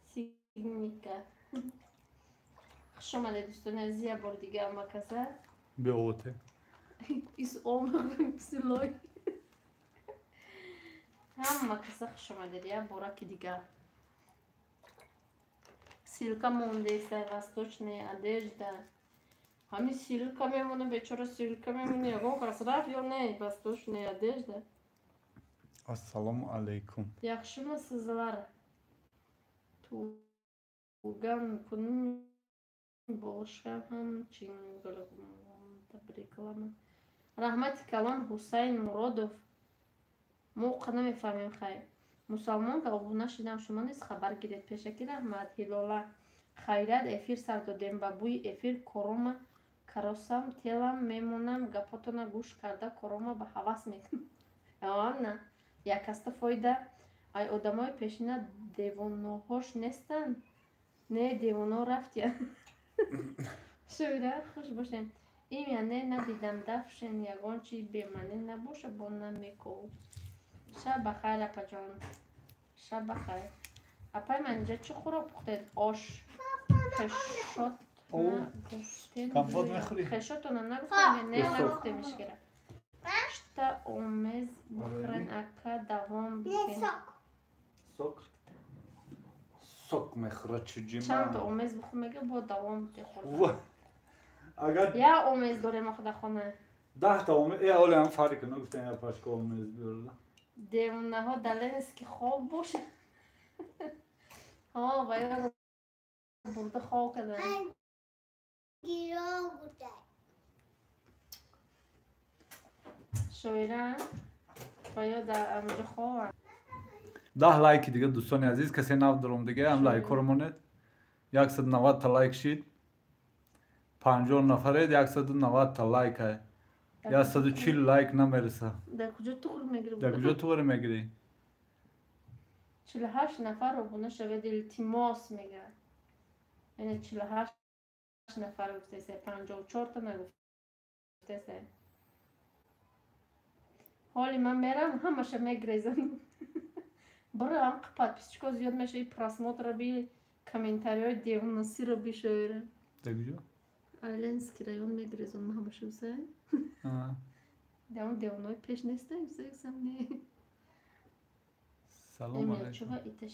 S1: سیگنیکا شما دوستان عزیز بار دیگه اما کسا
S2: بیا اوته
S1: ایس اومد سلای هم کسا شما دیگه بارا که دیگه سیلکا مونده سرواستوچنه одежда همین سیلکا میمونه بیچاره سیلکا میمونه یکم کس رفت یا نه واستوچنه одежда
S2: السلام علیکم
S1: yaxshimi sizlar tug'ilgan kunim bo'lsa ham chin tabrik qilaman rahmati kalon husayn murodov موقع نمیفهمیم خیر مسلمان که ابو نشیدم شما نیست خبر گیرید پیشکی رحمت هیلالا خیرت افیر سر دادیم با بوی افیر کروم کراسم تیلم میمونم گپاتونا گوش کرده کروم به حواس میکنم نه یک است فایده ای آدمای پیشینه دیوانوهاش نیستن نه دیوانو رفتیم شویده خوش باشین این یعنی ندیدم دفشن یگان چی بیمانی نباشه با نمیکو شب بخیر اپا جان شب بخیر اپای من اینجا چه خورا پختید آش خشات
S2: کمپوت میخوری؟
S1: خشات رو نگفتم نه نگفته میشگیره شتا اومز بخورن اکا دوام بکن
S2: سوک میخوره چجی
S1: چند تا اومز بخور میگه با دوام بخور
S2: اگر
S1: یا اومز داره ما خدا خونه
S2: 10 تا اومد ای اولی هم فرق کنه گفتن یا پاشکا اومد بیارده
S1: دیونه ها دلیل است که خواب باشه ها باید برده خواب کردن شویرن باید در امجا خواب
S2: 10 لایک دیگه دوستان عزیز کسی نو دارم دیگه هم لایک رو مونید 190 تا لایک شید 50 نفرید 190 تا لایک های یا 140 لایک نمیرسه
S1: در کجا تو میگیری
S2: در کجا تو رو میگیری
S1: 48 نفر رو بونه شوید التماس میگه یعنی 48 نفر گفته سه 54 تا نگفته سه حالی من میرم همشه میگریزم. برم подписчиков زیاد میشه، просмотра بی комментарий های دیونسی رو بیشوره.
S2: Де
S1: Айленский район میگریزم همشه وسه.
S2: Ага.
S1: Деон деоной пеш нестем сексам не.
S2: Салом алейкум.
S1: Чува ита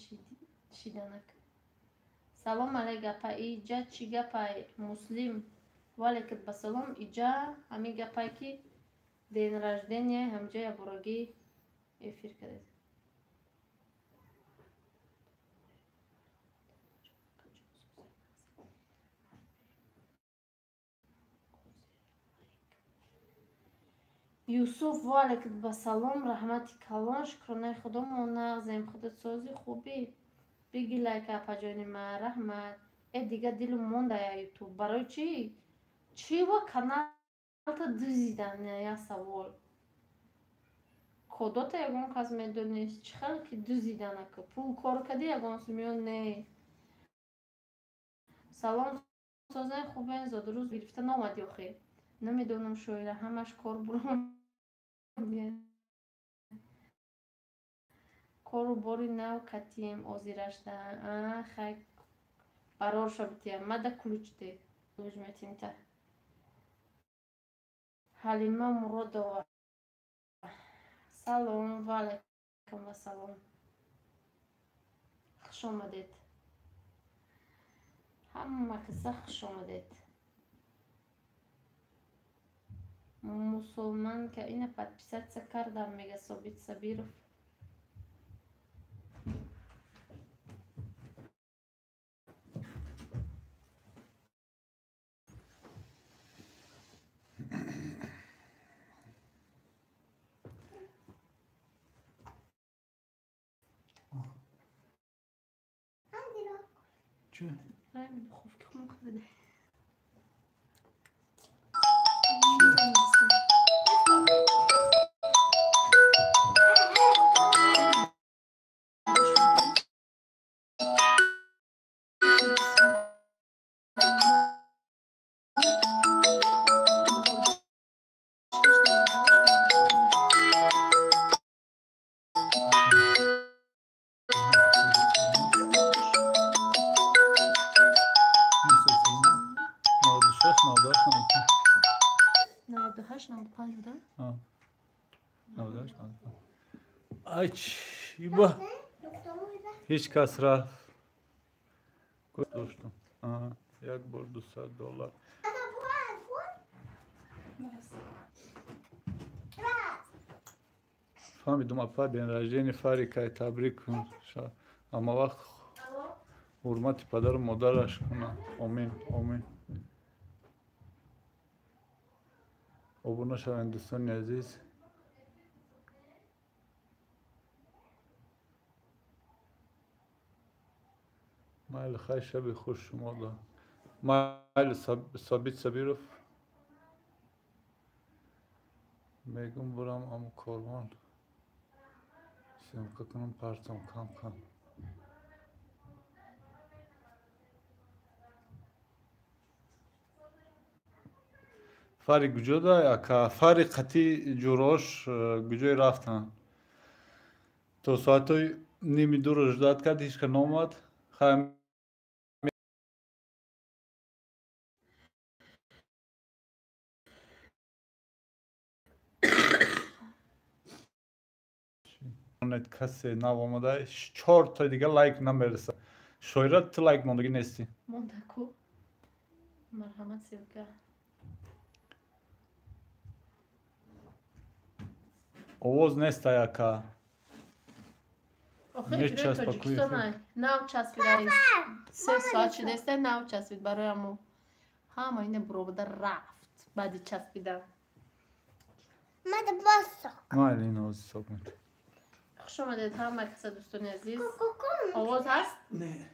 S1: шиданак. Салом алейга па иджа чи гапай муслим. Валикат ба салом иджа ами гапай ки день рождения хамҷая бурагӣ эфир кардед. юсуф валикат ба салом раҳмати калон шукронаи худомо нағзем худатсози хубӣ биги лайка апаҷони ма раҳмат. Дига дилу мондая ютуб барои чи ва каналта дузидан я савол кодота ягон кас медонест чи хеле ки дузиданака пул кор кади ягон сумён не салом созаи хубен зодурӯз гирифта номади охе намедонам шоира ҳамаш кор бурам кору бори нав катием озирашта хай барор шабития мада ключте лужметимта Халима Муродова. Салом ва алейкум ва салом. Хуш омадед. Ҳамма киса хуш омадед. Мусулманка ина подписаться кардам мега Собит Сабиров.
S2: Чё?
S1: Духовки хмук воды.
S2: Ибо هیچ کس رفت گذاشتم یک بار $200 فهمیدم اپا دین رجین فاری که تبریک کن اما وقت حرمت پدر و مادرش کنه آمین آمین ابونا شوند دوستان عزیز مایل خیلی شب خوش شما دا مایل ثابت سبیروف میگم برم اما کاروان سیمکه کنم پرتم کم کم فاری گجا دا که فاری قطی جوراش گجای رفتن تو ساعتای نیمی دو رو جداد کرد هیچ که نامد خواهم کسی نو آمده 4 تا دیگه لایک نمیرسه شایرت تو لایک موندگی نیستی
S1: مونده کو مرحمت سیوکه
S2: آواز نیست یکا
S1: آخه جوری تاجیکستان نو چسبید رئیس 3 ساعت شده است نو چسبید برای امو همه اینه برابر رفت بعد چسبیدن
S3: ماذا بصق؟
S2: ما این آواز حساب میده
S1: خوش آمدید همه کسا دوستان عزیز آواز هست؟
S2: نه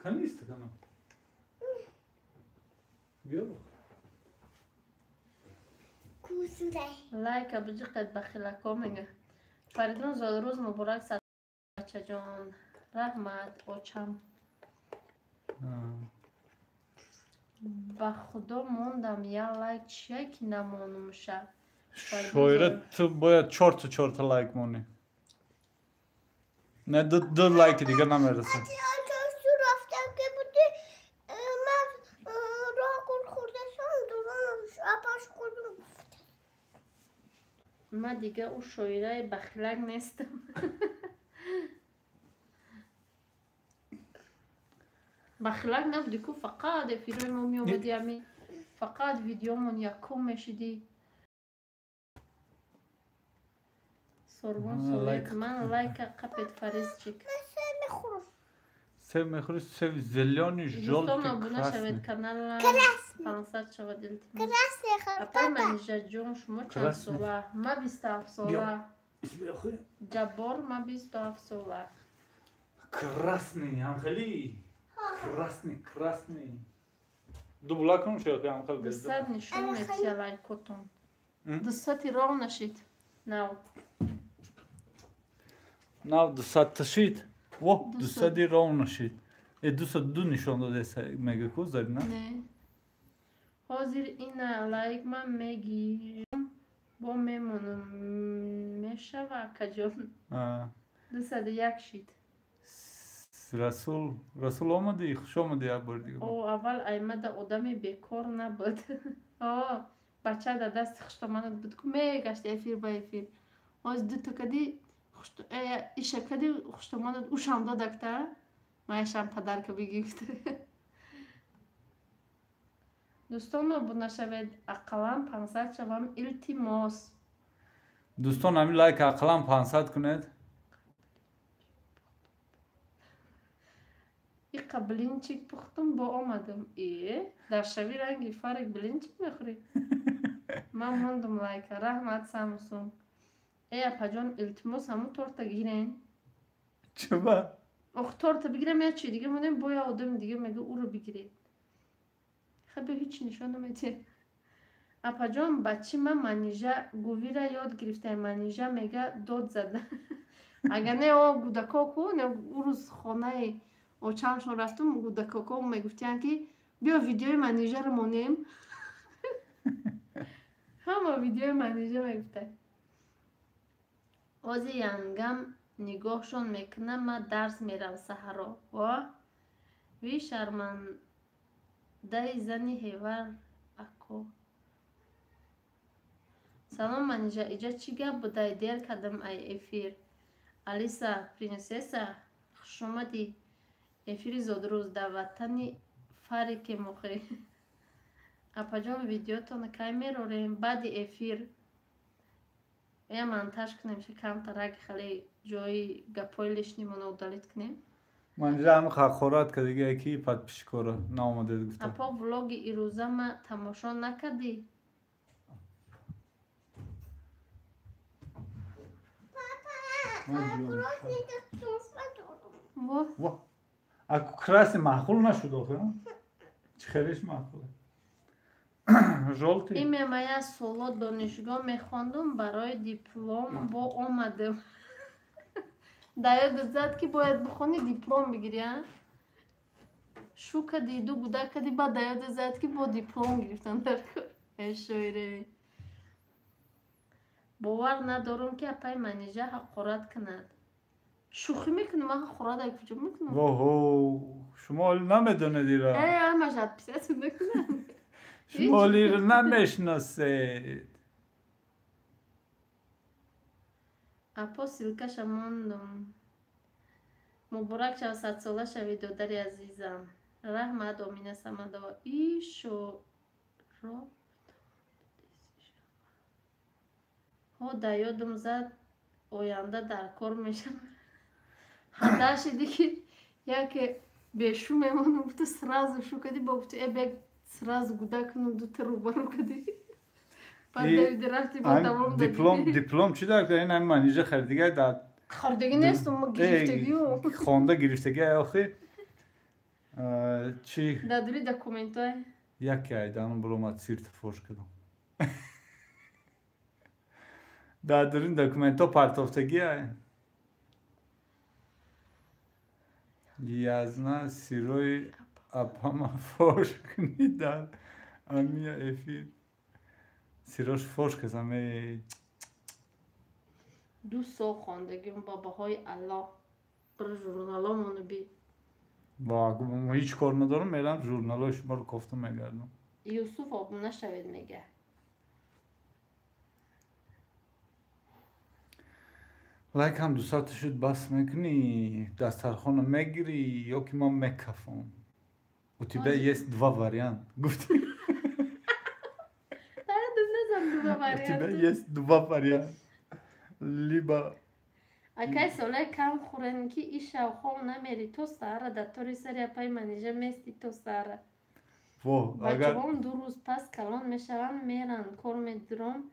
S2: کن نیست کنم بیا
S3: کوسوده
S1: لایک ابجی قد بخیل کامنگه فریدون زاد روز مبارک سچه جان رحمت اوچم با خدا موندم یا لایک چیه که نمانمشه
S2: Şöyle boya çorta like money. Ne dı like دیگه نمیرسه.
S3: تو رفتم که بودی من راه گل خورده شم درست اپاش خوردم
S1: من دیگه اون شویره بخلق نیستم. بخلق نبودی که فقط فیلم می اومدی همین فقط ویدیومون یکم میشیدی. سربون سولیت من لایک قپت فریز چیک.
S3: میخورم
S2: Sev mehruş sev zelyani jol
S1: دوستان ابونه شوید
S2: krasny.
S1: کانال 500 شود دلتیم.
S3: کراسه خب
S1: اپای منیجا جون شما چند
S2: کراسه.
S1: ساله؟ ما 27 ساله. جبار ما 27 ساله.
S2: Krasny هم خیلی. Krasny. Dubla konuşuyor ya خیلی.
S1: دستت نشون میتی لایک کتون.
S2: ام؟
S1: دستتی راه نشید. نو.
S2: Nav dusat taşıyt. Wo
S1: Dusat.
S2: dusadi ravnaşit. Dusat du nişonda dese mega kuzari ne?
S1: نه. حاضر اینه لایک من میگیرم با میمونم میشه و کجون دوست یک شید.
S2: Rasul olmadı, hoş olmadı ya bu arada.
S1: او اول ایمده آدمی بیکار نبود. بچه در دست خشتمانت بود که میگشت افیر با افیر. از دو تا کدی ایشه کدی خشتمانت اوشم دادکته مایشم پدر که بگیفت. دوستان ابونه شوید اقلا 500 شوم التماس.
S2: Doston ami like akılan pansat kunet.
S1: یک بلینچیک پختم با آمدم در شوی رنگی فرق بلینچیک میخوری. من موندم لایک رحمت سامسون اپا جان التماس همون تورتا گیرین.
S2: Çaba.
S1: آخ تورتا بگیرم یا چی دیگه مونیم بایا آدم دیگه میگه او رو بگیرید. خب هیچ نشانه میده. اپا جان بچه من منیجه گووی را یاد گرفته منیجه میگه داد زده. اگر نه او گودکا کو نه او روز خانه او چندشون رفتم گودکا میگفتن که بیا ویدیوی منیجه رو مونیم. همه ویدیوی منیجه میگفته. آزی ینگم نگاهشون میکنه من درس میرم سهرا و وی شرمنده زنی هیور اکو. سلام منیجه ایجا چی گپ بوده دیر کردم ای افیر. الیسا پرنسسا خوش اومدی. افیر زودروز در وطنی فری که مخوری. اپا جان ویدیو تون که میروریم بعد افیر یا منتج کنیم که کم ترک خیلی جایی گپایلش نیمون دالیت کنیم.
S2: من جام خورات که دیگه کی پد پیش کوره نامده گفتم.
S1: اپا ولاگ ایروزه ما تماشا نکردی؟
S2: وا اكو krasny معقول نشد آخه. چخرش معقوله. جولتی.
S1: این من سولا دانشگاه میخواندم برای دیپلم با آمدم. داید زد که باید بخونی دیپلم بگیری. شو کدی دو گوده کدی با داید زد که با دیپلم گرفتن در کار. شویره. باور ندارم که اپای منیجه حقارت کند. شوخی میکنم من حقارت ای کجا میکنم.
S2: واو شما نمیدونه دیره.
S1: همه جد پیستون نکنم.
S2: شما رو نمیشناسید.
S1: اپا سیلکه شماندم. مبارک شو 100 ساله شوی دادری عزیزم. رحمت آمینه سمدا ایشو رو ها در یادم زد آینده در کار میشم. حدا شدی که یک بشو میمونم تو سراز شو کدی با تو ای سراز گوده کنم دو تا روبرو کدی. بعد دویده رفتی با دوام دادی.
S2: دیپلم چی داره که این هم منیجه خریدگی داد.
S1: خریدگی نیستم ما گرفتگیو.
S2: خونده گرفتگی آخه. چی؟
S1: دادوری دکومنت های؟
S2: یکی ایدانم بلومات سیرت فوش کدم. دادورین دکومنت ها پرتافتگی های. یازنا سیروی اپاما فوش کنی در امیا افیر. سیروش فوش کسم ای
S1: 2 سال خواندگیم باباهای الله برای ژورنالامونو بی
S2: با من هیچ کار ندارم میرم ژورنالای شما رو گفتم میگردم
S1: یوسف آبون نشوید میگه
S2: لایک هم 2 ساعت شد بس میکنی دسترخوان میگیری یا که من میکفم و тебе есть 2 вариант گفتی
S1: نزم دو
S2: у тебя
S1: ببرید
S2: есть 2 вариант либо
S1: اکای ساله کم خورن که ای شوخو نمیری تو ساره در طوری سری پای منیجه میستی تو ساره
S2: во
S1: بچه
S2: اگر
S1: هم 2 روز پس کلان میشون میرن کار میدرم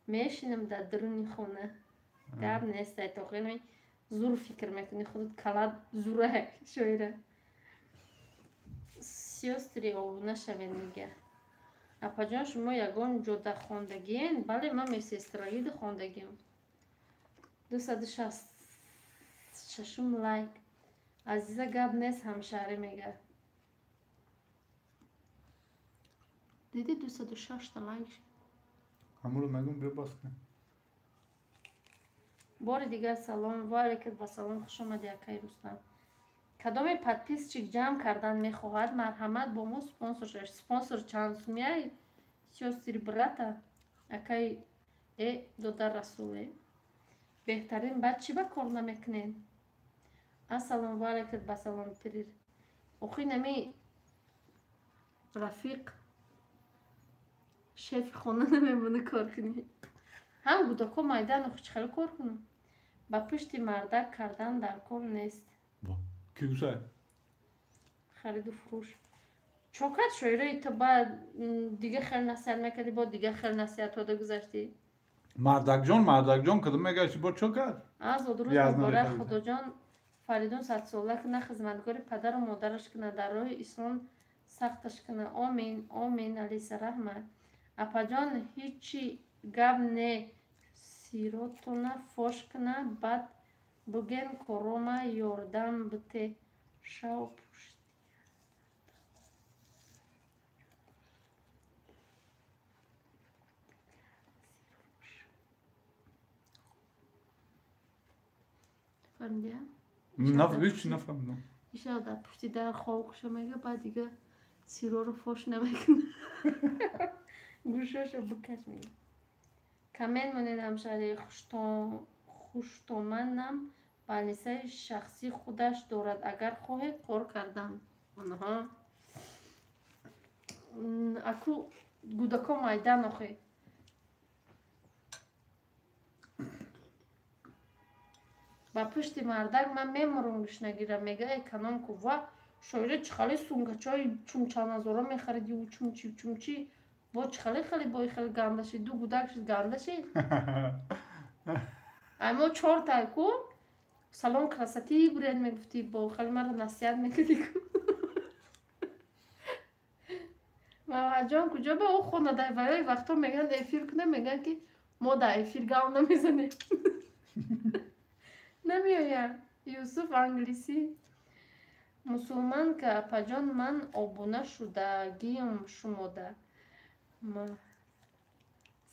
S1: میشینم در درونی خونه گب نیسته تو خیلی زور فکر میکنی خودت کلاد زوره شویره سیاستری او نشوین میگه اپا جان شما یگان جدا خوندگین بله من میسی استراگید خوندگیم 266 لایک عزیزه گب نیست همشهری میگه دیدی 206 تا لایک شد
S2: همون رو میگم بیا باز کن
S1: بار دیگر سلام و علیکم با سلام خوش آمدی اکای رستم کدام подписчик جمع کردن میخواهد مرحمت با ما سپانسر چند سومیه سیاستری برата اکای ای دودر رسوله بهترین بچه با کار نمیکنین السلام علیکم با سلام تریر اخی نمی رفیق شیف خونه نمیمونه کار کنی هم بودا که مایدن خوش خیلی کار کنم با پشت مردک کردن در کار نیست
S2: کی گوشه
S1: خرید و فروش چوکت شویره تو با دیگه خیلی نصیحت میکردی با دیگه خیلی نصیحت هاده گذاشتی
S2: مردک جان کدوم میگشتی با چو کرد
S1: از درود
S2: یزدان
S1: مبارک
S2: خلیفه.
S1: خدا جان فریدون 100 ساله که نه خدمتگار پدر و مادرش کنه در راه اسلام سختش کنه آمین آمین علیه رحمت اپا جان هیچی گب نه سیروتونه فوش کنه بعد بگین کروما یاردم بته شو پشت فهمیدی؟
S2: هیچ نفهمیدم
S1: ایشالا در پشتی در خوابش میگه بعد دیگه سیرو رو فوش نمیکنه گوشاشو بکش میگه کامل مونید همشهری خوشتومنم بالیسه شخصی خودش دارد اگر خواهی کار کردن آنها اکو گودکا مایدن آخه با پشت مردک من میمرونگش نگیرم میگه ای کنم که و شایره چخالی سونگا چای چون چند هزارا میخریدی و چون چی با چخالی خیلی بای خیلی گندشی دو گودکش گندشی اما 4 تا کو سلام کراستی برید میگفتی با خیلی مرا نصیحت میکردی که ما جان کجا به او خونه در برای وقتا میگن افیر کنه میگن که ما در افیر گاو نمیزنیم نمیایم یوسف انگلیسی مسلمان که اپا جان من آبونه شدگیم شماده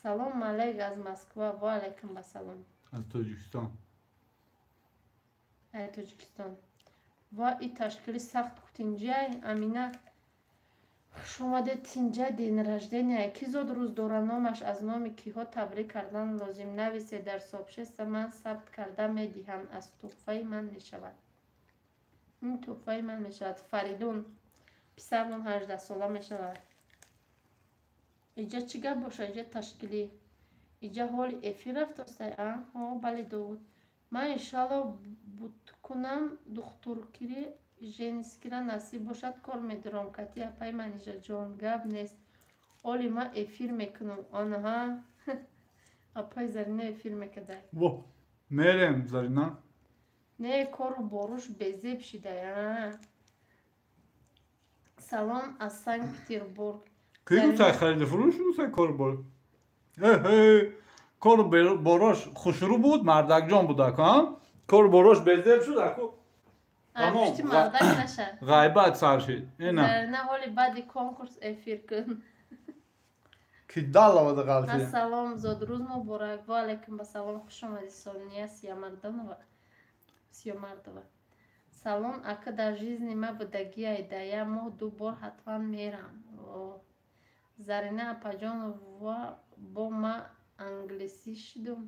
S1: سلام علیک از مسکو و علیکم با سلام
S2: از تاجیکستان
S1: تاجیکستان و این تشکیل سخت کتینجای امینه شما ده تینجا دین رجدنیا کی زود روز دورا نامش از نام کیها تبریک کردن لازم نویسه در سابشست من ثبت کرده میدیهم از توفای من میشود این توفای من میشود فریدون پسرم 18 ساله میشود اینجا چی گپ باشه اینجا تشکیلی اینجا حال افی رفت است ها بله داود من انشالله بود کنم دخترکیری ژنسکی را نصیب باشد کار میدارم کتی اپای منیجه جان گپ نیست اولی ما افیر میکنم آنها اپای زرینه افیر میکده
S2: و میرم زرینا
S1: نه کارو باروش بزیب شده سلام از سنگ پتربورگ
S2: کی گوشه خرید فروش گوشه کار بار کار باراش خوشرو بود مردک جان بود اکا کار باراش بزیب شد اکو
S1: پشتی مردک نشه
S2: غیبت سر شد اینا
S1: نه حالی بعدی کنکورس افیر کن
S2: Ki dalla da qaldı.
S1: Assalom, zodruz muborak. Va alaykum assalom. Xush omadi Sonia Siyomardova. Салом, ака дар жизни ма будагӣ айдая моҳ 2 бор ҳатман мерам. Зарина апаҷон ва бо ма англисӣ шудум.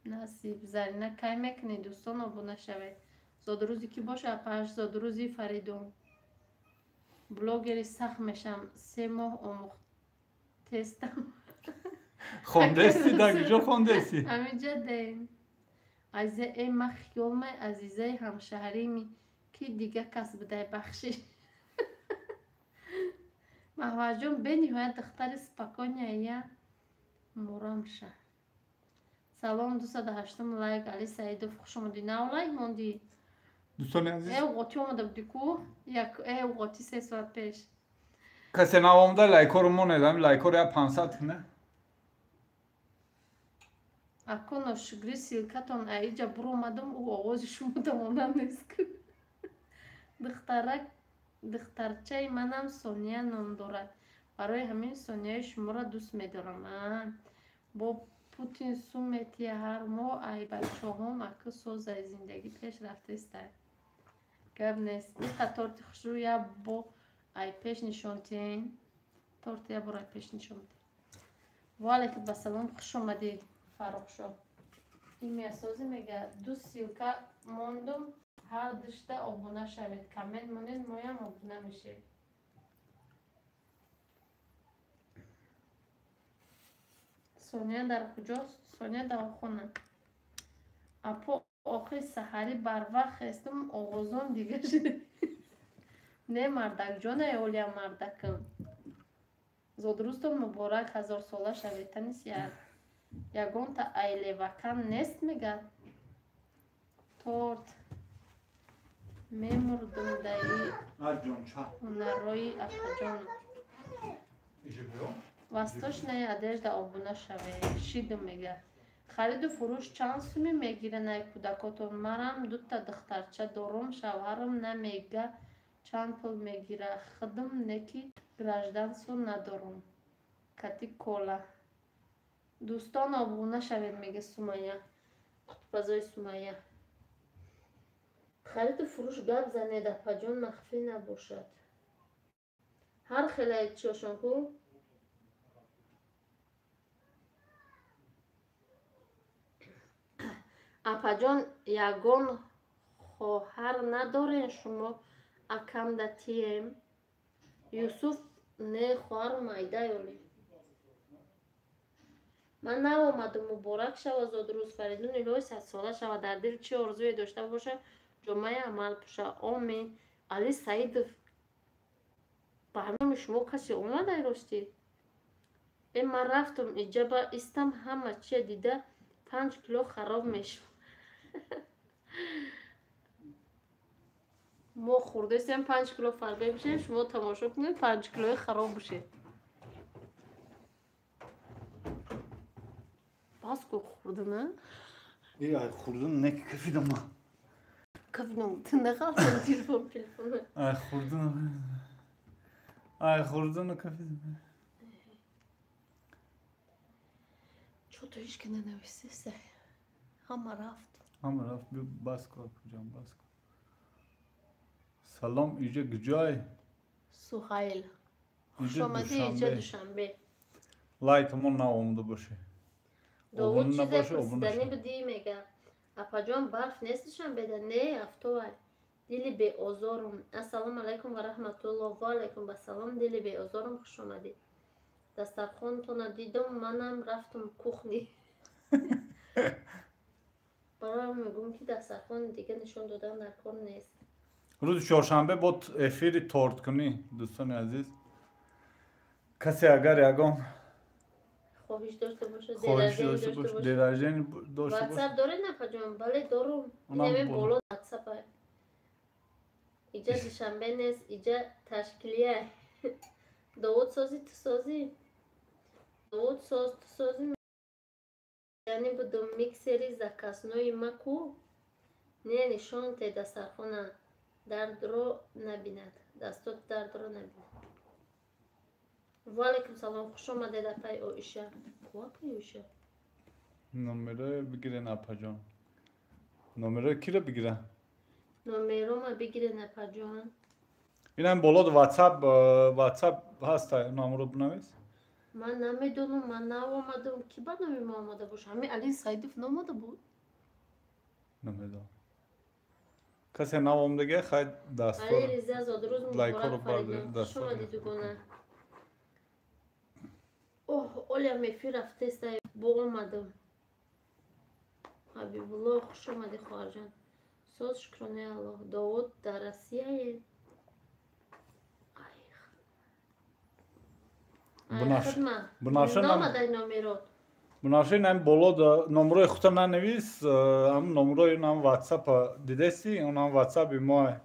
S1: Насиб. Зарина кай мекунед дӯстон обуна шавед. Зодурӯзи ки боша апаш зодурӯзи Фаридум. Блогери сахт мешам. 3 моҳ омӯхтестам.
S2: Хондесӣ дар куҷо хондесӣ?
S1: Ҳаминҷа дем. Азизаи ма хиёлмай азизаи ҳамшаҳрими ки дига кас будай бахшиш. Маҳваҷон бениҳоят духтари спокойная мурамша. Салом 208 лайк Али Саидов хуш омадӣ. Нав лайк мондӣ.
S2: Дӯстони азиз.
S1: Уғоти омада будӣ ку? Уғоти 3 соат пеш.
S2: Касе нав омада лайкоро монед, ҳамин лайкоро я 500 куне.
S1: Ако ношугри силкатон аиҷа буромадам ӯ овози шумо тамонан нест. Духтарчаи манам Сония ном дорад. Барои ҳамин Сонияи шуморо дӯст медорам. Бо Путин сум метия ҳар моҳ ай бачаҳом аку созаи зиндагӣ пеш рафтаистад. Гап нест. Иқа торти хушрӯ я бо ай пеш нишонтин. Торти я бо ай пеш нишонтин. Ва алайкум басалом хуш омадӣ. Фарохшо. Ин месози мега 2 силка мондум. Ҳар душта обуна шавед. Комент монед моям обуна мешед. Сония дар куҷост? Сония дар хона. Апо охири саҳарӣ барвақт хестум оғозон дига шуд. Не мардакҷоне олия мардакам. Зодрӯстон муборак 1000 сола шавед. Танис ягонта айлевакан нест мегад. Торт мемурдум даи ҳунаррои апаҷон. Восточная одежда обуна шавед. Шидум мегад. Хариду фурӯш чанд суми мегиранд ай кӯдакотон? Марам 2 духтарча дорум. Шавҳарам намега чанд пул мегира. Худам неки гражданство надорум. Кати кола. Дӯстон обуна шавед мега Сумайя. Фазои Сумайя. Хариду фурӯш гап занед апаҷон махфӣ набошад. Ҳар хелаи чошонку апаҷон ягон хоҳар надорен шумо акамда тием. Юсуф не хоҳарам айдаёле. Ман навомадам муборак шава зодрӯз Фаридун илоҳи 100 сола шава. Дар дил чӣ орзуе дошта боша ҷомаи амал пӯша. Омин. Али Саидов барномаи шумо касе омадай ростӣ? Ман рафтум иҷаба истам ҳама чия дида 5 кило хароб мешав. мо хурдастем 5 кило фарбе бишем, шумо тамошо кунед 5 килои хароб бишед. Баску хурдина?
S2: Ай хурдин не кафидам ма.
S1: Кафидам ты нахалтам телефона.
S2: Ай хурдина кафидам.
S1: Чо то ҳички нанависиса? Ҳама рафт.
S2: Ҳама рафт. Баску апаҷон баску. Салом иҷа куҷой?
S1: Суҳайл. Хушомадӣ иҷа Душанбе.
S2: Лайкамон наомада боше.
S1: Довуд чизе пурсиданӣ будӣ мега. Апаҷон барф нест Душанбеда? Не, афтовар. Дили беозорум. Ассалому алайкум ва раҳматуллоҳ. Ва алайкум басалом. Дили беозорум хуш омадӣ. Дастархонтона дидум, манам рафтум кухни. Бароям мегӯм ки дастархони дига нишон додан дар кор нест.
S2: рӯзи чоршанбе бод эфири торткунӣ дӯстони азиз. Касе агар ягон
S1: хоҳиш дошта бошад,
S2: деражени дошта бошад.
S1: ватсап доред напаҷон? Бале дорум. Инаме боло ватсапа. Иҷа душанбе нест, иҷа ташкилия. Довуд сози ту созӣ? Довуд соз ту созӣ? Яъни будум миксери закаснои ма ку? Не нишон те дастархона дардро набинад. Дастот дардро набинад. وعلیکم سلام خوش آمدید پای او ایشه کوا پای او ایشه
S2: نمره بگیرین اپا جان نمره کی رو بگیرن
S1: نمره ما بگیرین اپا جان
S2: این هم بالا واتساپ هست نمره بنویس
S1: من نمیدونم من نامدم کی با نمی آمده باشه همین علی سایدیف نامده بود
S2: نمیدونم کسی نام دیگه خواهد
S1: علی
S2: دستور
S1: ریزی از آدروز
S2: لایک ها رو
S1: مبارک
S2: برده
S1: فریدون خوش
S2: دستور
S1: آمدید دوگانه اوه اولیا میفی رفته است با اومدم حبیب الله خوش آمدی خواهر جان سوز شکرانه الله داود در روسیه
S2: بنافشه
S1: نامده نامرات
S2: بنافشه این بالا نمره خودت ننویس هم نمره نام واتساپ دیدستی اون هم واتساپ ماه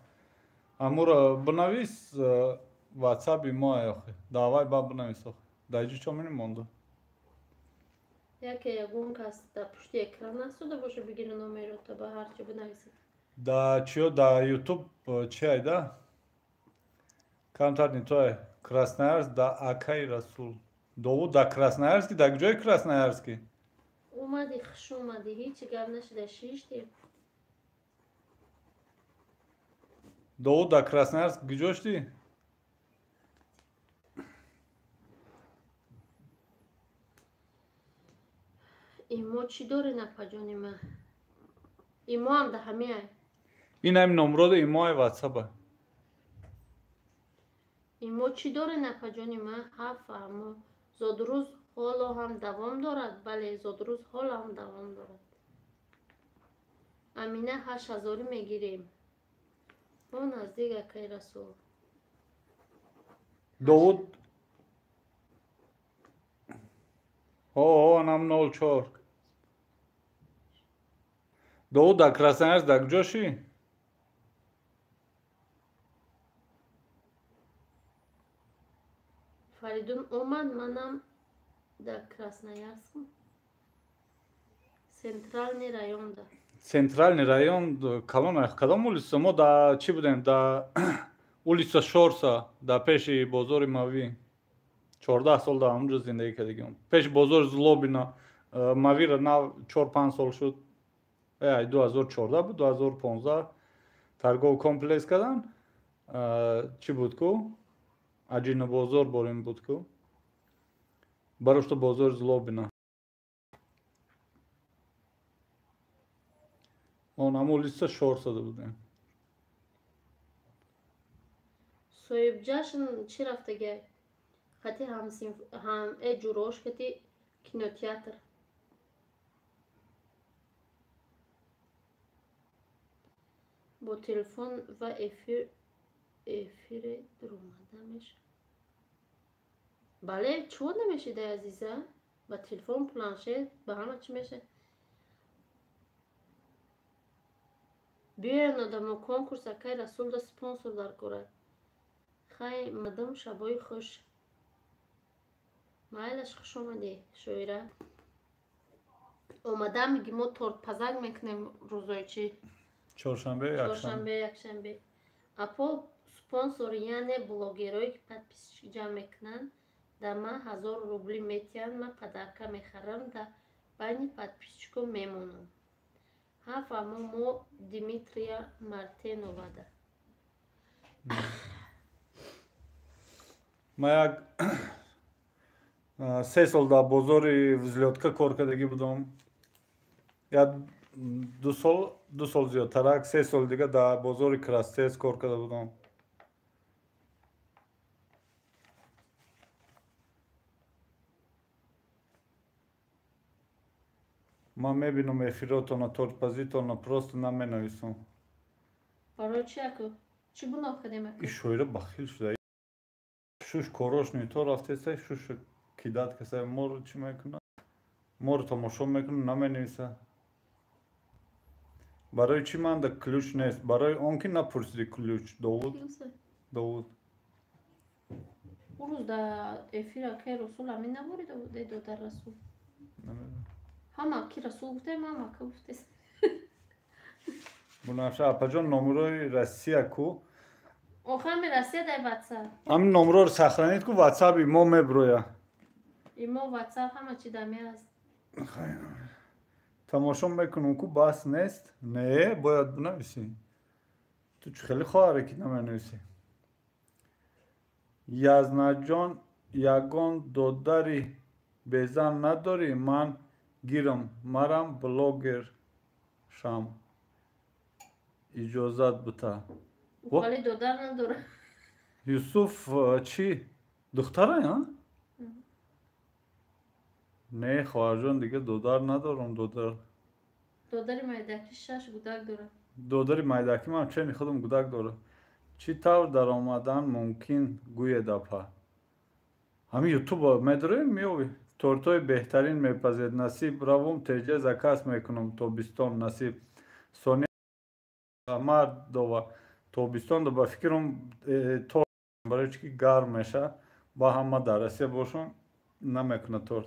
S2: امور بنویس واتساپ ماه دعوای با بنویس دایجی چون مونده
S1: یکی یگون کس در پشت اکران نسوده باشه بگیره نامرات تا به هرچی بنویسید
S2: دا чё да YouTube чӣ айда камтар нитои Красноярск да Акай Расул Довуд да Красноярск да куҷои Красноярск
S1: اومدی خوش اومدی هیچی گپ نشده شیشتی
S2: Довуд да Красноярск куҷошти
S1: ایما چی داره نپجانی من ایما هم ده همه
S2: ин ҳамин номроди имои WhatsApp
S1: ایما چی داره نپجانی من هفهم زادروز حالا هم دوام دارد بله زادروز حالا هم دوام دارد امینه 8000 میگیریم ما نزدیک اکای رسول
S2: Довуд анам 04 Довуд да Красноярск да куҷоши
S1: فریدون اومد منم در کراسنایارسک центральный район да
S2: Центральный район кадом улица мо да чӣ будем да улица Шорса да пеши бозори Мави 14 сол да ҳамунҷо зиндагӣ кардагим пеши бозори Злобина Мавира 4-5 сол шуд 2014 буд 2015 торговый комплекс кардан чӣ буд ку аҷина бозор борин буд ку барошта бозори Злобина он ҳамун улица Шорса будем
S1: соҳибҷашн чӣ рафтага хати ҳам ҷурош кати кинотеатр бо телефон ва эфире дуромада меша бале чӣ намешида азиза ба телефон планшет ба ҳама чӣ меша биёян одамо конкурс акай расул да спонсор даркорад хай мадам шабои хуш майлаш хуш омадӣ шоира омада миги мо тортпазак мекунем рӯзои чӣ
S2: чоршанбе
S1: якшанбе апо спонсор яъне блогерое ки подписчик ҷамъ мекунанд да ман 1000 рубли метиҳанд ман падарка мехарам да байни подписчико мемонам ҳафамо мо Димитрия Мартенова да
S2: ман як 3 сол дар бозори взлётка кор кардагӣ будам я 2 сол зиёдтарак 3 сол дига дар бозори Крастец кор карда будам ман мебинам эфиротона торпазитона просто наменависам
S1: барои чӣ аку чӣ гуноҳ кардем аку
S2: ишоира бахил шуда шуш корош нито рафтеса шуш кидат каса моро чӣ мекуна моро тамошо мекуна наменависа барои чӣ манда ключ нест барои он ки напурсиди ключ Довуд
S1: урӯз да эфир акай расул ҳамин наборида буде додар расул ҳама ки расул гуфтем ҳама ака гуфтест
S2: бунавша апаҷон номерои Россия ку
S1: آخر میرسید ای واتساپ
S2: همین نمره رو سخرانید که واتساپ ما مبرویا
S1: ایما واتساپ همه چی دمی است
S2: تماشا میکنم که بس نیست نه باید بنویسی تو چه خیلی خواهره که نمینویسی یزنا جان یگان دوداری بزن نداری من گیرم مرم بلوگر شام اجازت بتا
S1: ولی دودر نداره
S2: یوسف چی؟ دختره ها؟ نه خواهر جان دیگه دودار ندارم
S1: دودر مایدکی 6 گودک داره
S2: دوداری مایدکی من چه خودم گودک داره چی طور در آمدن ممکن گوی دپا همین یوتیوب میداره میوی تورتای بهترین میپذید نصیب روم تیجه زکاس میکنم توبستان نصیب سونی مرد دو توبستان دو با فکرم تور برای چی گرم میشه با همه درسته باشم نمیکنه تورت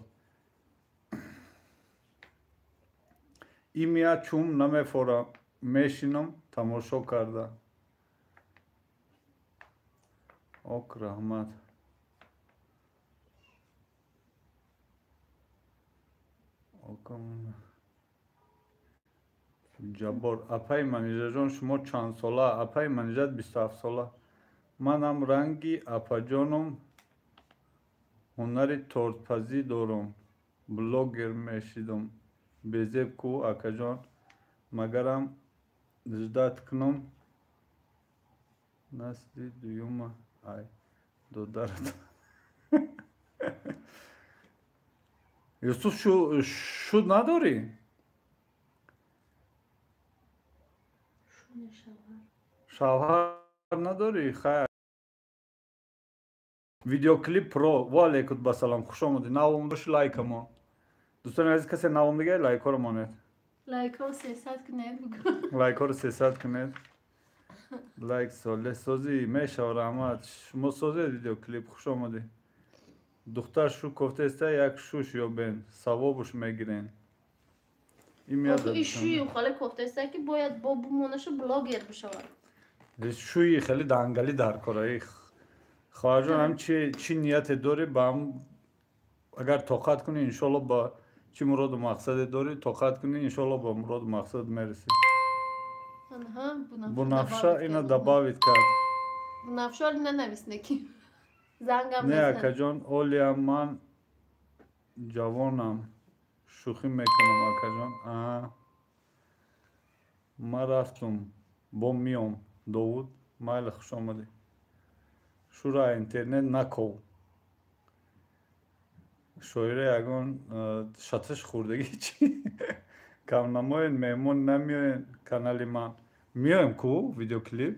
S2: ایمیا چوم نمیفورم میشینم تماشا کرده اوک رحمت اوکم جبار اپای منیجر جان شما چند ساله اپای منیجر 27 ساله منم رنگی اپا جانم هنری تورتپزی دارم بلوگر میشیدم بزیب کو اکا جان مگرم جدت کنم نسلی دویوم ای دو درد یوسف شو نداری؟ شوهر نداری خیر ویدیو کلیپ پرو و علیکم بسلام خوش آمدی نوام داشت لایک ما دوستان عزیز کسی نوام دیگه لایک ها رو مانید
S1: لایک ها 300 کنید بگو
S2: لایک ها رو 300 کنید لایک ساله سازی میشه رحمت شما سازی ویدیو کلیپ خوش آمدی دختر شو کفته است یک شوش یا بین ثوابش میگیرین این میاد
S1: این شوی خاله کفته است که باید با بمونش بلاگر بشود
S2: شوی خیلی دنگلی در کاره خواهر جان هم چی نیت داری با هم اگر طاقت کنی انشالله با چی مراد و مقصد داری طاقت کنی انشالله با مراد و مقصد میرسی بنفشه اینو دباوید کرد
S1: بنفشه رو ننویسنه کی زنگم
S2: نه
S1: بزن
S2: اکا جان اولیا من جوانم شوخی میکنم اکا جان ما رفتم با میام داود مایل خوش آمدی شورا اینترنت نکو شویره یگان شاتش خوردگی چی؟ کم نماین میمون نمیاین کانالی من میایم کو ویدیو کلیپ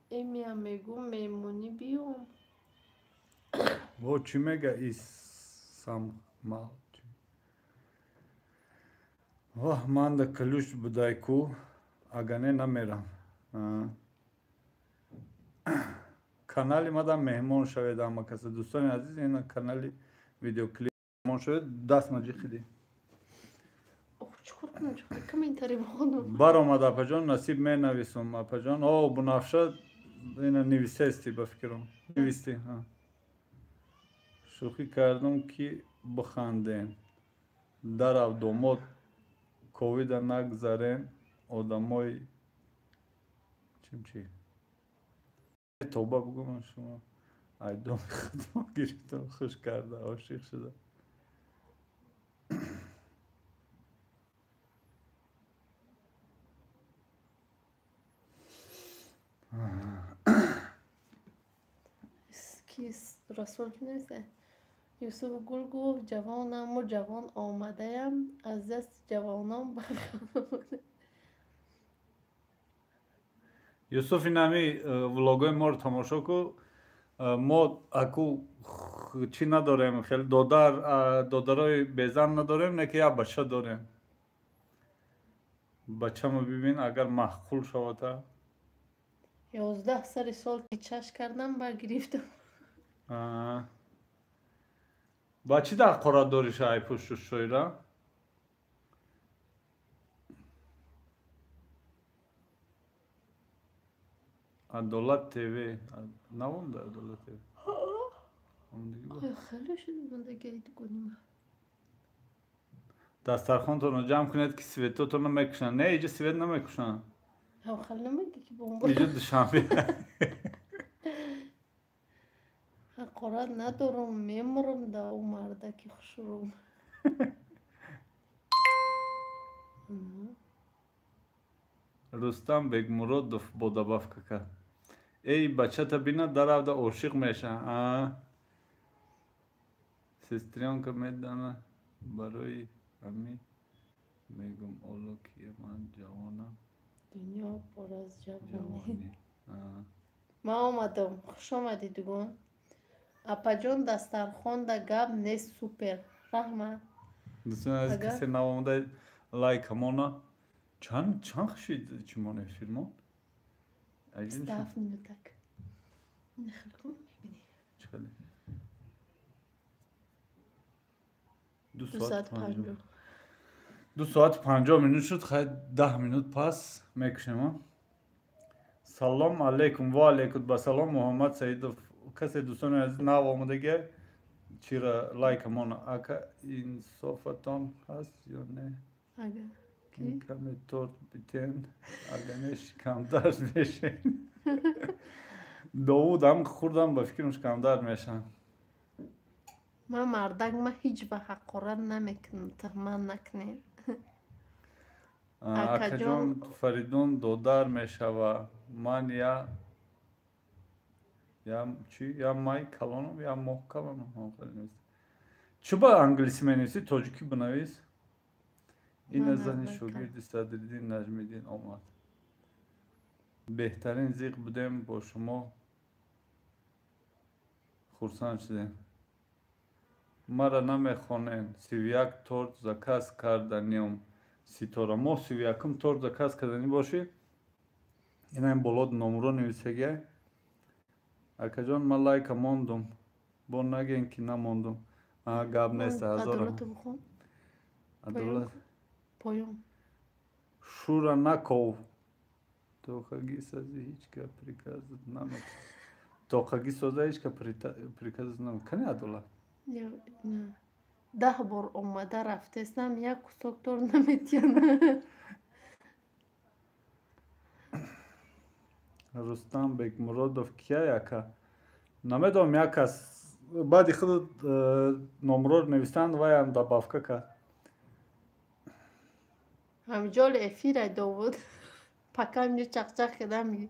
S1: این میام میگو میمونی بیوم
S2: و چی میگه سم مال واه من در کلوش بدای کو اگنه نمیرم کانالی ما در مهمون شوید اما کسی دوستان عزیز این کانالی ویدیو کلیپ مهمون شوید دست مجی خیلی
S1: چکر کنم چکر کم این تاری بخونم
S2: بر آمد اپا جان نصیب می نویسم اپا جان بنفشه این نویسته استی بفکرم نویستی شوخی کردم که بخندین در او دومات کووید نگذارین آدمای چی توبه بگو من شما ایدام خدمه گرفتم خوش کرده عاشق شده
S1: کیست رسول که نیسته یوسف گل گفت جوانم و جوان آمدهیم از دست جوانم
S2: یوسف این همی ولاگای ما رو تماشا کو ما اکو چی نداریم خیلی دادرای بیزن نداریم نه که یا بچه داریم بچه ما ببین اگر محقول شود
S1: 11 سال که چش کردم برگرفتم
S2: با چی در قرار داری شای پشت شویره؟ Adolat TV. Navom da Adolat TV. Onun gibi.
S1: Ay خیلی شده من دیگه کنیم.
S2: دسترخوانتون رو جمع کنید که سویتاتون رو میکشن. نه اینجا سویت نمیکشن.
S1: ها خیلی نمیگه که بمب.
S2: اینجا دوشنبه.
S1: قرار ندارم میمرم دا او مرده که خوشروم.
S2: رستم بیگ مراد بوداباف که ای بچه تا بینا در آفده عاشق میشه. سستریان که میدانه برای امی میگم اولو که من جوانم
S1: دنیا پر از جوانی.
S2: جوانی.
S1: ما آمدم خوش آمدی دوگون. اپا جون دسترخوان دا گب نیست سوپر. رحمه.
S2: دوستان از کسی نوامده لایک همونا چند خشید چمانه فیلمون؟
S1: استاف منوتک. نخلکم میبینی.
S2: چکلی؟ 2 ساعت 50 minut شد. خیلی 10 minut پس میکشیم. سلام علیکم و علیکم با سلام محمد سعیدов. کسی دوستان از نو آمدگی چرا لایک همون اکا این صفتان هست یا نه؟
S1: اگه
S2: این کمی تورت بیتین اگه نش کمدار میشین. داوود هم خوردم با فکرمش کمدار میشن.
S1: ما مردک ما هیچ به حقارت نمیکنم تحمل نکنیم.
S2: اکا جان فریدون دودار میشوه. من یا چی؟ یا مای کلانم یا ماه کلانم. چه با انگلیسی منویسی تاجیکی بنویس؟ این از زنی شاگرد صدرالدین نجمیدین آمد. بهترین زیق بودیم با شما خرسند شدیم. مرا نمیخوانین. 31 تورت زکاس کردنیم. سیتورا ما 31 تورت زکاس کردنی باشی. این این بلاد نمرو نویسگه. اکا جان من لایک موندم. با نگین که نموندم. گاب نیست هزارم.
S1: عدالت بخون.
S2: عدالت.
S1: پایون.
S2: شورا نکو. توخگی سازی هیچ که پریکازت نمیکنه. توخگی سازی هیچ که پریکازت نمیکنه. کنی عدالت؟
S1: نه. 10 بار اومده رفته استم یک دکتر نمیتونه.
S2: رستم بیگ مرادوف کیا یکا نمیدونم یک کس بعد خود نمرو نویسند و هم دبافکه که
S1: همجا افیر داود پکم یه چق کدم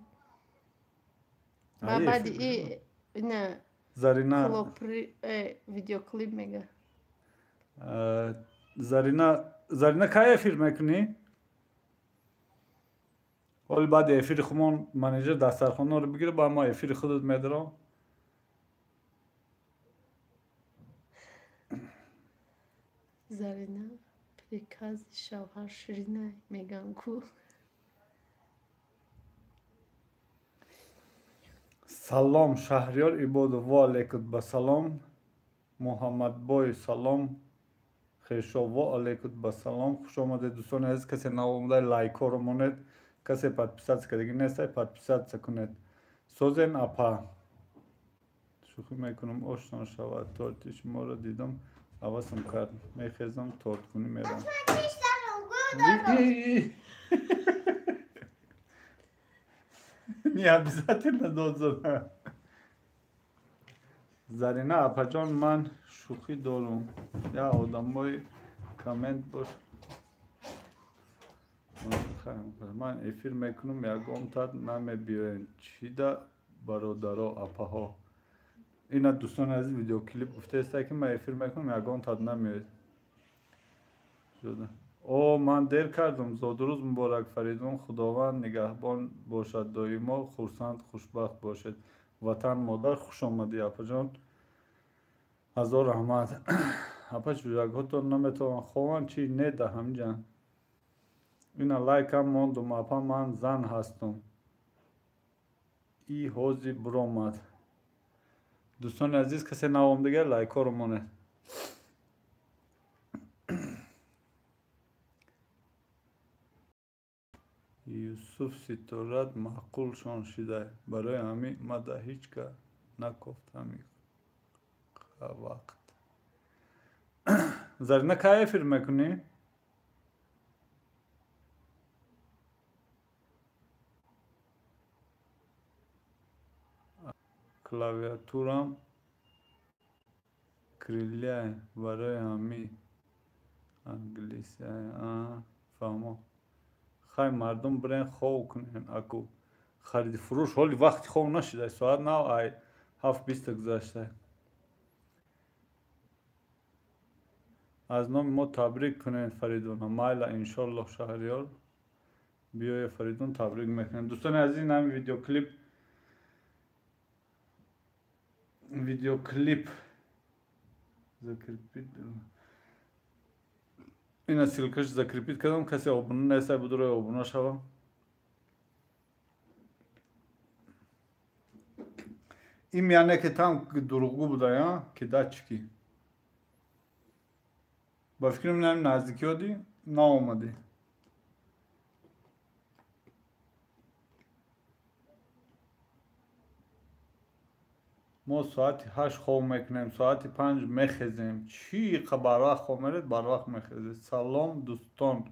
S1: و بعد این
S2: زرینا
S1: ویدیو کلیپ میگه.
S2: زرینا که افیر میکنی؟ ولی بعد افیر خمون منیجر دسترخوان رو بگیره با ما افیر خودت میدارم.
S1: زرینا پریکاز شوهر شیرینه میگن کو.
S2: سلام شهریار ایبادو و علیکم با سلام محمد بای سلام خیشا و علیکم با سلام خوش آمده دوستان عزیز. کسی نو آمده لایک رو مونید. کسی подписаться کردگی نیسته подписаться کنید. سوزن اپا شوخی میکنم آشنا شود تورتی شما رو دیدم حواسم کرد میخیزم تورت کنی میرم. niye bizaten ندازم. زرینه اپا جان من شوخی دارم یا آدم بای کامنت باش. من افیر میکنم یکم تا نمیبینن چی دا برادرها اپاها. اینا دوستان از ویدیو کلیپ گفته است که من افیر میکنم یکم تا نمیاد. شده. او من دیر کردم. زادروز مبارک فریدون. خداوند نگهبان باشد دایما. خرسند خوشبخت باشد. وطن مادر خوش آمدی اپا جان. هزار رحمت. اپا جوجگاتون نمیتونم خوان چی نده همجان. اینا لایک هم موندم اپا من زن هستم. ای حوزی برامد. دوستان عزیز کسی نوام دیگر لایک ها رو مونه. یوسف ستارت معقولشان شده برای همین ما در هیچ که نگفتم وقت زرینه که افیر میکنی؟ کلاویاتورم کریلیه برای همین انگلیسی فهمم خواهی مردم برین خواه کنین اکو خرید فروش حالی وقتی خواه نشده ساعت 7:20 گذشته از نام ما تبریک کنین فریدون مایل انشالله شهریار بیای فریدون تبریک میکنین دوستان عزیز این هم ویدیو کلیپ این سیلکش زکریپیت کردم کسی آبونه نیسته بدوره آبونه شوه این میانه که تام دروغگو بوده یا که دا چکی با فکرم اینم نزدیکی هادی نا اومدی ما ساعتی 8 خواب میکنیم ساعتی 5 میخیزیم چی بر وقت خواب میرید بر وقت میخیزید سلام دوستان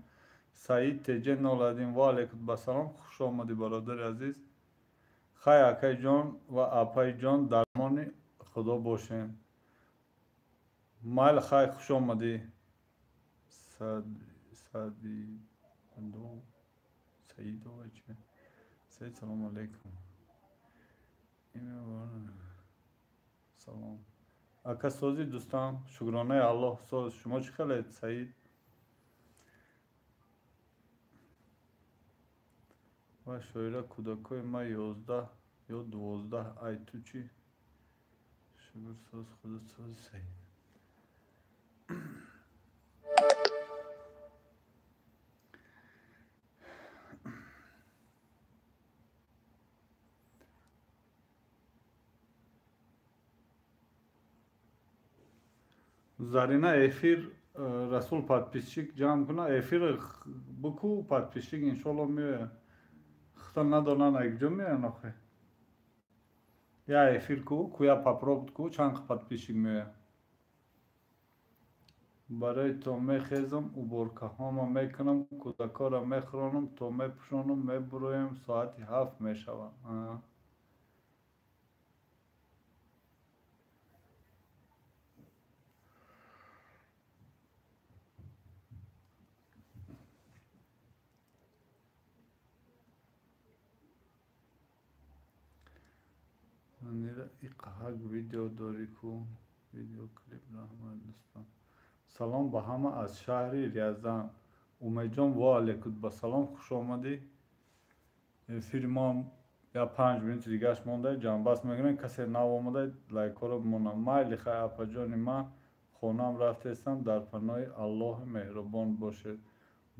S2: سعید تیجه نولدین و علیکم بسلام خوش آمدی برادر عزیز خیلی اکای جان و اپای جان درمان خدا باشین مایل خیلی خوش آمدی سعید سلام علیکم سلام اکا سوزی دوستان شکرانه الله سوز شما چی خیلید سعید و شویره کودکای ما 11 یا 12 ای تو چی شکر سوز خدا سوز سعید Zarina efir Resul подписчик جمع کنه efir بکو подписчик انشالله میه خطا ندارن اگجا میه نخه یا efir کو یا попробуй کو چند подписчик میه برای تو میخیزم و برکه هاما میکنم کودکا را میخرانم تو میپوشانم میبرویم ساعتی 7 میشوم ایقاق ویدیو داری کو ویدیو کلیپ رحمت دوستان سلام به همه از شهر ریاضان امید جان و علیکم بسلام خوش آمدی فیلم یا 5 منت دیگهش مونده جنبست میگن کسی نو آمده لایک رو بمونم مایل خیلی اپا جان من خونم رفته استم در پناه الله مهربان باشه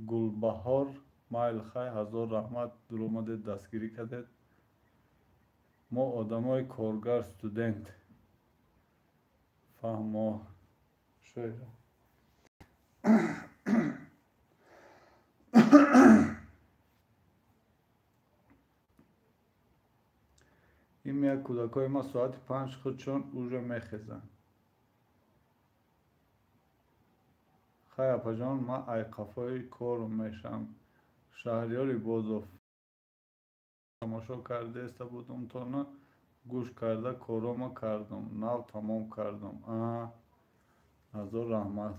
S2: گلبهار مایل خیلی هزار رحمت در اومده دستگیری کردید ما آدمای کارگر استودنت فهمو شویده این میاد کودکای ما ساعت 5 خودشون اوجه میخیزن خیلی اپا جان من ای قفای کار میشم شهریاری بازو تماشا کرده است بودم تا نه گوش کرده کارامو کردم نو تمام کردم هزار رحمت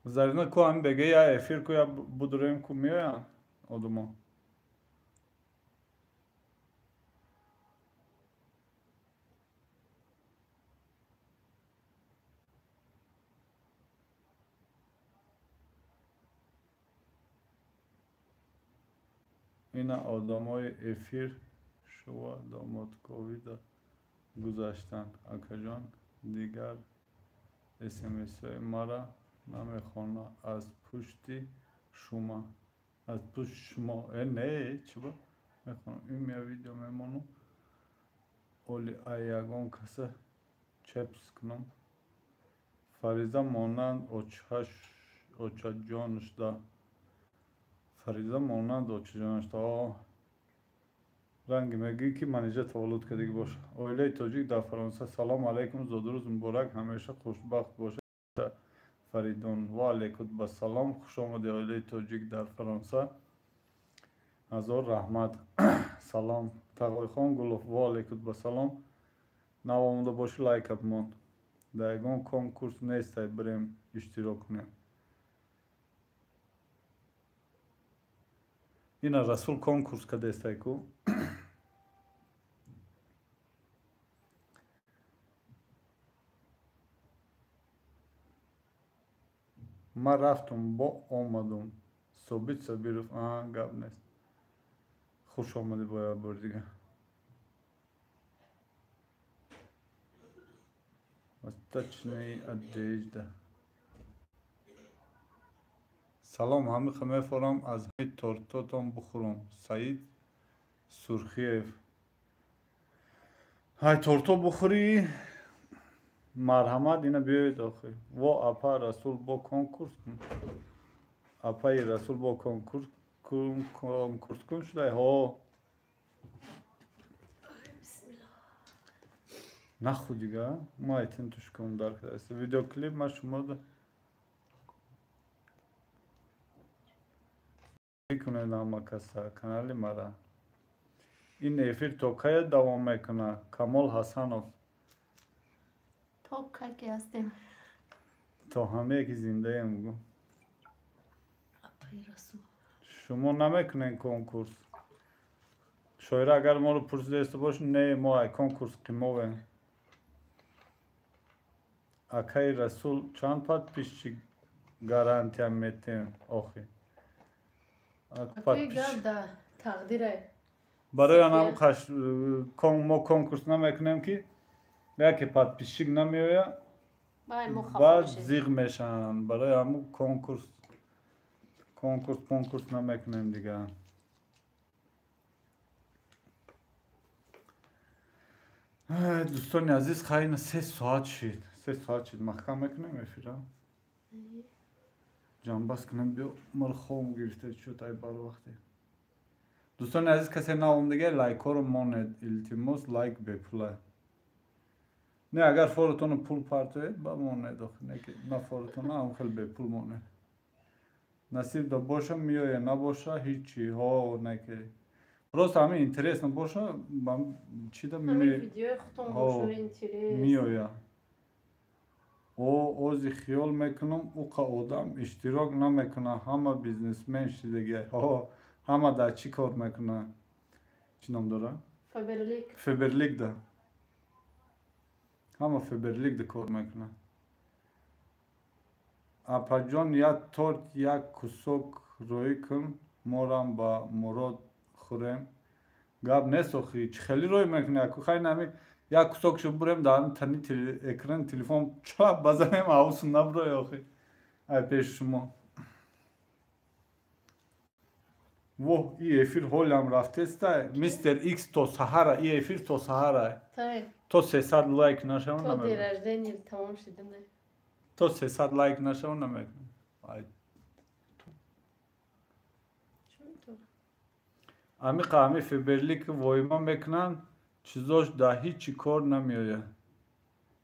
S2: زرینه کو هم بگه یا افیر کو یا بدریم کو میایم آدما این آدمای افیر شو داماد کووید گذاشتن اکا جان دیگر اسمس های مرا نمیخونه از پشتی شما از پوش شما نه چی با میخونم این میا ویدیو میمونم اولی ایگان کسه چپس کنم فریزه مانند اوچه جانش ده فریزه مانند اوچه جانش ده رنگ میگی که منیجه تولد کردگی باشه اویله تاجیک در فرانسه سلام علیکم زادروز مبارک همیشه خوشبخت باشه فریدون و علیکم با سلام خوش آمده اویله تاجیک در فرانسه هزار رحمت سلام تقوی خان گلوف و علیکم با سلام نوامده باشه لایک اپمان در یگان کنکورس نیست بریم اشتراک کنیم این رسول کنکورس که دسته کو ما رفتم با آمدم ثابت سبیرف گپ نیست خوش آمده باید بر دیگه Восточный одежда. Салом, ҳами мефарам аз ҳамин тортотон бухӯрам. Саид Сурхиев. Ҳай торто бухӯрӣ? Марҳамат, ина биёед охир. Во апа Расул бо конкурс кун. Апаи Расул бо конкурс кун шудай ҳо. نخو دیگه ما ایتن توش کنم در کرده ویدیو کلیپ ما شما ده میکنه نامه کسا کانالی مرا این افیر تا که دوام میکنه کمال حسنов
S1: تا که هستیم
S2: تا همه که زنده ایم گو
S1: اپای رسول
S2: شما نمیکنین کنکورس شاید اگر ما رو پرسیده است باش نه ما کنکورس قیمه Акай Расул чанд подписчик гарантия метем охи.
S1: Акай гада тақдире.
S2: Барои анам қаш мо конкурс намекунем ки яке подписчик намеоя баъд зиғ мешаванд. Барои ҳамун конкурс намекунем дига. Дӯстони азиз хайна 3 соат шид. 3 ساعت شد محکم میکنم افیرم جنبست کنم بیو مال خوام گرفته شد ای بار وقتی دوستان عزیز کسی نام دیگه لایک رو ماند التماس لایک بپوله نه اگر فورتون پول پارتوید با ماند نه فورتون هم خیلی بپول ماند نصیب دا باشه میایه نباشه هیچی ها نکه راست همه اینترس نباشه چی دا
S1: ویدیو خودتون باشه اینترس
S2: میایه اوزی خیال میکنم او که آدم اشتراک نمیکنه همه بیزنسمن شدگه همه در چی کار میکنه چی نام داره؟ فبرلیک ده همه فبرلیک ده کار میکنه اپا جان یک تورت یک کسوک روی کن مورم با مراد خوریم گاب نیست اخی چی خیلی روی میکنه اکو خیلی نمی یک کسوکشو بریم دارم تنی اکران تلفن چرا بزنیم آوسون نبروی آخی ای پیش شما وو ای افیر هولم رفته است مستر ایکس تو سهارا ای افیر تو سهارا تو 300 لایک نشون
S1: تو دیرجدنی تمام شده نه
S2: تو 300 لایک نشون نمیکنم امی قامی فبرلیک وایما میکنن چیزاش ده هیچی کار نمیایه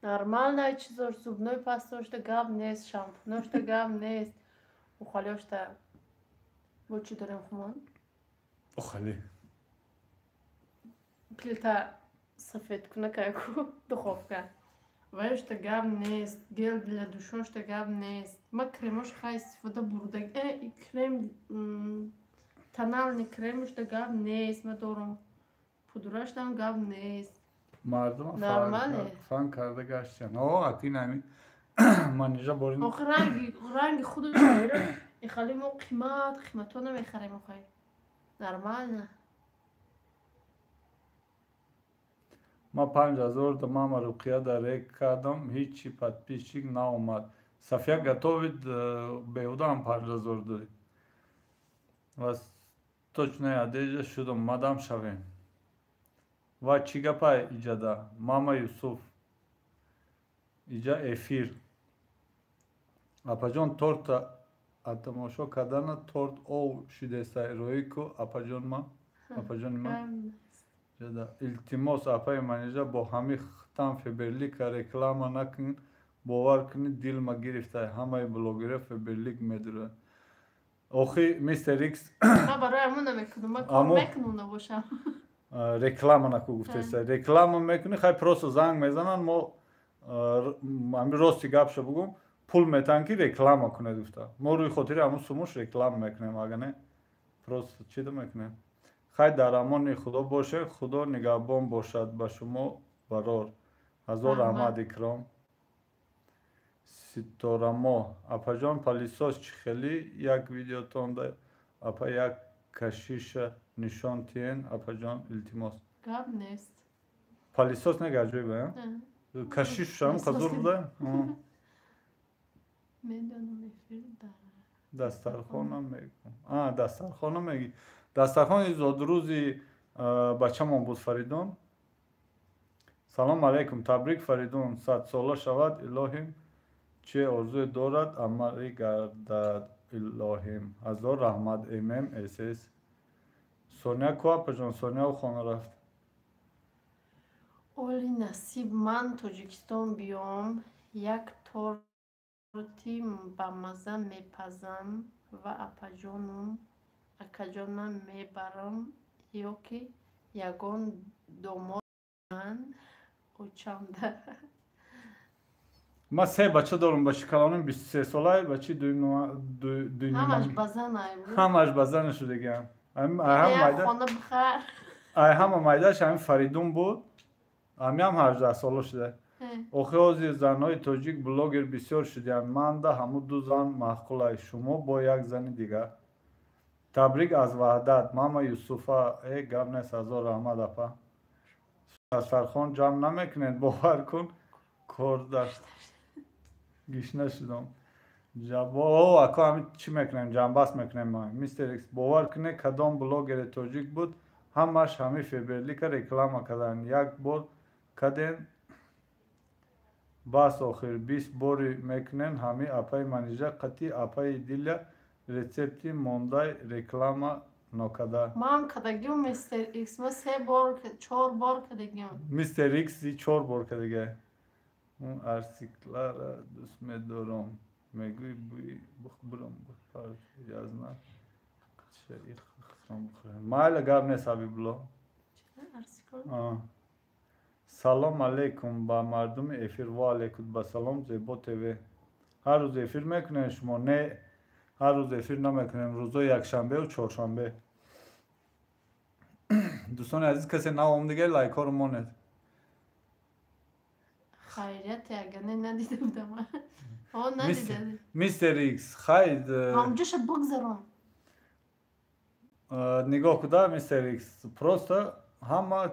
S1: نرمالنا چیزاش зубной пастошта габ нест шампуношта габ нест ухалёшта бо чӣ дорем хумон
S2: ухали
S1: плита сафедкунакайку духовка ваёшта габ нест гел для душошта габ нест ма кремош хай истифода бурдаг крем тонални кремошта габ нест ма дорам پودرشتم گاب نیست
S2: مردم فان کرده گشتن اکی نمی من اینجا باریم
S1: آخه رنگ خودش خیلی ما قیمت ها نمیخریم آخه نرمال نه
S2: ما 5000 تومان روقیه داره کردم هیچی подписчик ناومد صفیه گتوید بیوده هم 5000 داری Восточная одежда шудом мадам шавем. Ва чигапай иҷада. Мама Юсуф. Иҷа эфир. Апаҷон торта атамошо кардана торт ов шидестай роику апаҷон ма. Апаҷони ма. Ҷада илтимос апаи манижа бо ҳами хитам феберлика реклама накун. Бовар кунед дил ма гирифтай. Ҳамаи блогера феберлик медурад. Охи мистер Икс.
S1: من برای همون نمیکنم من کار میکنم نباشم
S2: реклама наку гуфтеста. Реклама мекунӣ, хай просто занг мезананд, мо ами рости гапша бугум, пул метан ки реклама кунед гуфта. Мо рӯи хотири ҳамун сумуш реклама мекунем, ага не? Просто чида мекунем. Хай дар амони худо бошед, худо нигаҳбон бошад ба шумо барор. Ҳазор раҳмат икром. Ситорамо. Апаҷон палисос чӣ хелӣ як видеотон да апа як кашиша нишон тиен апаҷон илтимос.
S1: گاب نیست
S2: پالیسوس نگاجوی با کشیش شام خزور بوده
S1: میدونم افیر داره
S2: دسترخوانم میگم دسترخوانم میگی دسترخوان زود روزی بچه‌مون بود فریدون سلام علیکم تبریک فریدون 100 ساله شود الهیم چه آرزوی دارد عملی گردد الهیم هزار رحمت امم اس سونیا کو پجان سونیا خانه رفت
S1: اولی نصیب من تاجیکستان بیام یک تورتی با مزه میپزم و اکاجانم میبرم یا که یگان دومار من او چنده
S2: ما سه بچه دارم با شکلانم 23 ساله بچه دوی
S1: همش بزن
S2: همش بزن شده گم
S1: خانه بخیر
S2: همه مایدهش همین فریدون بود همی هم 18 ساله شده اخیازی زنهای تاجیک بلاگر بسیار شدیان من ده همو دو زن محقولای شما با یک زن دیگر تبریک از وحدت ماما یوسوفا ای گم نیست هزار رحمت اپا سرخان جمع نمیکنید باور کن کار داشت گیشنه شدم او اکا همین چی میکنیم جنبست میکنیم ما میستر ایکس باور کنه کدام بلاگر تاجیک بود همش همی فیبرلی که رکلام کردن یک بار کدن بس آخر 20 باری میکنن همی اپای منیجه قطعی اپای دیل رسپتی موندای رکلام نکده
S1: ما هم کدگیم میستر ایکس ما 3 بار 4 بار کدگیم
S2: میستر ایکس 4 بار کدگه اون ارسیکلر دوست میدارم میگوی بوی بخبرم بخبر یازنا شریخ مایل گاب نیست حبیب الله سلام علیکم با مردم افیر و علیکم با سلام زیبا تیوی هر روز افیر میکنیم شما نه هر روز افیر نمیکنیم روزای یکشنبه و چهارشنبه دوستان عزیز کسی نوام دیگه لایک ها رو ماند
S1: خیریت اگه ندیده بودم ندیده
S2: میستر ایکس خیلی
S1: همجاش بگذارم
S2: نگاه کده میستر ایکس پروستا همه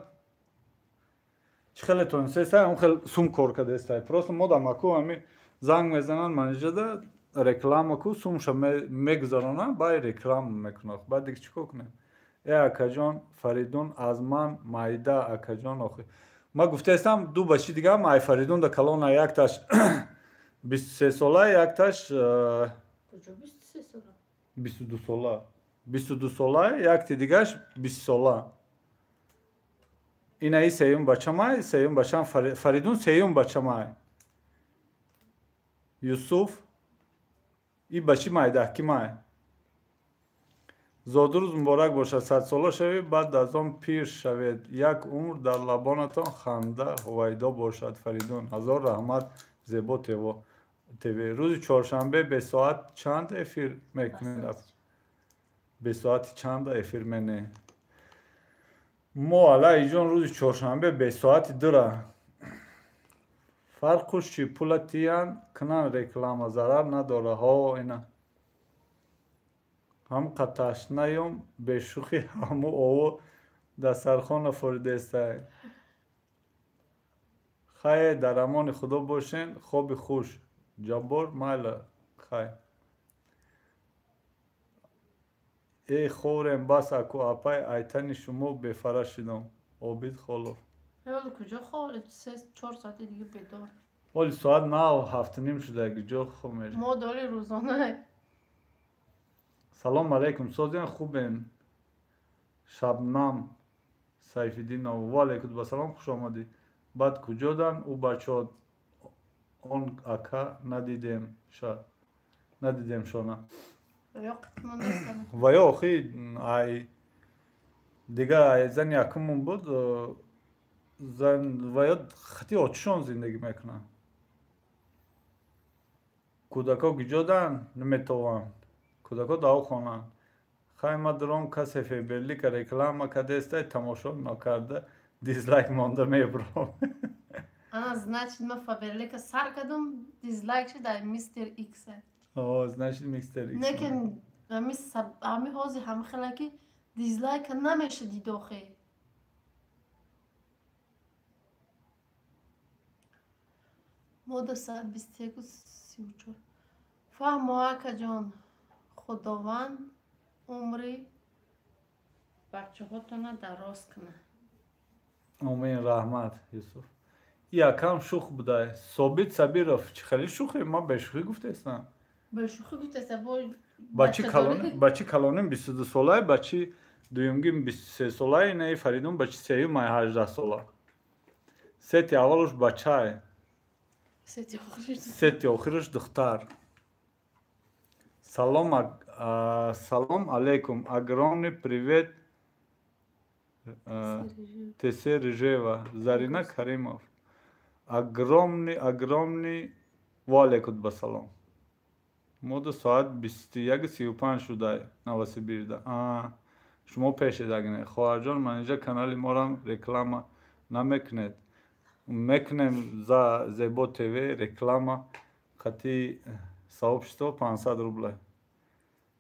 S2: چی خیلی تونسته است اون خیلی سوم کار کرده است پروستا مودم اکو همی زنگ میزنن منیجه ده رکلام اکو سومش میگذارن بای رکلام میکنه بعد دیگه چیکار کنیم ای اکاجان فریدون از من مایده اکاجان آخی ما گفته استم دو بچه دیگه هم ای فریدون ده کلان یک تاش 23 ساله یک تاش 22 ساله 22 ساله یک تی دیگهش 20 ساله این ای سیوم بچه سیوم بچه فریدون سیوم بچه یوسف این بچه مایده کی مای زادروز مبارک باشد 100 ساله شوید بعد از آن پیر شوید یک عمر در لبانتان خنده هویدا باشد فریدون هزار رحمت زیبا تیوی روز چهارشنبه به ساعت چند افیر میکنید به ساعت چند افیر منه ما علی جان روز چهارشنبه به ساعت دره فرقش چی پولتیان کنن رکلام ضرر نداره ها اینا هم قطعش نیم به شوخی همو او دسترخوان فریده است خیر در امان خدا باشین خوب خوش جبار مالا خیر эй хорем бас аку апай айтани шумо бефара шидам обид холов.
S1: حالا کجا خواهد 3-4 ساعت دیگه بیدار
S2: ولی ساعت 9:30 شده کجا خمیر.
S1: ما داری روزانه
S2: سلام علیکم سازین خوبین شبنم سیفیدین و علیکم با سلام خوش آمدی. بعد کجا دن او بچه اون اکا ندیدیم شونا
S1: یا قطمان نیستم
S2: و یا آخی ای دیگه زن یکمون بود زن و یا خطی آتشان زندگی میکنن کودکا کجا دن نمیتوان کودکا داو خونن خیلی ما درام کسی فیبرلی که رکلام کرده است تماشا نکرده دیزلایک مانده میبرم
S1: انا значит ما فابرلیک سر کدوم دیزلایک شد در میستر ایکس
S2: значит мистер Икс.
S1: لیکن همی حوزی همه خیلی دیزلایک نمیشه دیدوخه مود ساعت 21:34 فهم آقا جان خداوند عمری بچه هاتون دراز کنه
S2: آمین رحمت یوسف یکم شوخ بوده ثابت سبیرов خیلی شوخه ما به شوخی گفته استم
S1: به شوخی گفته است
S2: بچه کلانیم 22 ساله بچه دویمگیم 23 ساله نه فریدون بچه سیوم 18 ساله ستی اولش بچه ستی آخرش دختر سلام علیکم огромный привет Тесе Рыжева, Зарина Каримов. Огромный валикут басалом. Мода саат 21:35 шуда Новосибирда. شما پیش دگنه خواهر جان من اینجا کانال ما را реклама نمیکنید میکنیم за زیبا تیوی реклама خطی сообщество 500 рублей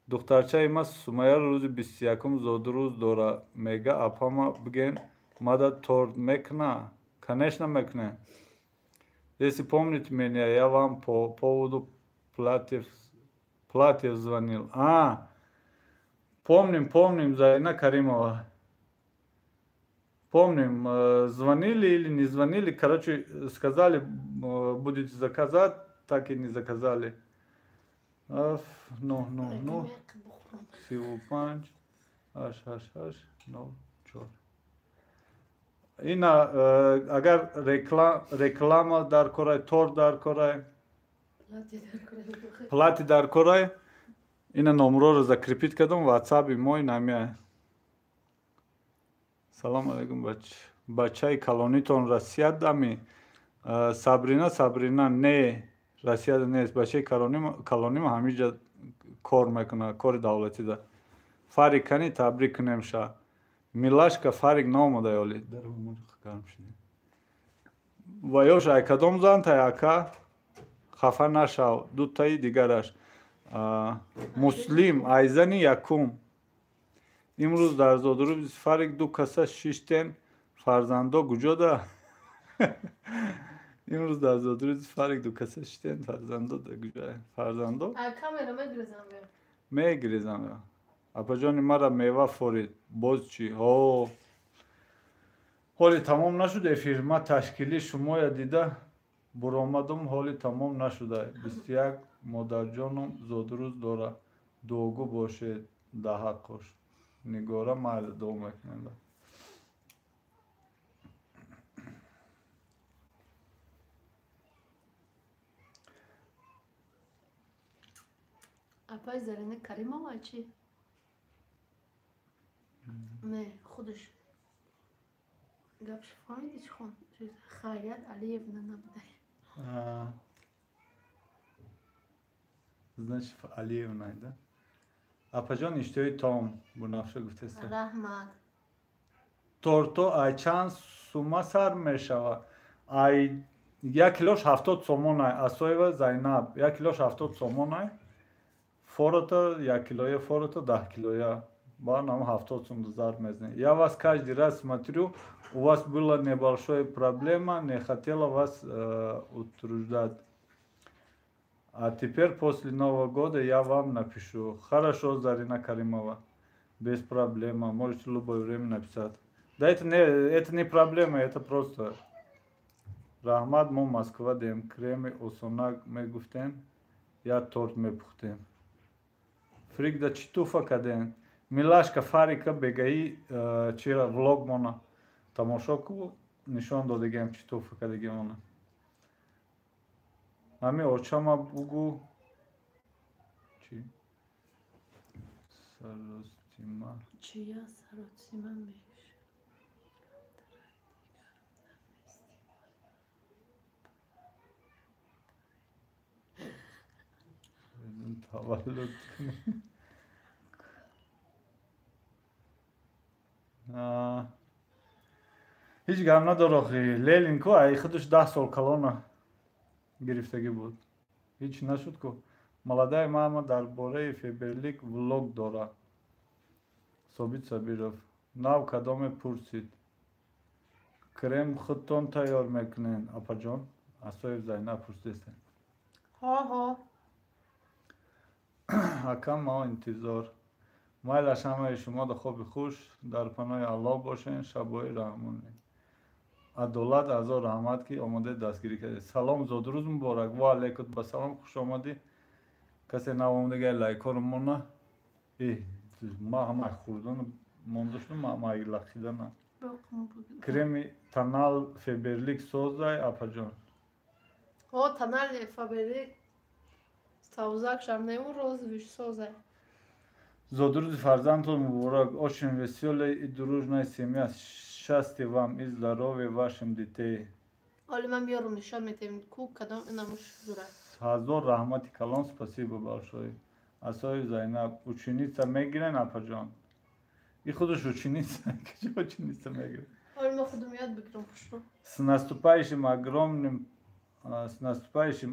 S2: دخترچه ما سمیه روز 21 زود روز داره میگه اپاما بگین مدد تورد میکنه конечно میکنه если помните меня я вам по поводу платьев звонил помним Зарина Каримова помним звонили или не звонили короче сказали будете заказать так и не заказали no всего панч аш no чор اینا اگر реклама дар корай тор дар корай плати дар корай اینا номерро закрепить кардам ватсаби мой намия салом алейкум бачаи калонитон россияда ми сабрина не россияда нест бачаи калонима ҳамиҷа кор мекуна кори давлатида фарик кани табрик кунемша милашка фарик наомада ёли ва ёш ай кадом зантай ака хафа нашав дутаи дигараш муслим айзани якум имрӯз дар зодурӯзи фарик ду каса шиштен фарзандо гуҷода имрӯз дар зодурӯзи фарик ду каса шиштен фарзандо фарзандо мегирезам апаҷони мара мева форид боз чӣ ҳоли тамом нашуда эфир ма ташкили шумоя дида буромадум ҳоли тамом нашуда 21 модарҷонум зодурӯз дора дуогӯ бошед даҳақош нигора майли дуо мекунанда
S1: апай Зарина Каримова чи? Не, خودش گپش فهمیدی چی خون؟ خیریت علیونا نبوده
S2: значит алиевна да апаҷон иштои том бунафша гуфтест
S1: رحمت
S2: торто ай чанд сума сар мешава ай 1 килош 70 сомонай асоева зайнаб 1 килош 70 сомонай форота 1 килоя форота 10 килоя ба нам 70 сом зар мезне я вас каждый раз смотрю у вас была небольшая проблема не хотела вас утруждать а теперь после Нового года я вам напишу хорошо Зарина Каримова Без проблема. Можете в любое время написать. Да это не проблема, это просто. Рахмат мо Москва дем креми осонак мегуфтем, я торт мепухтем. Фригда читуфа каден. Милашка Фарика бегаи чира влог мона. Тамошоку нишон додегем читуфа кадегем мона. Ами очама бугу. Чи? Саростима.
S1: Чия сароцима меш.
S2: Tavallud. هیچ گم نداره خیلی لیلین کو ای خودش 10 سال کلونا گرفتگی بود هیچ نشد کو молодая мама درباره فیبرلیک ولوگ داره ثابت سبیرов ناو کدام پرسید کرم خودتون تیار میکنین اپا جان اسای زینب پرسیدن
S1: ها
S2: حکم ما انتظار مایل شما شما در خواب خوش در پناه الله باشین شبای رحمونی عدالت از رحمت که آماده دستگیری کرده سلام زود روز مبارک و علیکم با سلام خوش آمدی کسی نوامده گه لایکار مونه ما همه خوردن موندشتم ما ایلا خیدن کرمی تنال فیبرلیک سوزای اپا جان
S1: تنال فیبرلیک سوزاک شمنه روز ویش سوزای
S2: Зодрузи фарзандтон муборак, очень веселой и дружной семья. Счастья вам и здоровья вашим детей.
S1: حالا من بیارم نشان میتیم کو کدام اینموش زوره
S2: Хазор рахмати калон, спасибо большое. Асой Зайнаб, ученица Мегрен Ападжон. И худож ученица, где ученица Мегрен.
S1: حالا من خودم یاد بگیرم پشتو
S2: С наступающим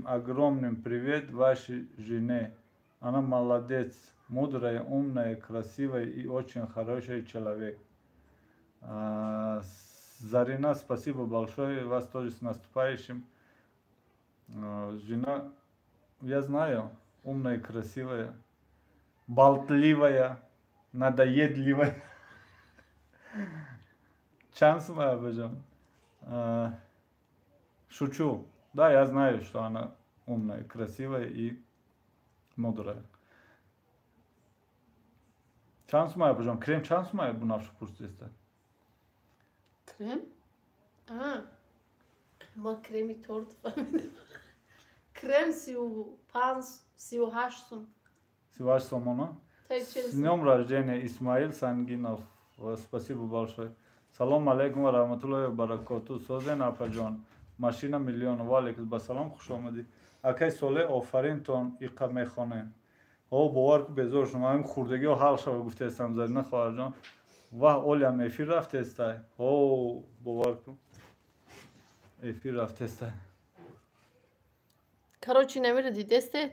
S2: огромным привет вашей жене. Она молодец, мудрая, умная, красивая и очень хороший человек. Зарина, спасибо большое, вас тоже с наступающим. Жена, я знаю, умная, красивая, болтливая, надоедливая. Шанс моя, божан. Шучу. Да, я знаю, что она умная, красивая и мудрая. Шанс моя, божан. Крем шанс моя, bu našu pursista.
S1: Krem? ما کرمی تورت فهمیدم کرم 35 38 сум
S2: Сиваш Сомона. С днем рождения, Исмаил Сангинов. Спасибо большое. Салам алейкум ва рахматуллахи ва баракату. Созен Ападжон. Машина миллион. Ва алейкум ба салам, хуш омадид. Акай соле офаринтон иқа мехонен. О, бовар ку безор шума ҳам хурдаги ҳал шава гуфтаистам Зарина хоҳарҷон. Ва олям эфир рафтестай. О, бовар ку. Эфир рафтестай.
S1: короче намироди десте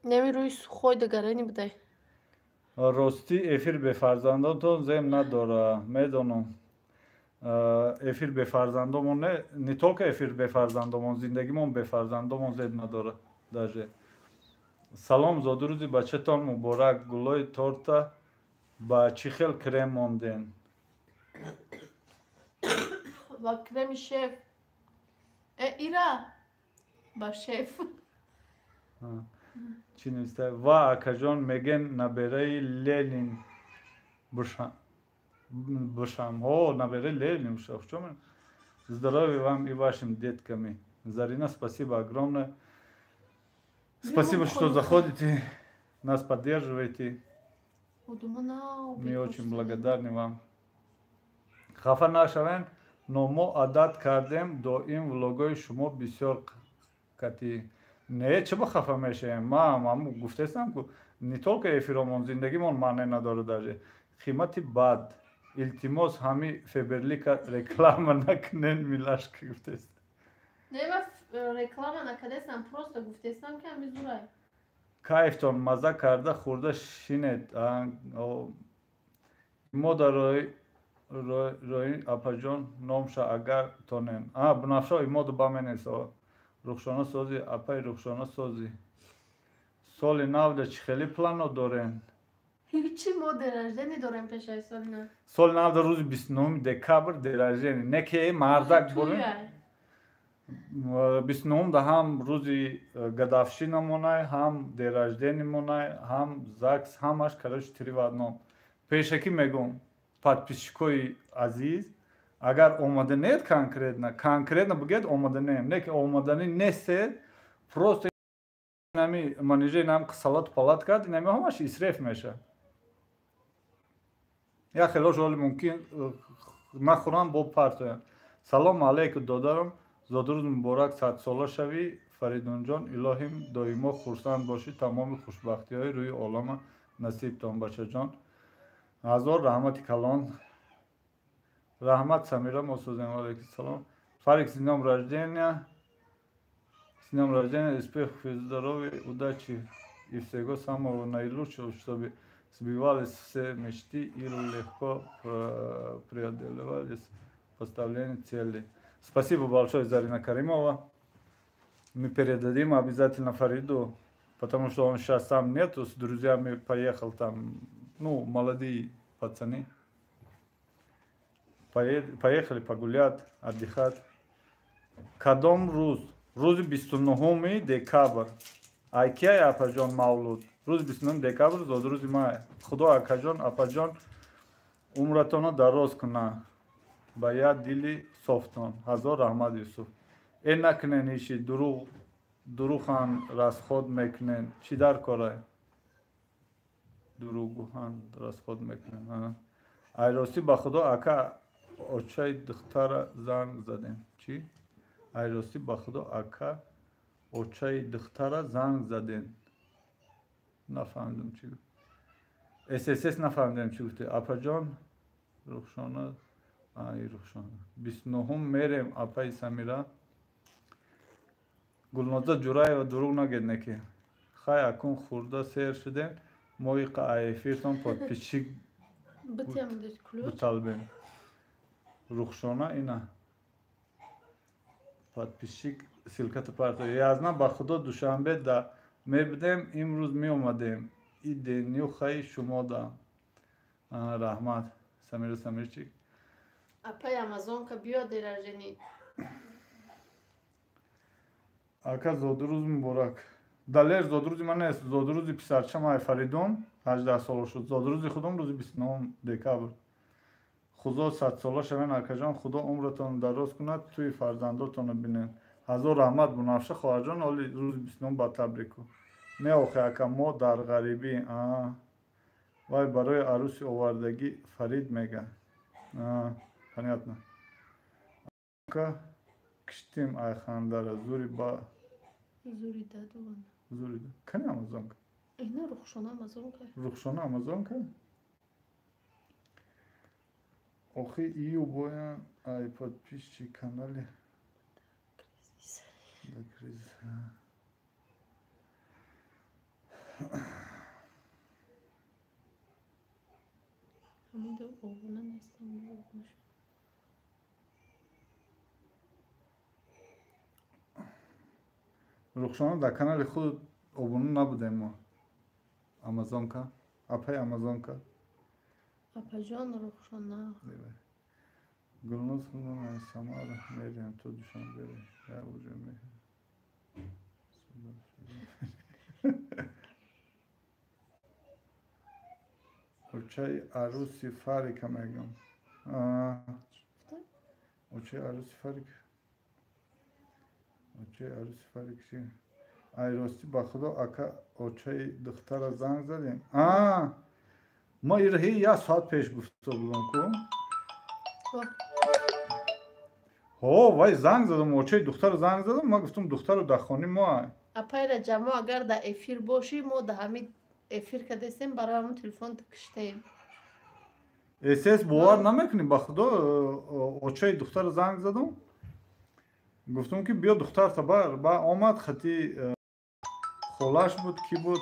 S1: намируи сухой догарани будай
S2: Рости эфир бе фарзандонтон зем надора. Медонам. Эфир бе фарзандомон не только эфир бе фарзандомон, зиндагимон бе фарзандомон зем надора даже. Салом зодрузи бачатон муборак, гулои торта ба чӣ хел крем монден?
S1: ва креми шеф ира ба шеф
S2: Чӣ нависта? Ва акаҷон мегӯянд набераи Ленин бошам. О, набераи Ленин бошам. Здоровья вам и вашим детками. Зарина, спасибо огромное. Спасибо, что заходите, нас поддерживаете. Мы очень благодарны вам. Хафа нашавен, но мо адат кардем до им влогой шумо бисёр кати. Не, чего хафа мешаем? Маму гуфтестам ку не только эфиромон зиндагимон маъне надора даже. Қимати бад. Илтимос ҳами феберлика реклама накунен милашка гуфтест.
S1: не ма реклама накадестам просто гуфтестам ки ҳами зурай
S2: Кайфтон маза карда хурда шинед. Мо дар рои апаҷон номша агар тонен. Бунавшо имоду баменесо. Рухшона созӣ, апай рухшона созӣ. Соли навда чӣ хеле плано дорен?
S1: هیچی ما درجه داریم پیش ای سال نه
S2: سال نو در روز 29 دکبر درجه نه که مردک بریم 29 ده هم روزی گدافشی نمونه هم درجه نمونه هم زکس همش کرش تری و ادنام پیشکی میگم подписчикои азиз агар омода нет конкретно бигӯед омода неем не ки омоданӣ нестед просто нами манежаи нам салат палат кард нами ҳамаш исреф мешавад я хелош ҳоли мумкин нахӯрам бо партоям салому алейкум додарам зодурӯз муборак садсола шавӣ фаридунҷон илоҳим доимо хурсанд бошӣ тамоми хушбахтиҳои рӯи олама насибтон бачаҷон ҳазор раҳмати калон раҳмат самира мосӯзем алейкум салом фарик с днём рождения успехов и здоровья удачи и всего самого наилучшего чтобы сбывались все мечты и легко преодолевались поставленные цели. Спасибо большое, Зарина Каримова. Мы передадим обязательно Фариду, потому что он сейчас сам нету, с друзьями поехал там, ну, молодые пацаны. Поехали погулять, отдыхать. Кадом روز 29 دکبر айкия апаҷон мавлуд روز 29 декабр зодурӯзи май худо акаҷон апаҷон умратонро дароз куна ба як дили софтон ҳазор раҳмат юсуф э накунен иши дурухан расход мекунен чӣ дар кора дуругухан расход мекунен айростӣ ба худо ака очаи духтара занг задем чӣ айростӣ ба худо ака очаи духтара занг заден нафаҳмидам чӣ сс нафаҳмидам чӣ гуфте апаҷон рухшона рухшона 29 мерем апаи самира гулноза ҷураева дурӯғ нагед неки хай акун хурда сер шудем мои эфиртон подписчик буталбем рухшона ина подписчик силката парто язна ба худо душанбе да мебудем имрӯз меомадем и деню хай шумо да раҳмат самира самирчик
S1: апай амазонка биё деражени
S2: ака зодурӯз муборак далер зодурӯзи ман нест зодурӯзи писарчамай фаридун 18 сола шуд зодурӯзи худом рӯзи 29 декабр худо 100 сола шавен акаҷон худо умратон дароз кунад туи фарзандотонро бинен ҳазор раҳмат бунафша хоҳарҷон оли рӯзи 29 ба табрику не охи ака мо дар ғарибӣ вай барои арӯси овардагӣ фарид мега понятно ака киштим айхандара зури ба
S1: зури дадуван
S2: зури кани амазонка
S1: ина рухшона амазонка
S2: рухшона амазонка охи ию боян ай подписчик канали да криз
S1: ҳамида овона нестам
S2: рухшона дар канали худ обуна набудем мо амазонка апай амазонка
S1: апаҷон рухшона
S2: гулнуз самара мериям то душанбе я уже очаи арӯси фарика мегам очаи арӯси фарик чӣ ай ростӣ ба худо ака очаи духтара занг задем мо ирҳи як соат пеш гуфта будам ку вай занг задам очаи духтара занг задам ма гуфтам духтаро дар хони мо
S1: апайра ҷамо агар дар эфир бошӣ мо дар ҳамин эфир кадестем барои ҳамн телефон киштем
S2: сс бовар намекунӣ ба худо очаи духтара занг задам гуфтам ки биё духтар табар ба омад хати холаш буд ки буд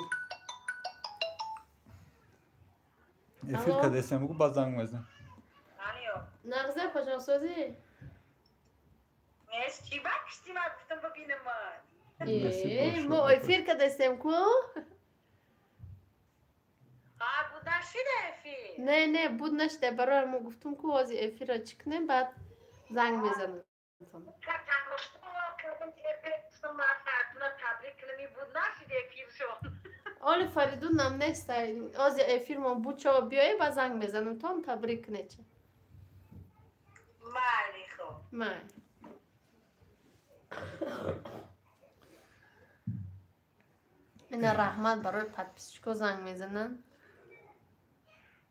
S2: эфир кадестем гу ба занг мезанам
S1: нағзе паҷонсозӣ мо эфир кадестем ку
S4: افی؟
S1: نه بود نشده برای ما گفتم که از افی را چکنیم بعد زنگ میزنم آل فریدون هم نیست از افیر ما بود چا بیایی با زنگ میزنم تا هم تبریک نیچه
S4: مالی خوب
S1: من این رحمت برای پدپیسچکو زنگ میزنن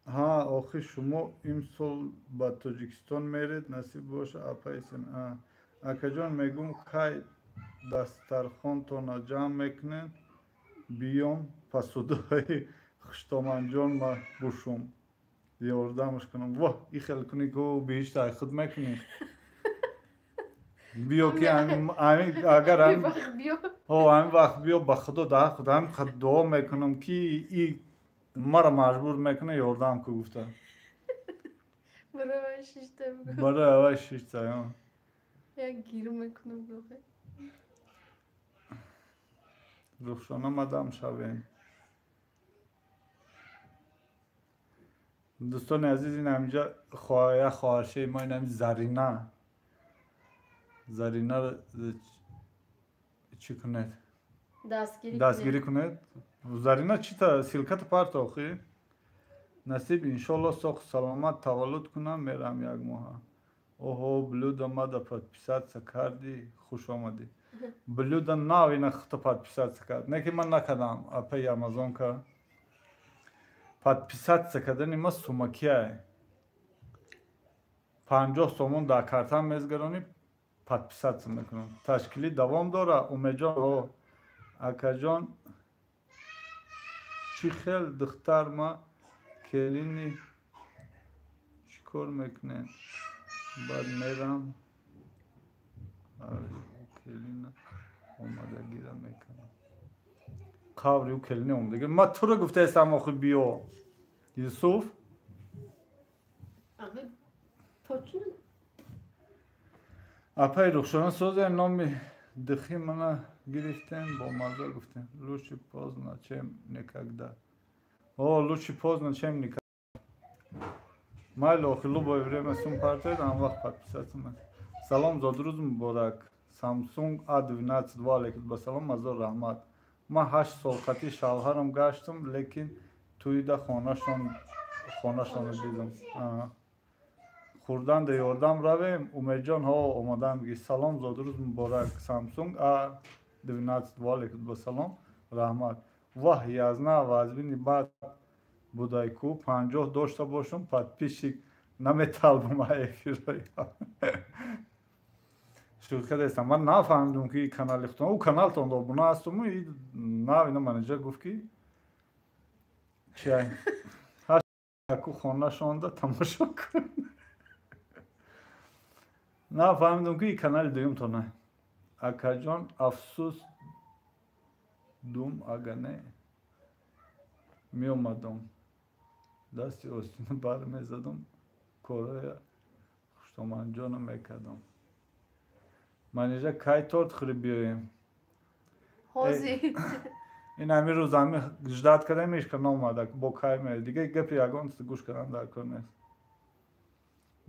S2: ها آخه شما امسال با تاجیکستان میرید نصیب باشه اپایسن اکا جان میگم که دسترخوان تو جمع میکنن بیام پسودای خشتامان جان ما بوشم یاردمش کنم واه این خیلی کنی که بیشتر خود میکنی بیا که اگر
S1: بی
S2: هم
S1: وقت بیا
S2: همین وقت بیا با خدا ده خدا هم خود دعا میکنم که این مرا مجبور میکنه یاردم که گفته
S1: برای شیشته بگو
S2: برای اول شیشت ها
S1: یک گیرو میکنم بگو
S2: روشانه مدام شویم دوستان عزیز این همینجا خواهرشه ما این همین زرینه رو چی کنید؟ دستگیری کنید زرینه چی تا سلکت پرت آخی؟ نصیب انشالله ساخت سلامت تولد کنم میرم یک ماه اوهو بلود آمده پدپیسات کردی خوش آمدی بلود ناوی نخت پدپیسات کرد نه که من نکردم اپی امازون که پدپیسات کردن ما سومکیه 50 سومون در کارتم میزگرانی پدپیسات میکنم تشکیلی دوام داره امیجان اکا جان چی خیل دختر ما کلینی چیکار میکنه بعد میرم کلینه اومده گیره میکنم قوری و کلینه اومده ما تو رو گفته استم آخه بیا یوسف اپای رخشانه سازه نامی دخی منه گرفتن با مزه گفتن لوچی پازنا چم نکگده لوچی پازنا چم نکگده майли охилубои время сум партоид ам вақт подписатсам салом зодруз муборак Samsung A12 ва алейкум басалом мазор раҳмат ман 8 сол қати шавҳарам гаштам лекин туида хонашонро дидам хурдан да ёрдам равем умедҷон омадам миги салом зодруз муборак Samsung A12 ва алейкум басалом раҳмат ваҳ язна вазбини баъд будайку 50 дошта бошам подписчик наметалбам эфирро шутка дестам ман нафаҳмидам ки канали хутон у каналтон обуна ҳастуму нав ина менеҷер гуфт ки чиай ҳаку хона шонда тамошо кун нафаҳмидам ки канали дуюмтона акаҷон афсӯс дум ага не меомадам дасти остина бармезадам кораи хуштоманҷона мекардам манеҷа кай торт хӯри биёем ин ҳамин рӯз ҳами ждат кардем ишка наомада бо кай меояд дига гапи ягонта гӯш кардан дар кор нест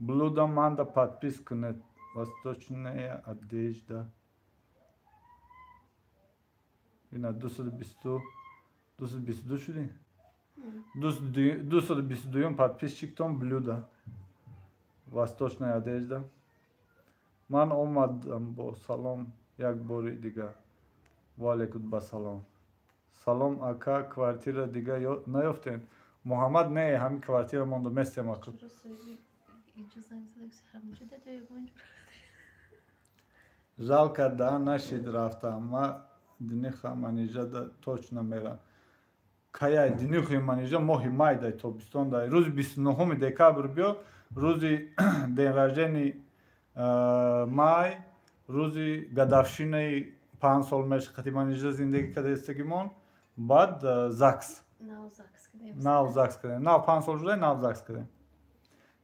S2: блуда манда подпис кунед восточная одежда ина 222 шуди 222 подписчиктон блюда восточная одежда ман омадам бо салом як бори дига ва алейкум басалом салом ака квартира дига наёфтем муҳаммад не ҳамин квартира монда местем ака жалко да нашид рафтам ма динихам манижада точно мерам каяй динихи манижа моҳи май дай тобистон дай рӯзи 29 декабр биё рӯзи денраждени май рӯзи гадавшинаи 5 сол мешқати манижа зиндагӣ кардастагимон баъд закс нав закс кардем нав 5 сол шуда нав закс кардем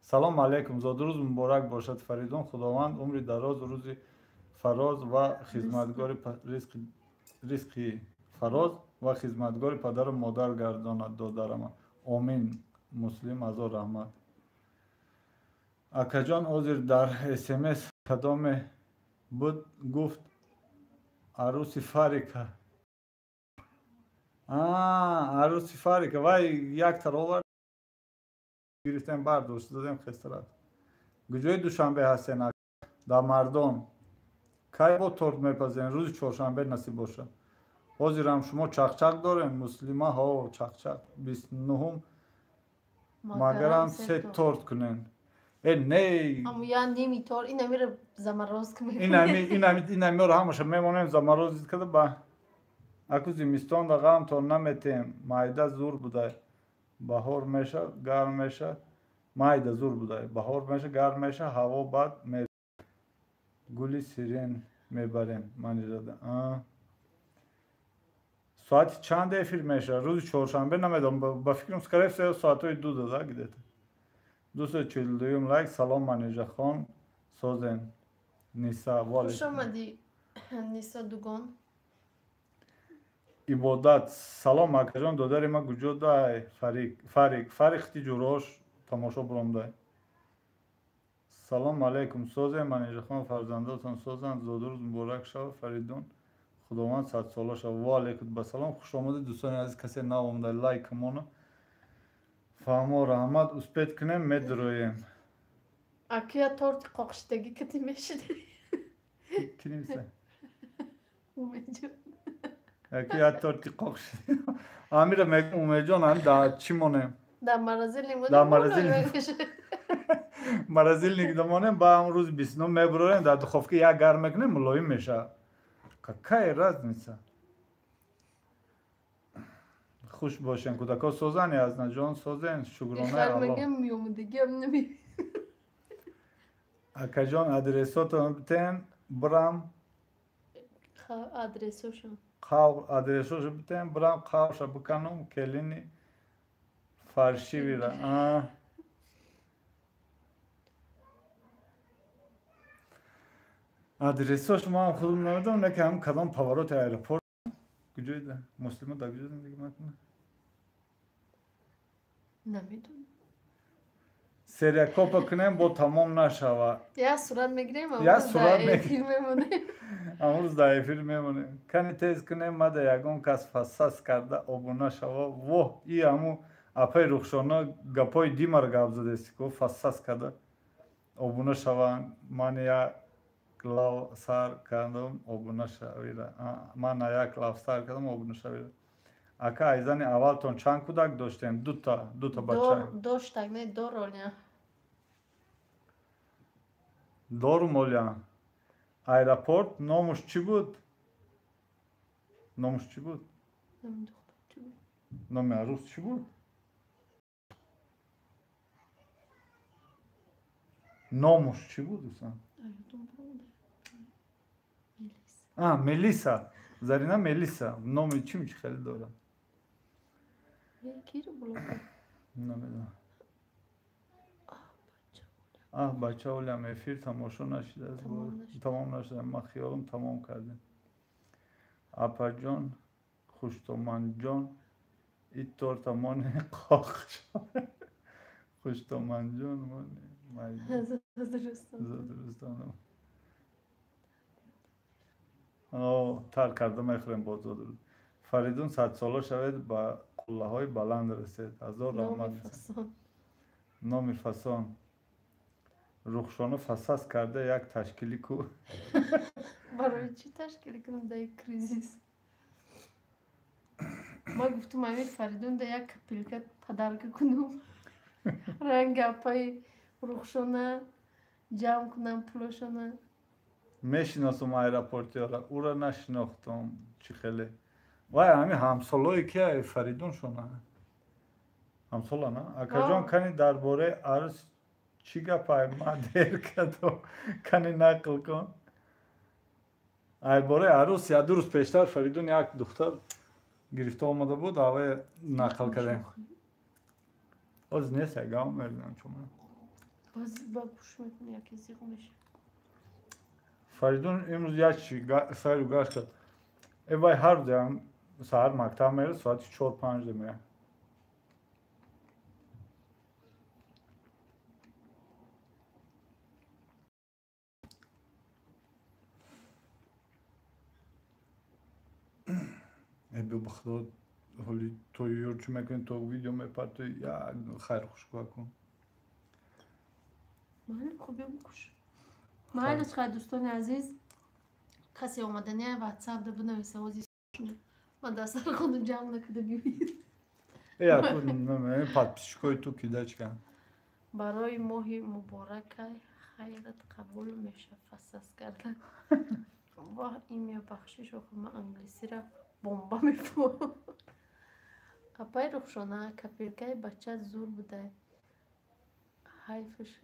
S2: салом алейкум зодурӯз муборак бошад фаридун худованд умри дароз рӯзи фароз ва хизматгори ризқи фароз ва хизматгори падару модар гардонад додарама омин مسلم ازو رحمت اکاجان عذر در SMS کدام بود گفت عروسی فاریکا عروسی فاریکا وای یک تر آورد گرفتم برداشت دادم خسارت کجای دوشنبه هستین در مردم کی با تورت میپزین روز چهارشنبه نصیب باشه حاضرم شما چاقچاق دارین مسلمان ها چاقچاق 29 مگرم سه تورت کنین نه
S1: اما یا نمیطور این میره زمراز که
S2: این رو همشه میمونیم زمراز کرده با اکو زمستان دا غم تا نمیتیم معده زور بوده بهار میشه گرم میشه معده زور بوده بهار میشه گرم میشه هوا بد گلی سیرین میبریم من ایراده ساعت چند افیر میشه روز چهارشنبه نمیدونم با فکرم سکریف ساعتای 2 داده گیدید 242 لایک سلام منیجه خان سازن نیسا والی
S1: خوش آمدی نیسا دوگان
S2: عبادت سلام مکجان داداری ما گجا دای فریق تی جوراش تماشا برام دای سلام علیکم سازن منیجه خان فرزنداتان سازن زادروز مبارک شو فریدون خداوند 100 ساله شو و علیکم بسلام خوش آمدید دوستان عزیز کسی نو اومده لایک مونو فهمو رحمت اسپید کنیم میدرویم
S1: اکیا تورت قاقشتگی کتی میشدی
S2: کی نیسته
S1: اومجو
S2: اکیا تورتی قاقش امیره میگم اومیجان هم دا چی مونه
S1: در مرازل نیمونه
S2: در مرازل نگدمانیم با هم روز 29 میبروریم در دخوفکی یک گرم میکنیم ملایم میشه که راز نیست خوش باشین کودکا سوزنی از نجان سوزن شکرانه
S1: خیلی
S2: الله
S1: میگم میومدگی هم نمی
S2: اکا جان ادرساتون بتین برام
S1: آدرسوشم
S2: قاو ادرسوش بتین برام قاوش بکنم کلینی فرشی بیره ادرسوش ما هم خودم نمیدونم نه که هم کدام پاورات ایرپورت کجای ده مسلمان در کجا زندگی میکنه
S1: نمیدونم
S2: سری کوپا کنیم با تمام نشوه
S1: یا صورت میگیریم
S2: یا صورت
S1: فیلم میمونه
S2: امروز در فیلم میمونه کنی تیز کنیم ما در یکون کس فساس کرده آبونه شوه واه ای همو اپای رخشانه گپای دیمر گپ زده است که فساس کرده آبونه شوه من یک کلاو سر کردم آبونه شویده من یک کلاو سر کردم آبونه شویده اکا ایزن اول تون چند کودک داشتیم دو تا بچه
S1: داشتک نه دارالیا
S2: دارو مولیا ایرپورت نامش چی بود؟ نامش چی بود؟ نام عروس چی بود؟ نامش چی بود دوستان؟ ملیسا زرینا ملیسا نامی چی میشه خیلی دارم
S1: کی رو بلوکه
S2: نمیدونم بچه اولم افیر تماشا نشده از تمام نشده من خیالم تمام کردیم اپا جان خوشتومن جان ای طور تمان قاق شده خوشتومن جان زادرستانم تر کرده میخوریم با زادرست فریدون 100 ساله شوید با قله های بلند رسید هزار رحمت نامی فسان رخشانه فساس کرده یک تشکیلی کو
S1: برای چی تشکیلی کنم در یک کریزیس ما گفتم امیر فریدون در یک پیلکت پدرک کنم رنگ اپای رخشانه جمع کنم پلوشانه
S2: میشناسم ایرپورتی ها را او را نشناختم چی خیلی وای همین همسالایی که فریدون شونه همسالا نه اکا جان کنی درباره عرض چی گپای ما دیر کدو کنی نقل کن ای باره عروس یا 2 روز پیشتر فریدون یک دختر گرفته آمده بود اوه نقل کردیم باز نیست یک گام میردن چون
S1: باز با گوش میکنی یکی زیغ میشه
S2: فریدون امروز یک چی سایر رو گشت کرد ای بای هر روز سهر مکتب میره ساعت 4-5 میره بیا بخدا حالی تو یورچی میکنی تو ویدیو میپرد یا خیر خوش کن
S1: من خوبی بکش محلش خیلی دوستان عزیز کسی آمدنی واتساپ ده بنویسه وزی شنه من دست سر خودم جمع نکده ببینید
S2: یا تو نمیدونم پات پیشکوی تو کیداش کن
S1: برای ماه مبارک خیرت قبول میشه فسس کردن واه این می بخشش و من انگلیسی را بمبا میفهم اپای رخشانه کپیرکای بچه زور بوده حیفش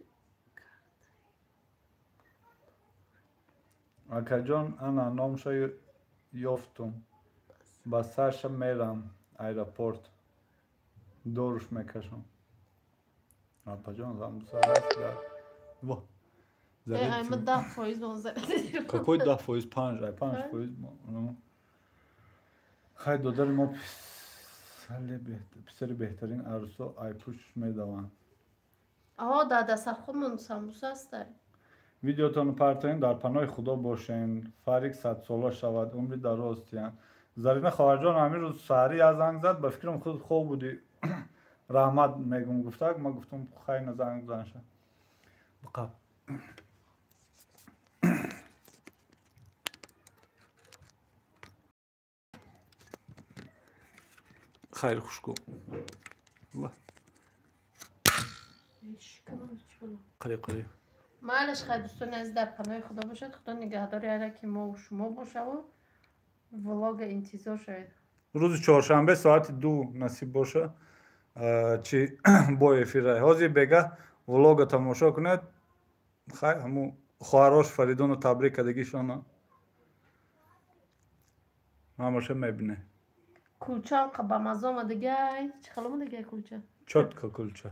S2: اکا جان انا نامشو یافتم با سرش میرم ایرپورت دورش میکشم اپا جان زمبوسه هست یا واه
S1: همه 10% منظره
S2: کپوی 10% 5% خیلی دادر ما پسر بهترین عروسا ایپوش میدوان
S1: آها در سر خودمون سمبوسه هست
S2: ویدیوتان پرتاین در پناه خدا باشین فریق 100 ساله شود عمری دراز تیم زرینه خواهرجان همین روز سحری از زنگ زد به فکرم خود خوب بودی رحمت میگم گفته ما گفتم خیلی زنگ زنشه بقب خیلی خوش کن قریب
S1: معلش خیلی دوستان از در پناه خدا باشد خدا نگهداری هره که ما و شما باشه و ولاگ انتظار شاید
S2: روز چهارشنبه ساعت 2 نصیب باشه چی با افیره حاضی بگه ولاگ تماشا کنید خیلی همون خواهراش فریدون و تبریک کدگیشان هماشه میبینه
S1: کلچه هم قبا مزا آمده گه چه خلومه دیگه کلچه
S2: چوت که کلچه